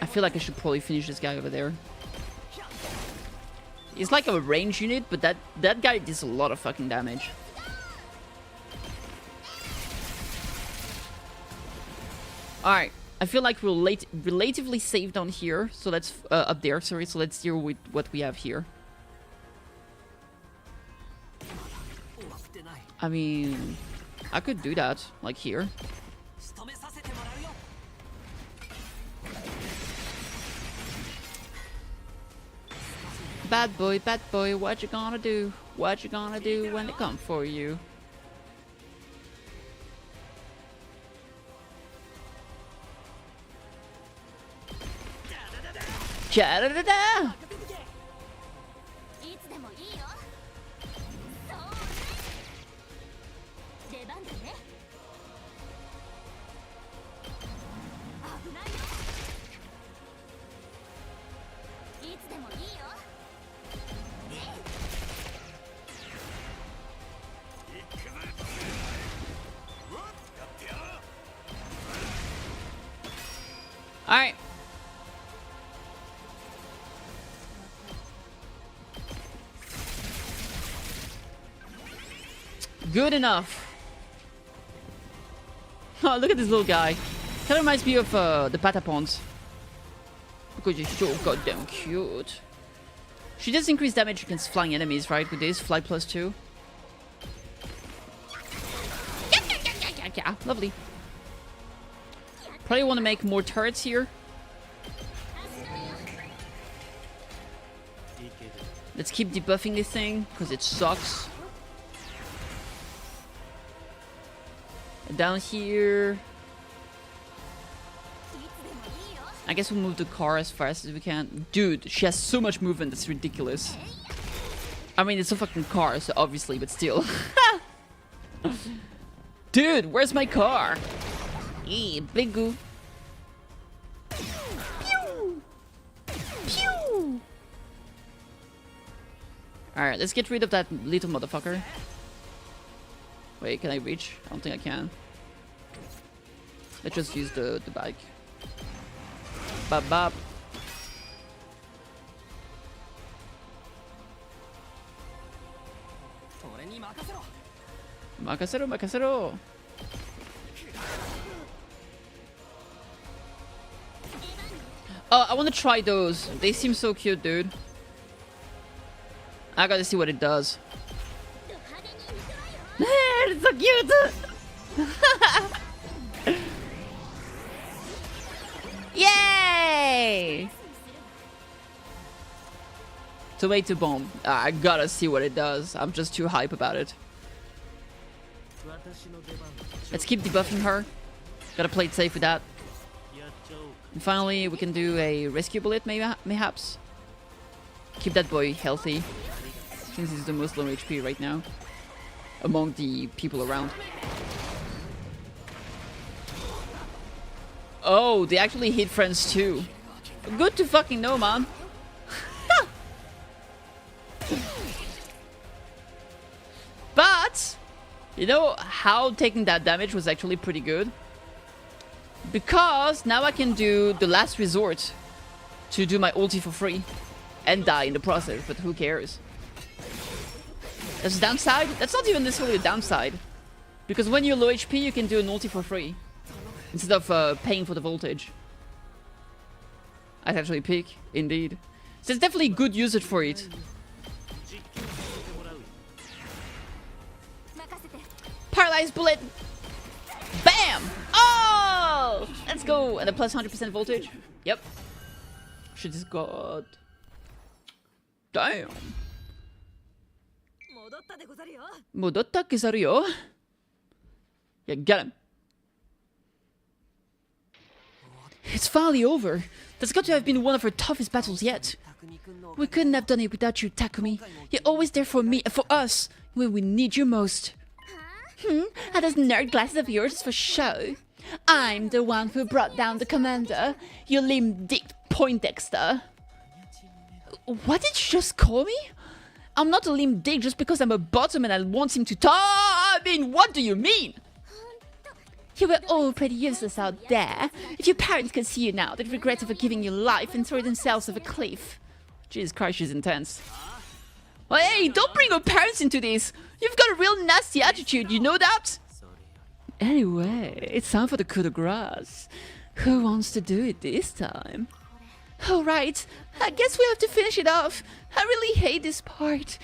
I feel like I should probably finish this guy over there. He's like a range unit, but that guy does a lot of fucking damage. Alright, I feel like we're relatively safe down here, so let's up there, sorry, so let's deal with what we have here. I mean, I could do that, like here. Bad boy, what you gonna do? What you gonna do when they come for you? Cha-da-da-da! Alright. Good enough. Oh, look at this little guy. Kind of reminds me of the Patapons. Because he's so goddamn cute. She does increase damage against flying enemies, right? With this, fly +2. Yeah, lovely. Probably want to make more turrets here. Let's keep debuffing this thing, because it sucks. Down here. I guess we'll move the car as fast as we can. Dude, she has so much movement, that's ridiculous. I mean, it's a fucking car, so obviously, but still. Dude, where's my car? Hey, Blingu. Pew! Pew! Alright, let's get rid of that little motherfucker. Wait, can I reach? I don't think I can. Let's just use the bike. Bop bop. Makasero, makasero. Oh, I want to try those. They seem so cute, dude. I gotta see what it does. It's so cute! Yay! Tomato bomb. I gotta see what it does. I'm just too hype about it. Let's keep debuffing her. Gotta play it safe with that. And finally, we can do a rescue bullet, mayhaps. Keep that boy healthy, since he's the most low HP right now among the people around. Oh, they actually hit friends too. Good to fucking know, man. But you know how taking that damage was actually pretty good? Because now I can do the last resort to do my ulti for free and die in the process, but who cares? That's a downside? That's not even necessarily a downside. Because when you're low HP, you can do an ulti for free instead of paying for the voltage. I'd actually pick, indeed. So there's definitely good usage for it. Paralyzed bullet! Bam! Oh! Let's go! And a plus 100% voltage. Yep. Shit is god. Damn. Modotta kezaru yo. Yeah, get him. It's finally over. That's got to have been one of our toughest battles yet. We couldn't have done it without you, Takumi. You're always there for me and for us when we need you most. Are those nerd glasses of yours for show? I'm the one who brought down the commander, you limb-dicked Poindexter. What did you just call me? I'm not a limb dick just because I'm a bottom and I want him to talk. I mean, what do you mean? You were all pretty useless out there. If your parents could see you now, they'd regret ever giving you life and throw themselves off a cliff. Jesus Christ, she's intense. Well, hey, don't bring your parents into this. You've got a real nasty attitude, you know that? Anyway, it's time for the coup de grace. Who wants to do it this time? Alright, I guess we have to finish it off. I really hate this part.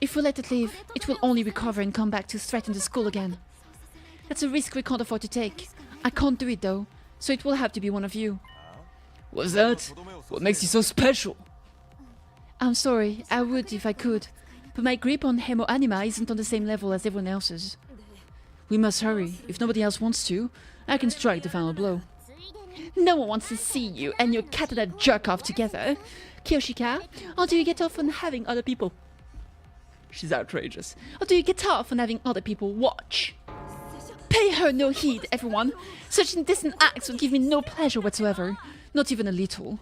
If we let it live, it will only recover and come back to threaten the school again. That's a risk we can't afford to take. I can't do it though, so it will have to be one of you. What's that? What makes you so special? I'm sorry, I would if I could, but my grip on Hemo Anima isn't on the same level as everyone else's. We must hurry. If nobody else wants to, I can strike the final blow. No one wants to see you and your cat and that jerk off together. Kyoshika, or do you get off on having other people... She's outrageous. Or do you get off on having other people watch? Pay her no heed, everyone. Such indecent acts will give me no pleasure whatsoever. Not even a little.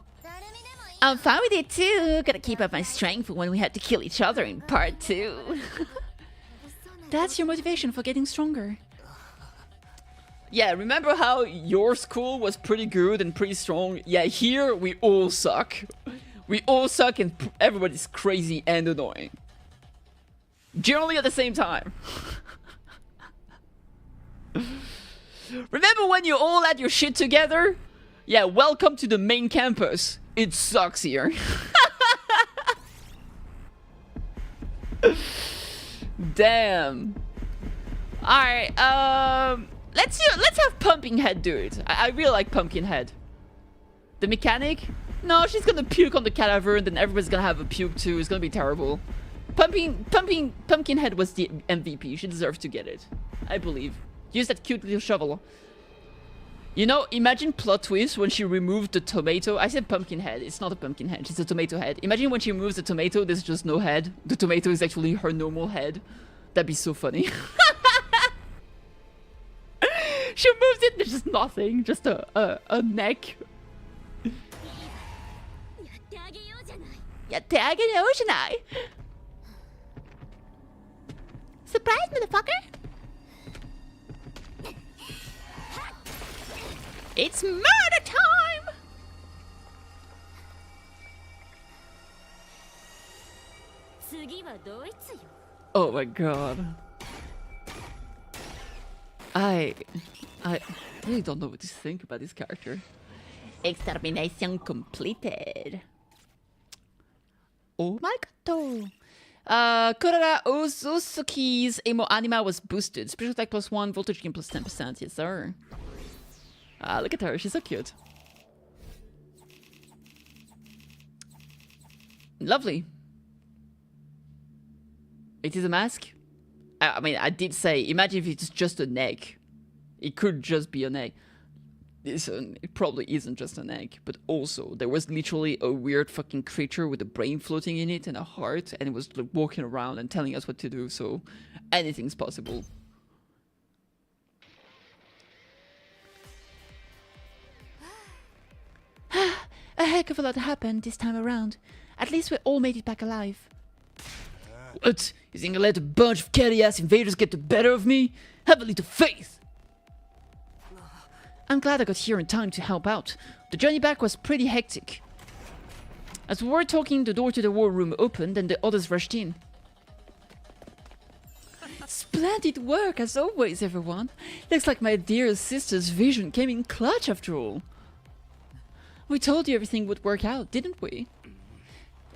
I'm fine with it too. Gotta keep up my strength for when we had to kill each other in part 2. That's your motivation for getting stronger. Yeah, remember how your school was pretty good and pretty strong? Yeah, here we all suck. We all suck and everybody's crazy and annoying. Generally at the same time. Remember when you all had your shit together? Yeah, welcome to the main campus. It sucks here. Damn. Alright, let's have Pumpkinhead do it. I really like Pumpkinhead. The mechanic? No, she's gonna puke on the cadaver and then everybody's gonna have a puke too. It's gonna be terrible. Pumpkinhead was the MVP. She deserves to get it. I believe. Use that cute little shovel. You know, imagine plot twist when she removed the tomato. I said pumpkin head. It's not a pumpkin head. It's a tomato head. Imagine when she removes the tomato, there's just no head. The tomato is actually her normal head. That'd be so funny. She removes it, there's just nothing. Just a neck.
tagging ocean eye. Surprise, motherfucker! It's murder time!
Oh my god. I really don't know what to think about this character.
Extermination completed.
Oh my god. Kurara Ozusuki's Emo Anima was boosted. Special attack +1, voltage gain +10%. Yes, sir. Look at her. She's so cute. Lovely. It is a mask? I mean, I did say, imagine if it's just an egg. It could just be an egg. It probably isn't just an egg, but also there was literally a weird fucking creature with a brain floating in it and a heart, and it was like walking around and telling us what to do, so anything's possible.
A heck of a lot happened this time around. At least we all made it back alive.
What? You think I let a bunch of catty-ass invaders get the better of me? Have a little faith! I'm glad I got here in time to help out. The journey back was pretty hectic. As we were talking, the door to the war room opened and the others rushed in. Splendid work, as always, everyone. Looks like my dear sister's vision came in clutch after all. We told you everything would work out, didn't we?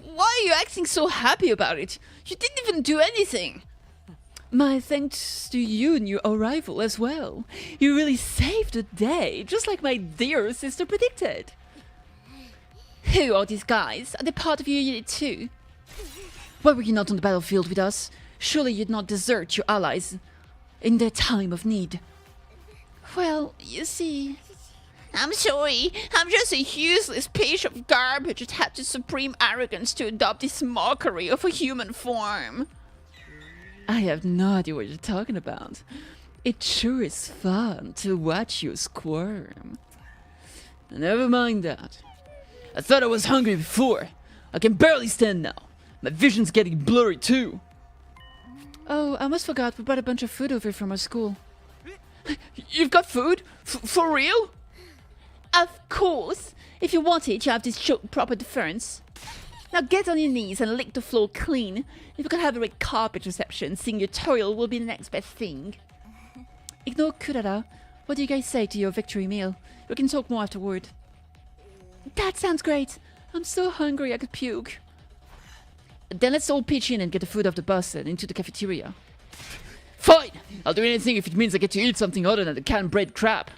Why are you acting so happy about it? You didn't even do anything. My thanks to you and your arrival as well. You really saved the day, just like my dear sister predicted. Who are these guys? Are they part of your unit too? Why were you not on the battlefield with us? Surely you'd not desert your allies in their time of need. Well, you see...
I'm sorry, I'm just a useless piece of garbage that had the supreme arrogance to adopt this mockery of a human form.
I have no idea what you're talking about. It sure is fun to watch you squirm. Never mind that. I thought I was hungry before. I can barely stand now. My vision's getting blurry too. Oh, I almost forgot. We brought a bunch of food over from our school. You've got food? For real?
Of course. If you want it, you have to show proper deference. Now get on your knees and lick the floor clean. If we could have a red carpet reception, seeing your tutorial will be the next best thing.
Ignore Kurara. What do you guys say to your victory meal? We can talk more afterward.
That sounds great. I'm so hungry I could puke.
Then let's all pitch in and get the food off the bus and into the cafeteria. Fine! I'll do anything if it means I get to eat something other than the canned bread crap.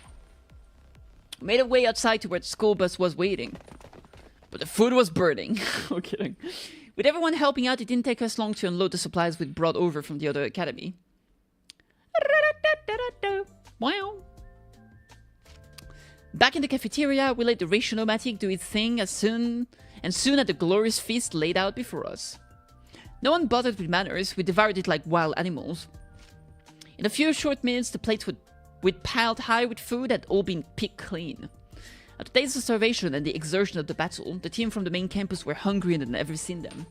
We made our way outside to where the school bus was waiting. But the food was burning. No kidding. With everyone helping out, it didn't take us long to unload the supplies we'd brought over from the other academy. Wow. Back in the cafeteria, we let the Rationomatic do its thing soon had the glorious feast laid out before us. No one bothered with manners, we devoured it like wild animals. In a few short minutes, the plates we'd piled high with food had all been picked clean. After days of starvation and the exertion of the battle, the team from the main campus were hungrier than I've ever seen them.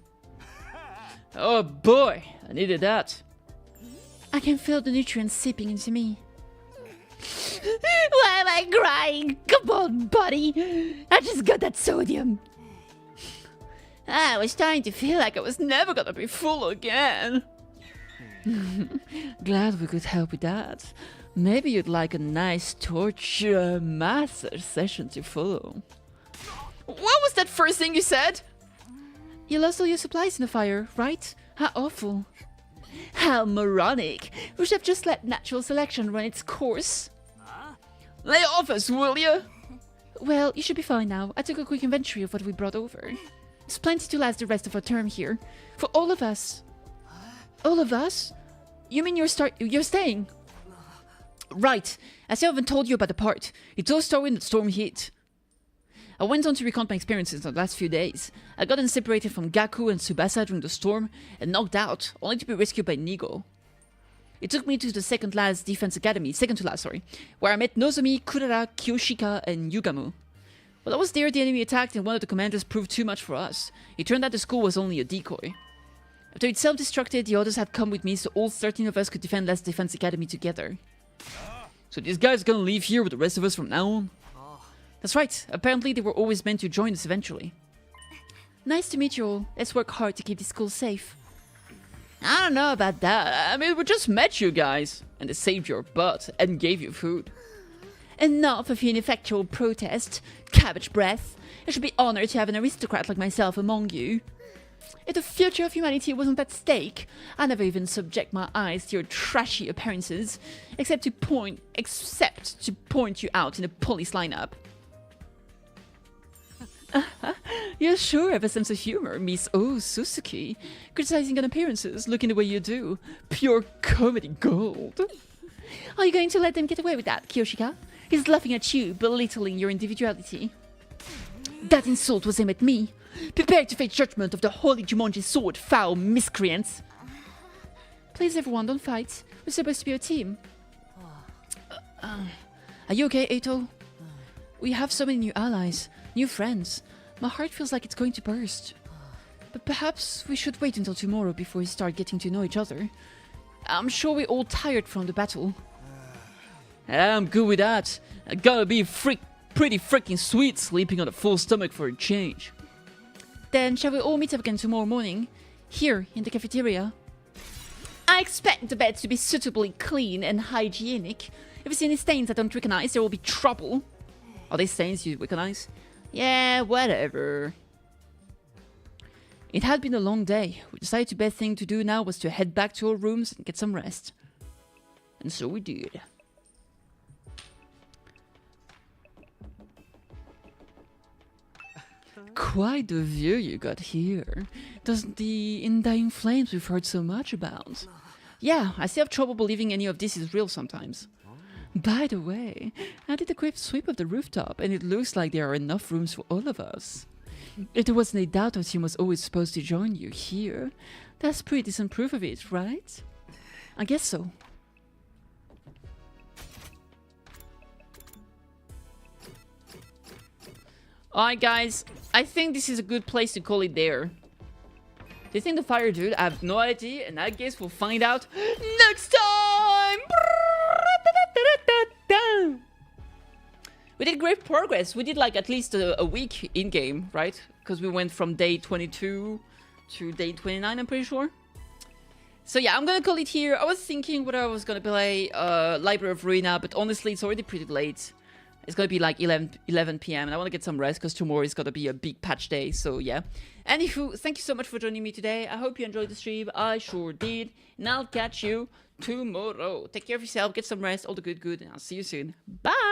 Oh boy, I needed that.
I can feel the nutrients seeping into me. Why am I crying? Come on, buddy. I just got that sodium.
I was starting to feel like I was never gonna be full again. Glad we could help with that. Maybe you'd like a nice torture massage session to follow. What was that first thing you said? You lost all your supplies in the fire, right? How awful. How moronic. We should have just let natural selection run its course. Lay off us, will you? Well, you should be fine now. I took a quick inventory of what we brought over. There's plenty to last the rest of our term here. For all of us. All of us? You mean you're staying? Right. I still haven't told you about the part. It's all started when the storm hit. I went on to recount my experiences in the last few days. I got separated from Gaku and Tsubasa during the storm and knocked out, only to be rescued by Nigo. It took me to the second to last, where I met Nozomi, Kurara, Kyoshika, and Yugamu. While I was there, the enemy attacked and one of the commanders proved too much for us. It turned out the school was only a decoy. After it self-destructed, the others had come with me so all 13 of us could defend Last Defense Academy together. So these guys gonna leave here with the rest of us from now on? That's right. Apparently they were always meant to join us eventually. Nice to meet you all. Let's work hard to keep this school safe.
I don't know about that.
I mean, we just met you guys, and they saved your butt and gave you food.
Enough of your ineffectual protest, cabbage breath. I should be honored to have an aristocrat like myself among you. If the future of humanity wasn't at stake, I never even subject my eyes to your trashy appearances, except to point you out in a police lineup.
You sure have a sense of humor, Miss O Suzuki. Criticizing on appearances, looking the way you do. Pure comedy gold.
Are you going to let them get away with that, Kyoshika? He's laughing at you, belittling your individuality. That insult was aimed at me. Prepare to face judgment of the holy Jumonji sword, foul miscreants. Please, everyone, don't fight. We're supposed to be a team.
Are you okay, Eito? We have so many new allies, new friends. My heart feels like it's going to burst. But perhaps we should wait until tomorrow before we start getting to know each other. I'm sure we're all tired from the battle. I'm good with that. I gotta be pretty freaking sweet sleeping on a full stomach for a change.
Then shall we all meet up again tomorrow morning? Here, in the cafeteria? I expect the beds to be suitably clean and hygienic. If you see any stains I don't recognize, there will be trouble.
Are they stains you recognize?
Yeah, whatever.
It had been a long day. We decided the best thing to do now was to head back to our rooms and get some rest. And so we did. Quite the view you got here. Doesn't the Undying Flames we've heard so much about? Yeah, I still have trouble believing any of this is real sometimes. By the way, I did a quick sweep of the rooftop, and it looks like there are enough rooms for all of us. If there wasn't a doubt our team was always supposed to join you here, that's pretty decent proof of it, right? I guess so. Alright guys, I think this is a good place to call it there. Do you think the fire dude? I have no idea, and I guess we'll find out next time! We did great progress. We did like at least a week in-game, right? Because we went from day 22 to day 29, I'm pretty sure. So yeah, I'm gonna call it here. I was thinking whether I was gonna play Library of Ruina, but honestly, it's already pretty late. It's gonna be like 11 p.m. and I want to get some rest because tomorrow is gonna be a big patch day. So yeah. Anywho, thank you so much for joining me today. I hope you enjoyed the stream. I sure did. And I'll catch you tomorrow. Take care of yourself, get some rest, all the good, and I'll see you soon. Bye!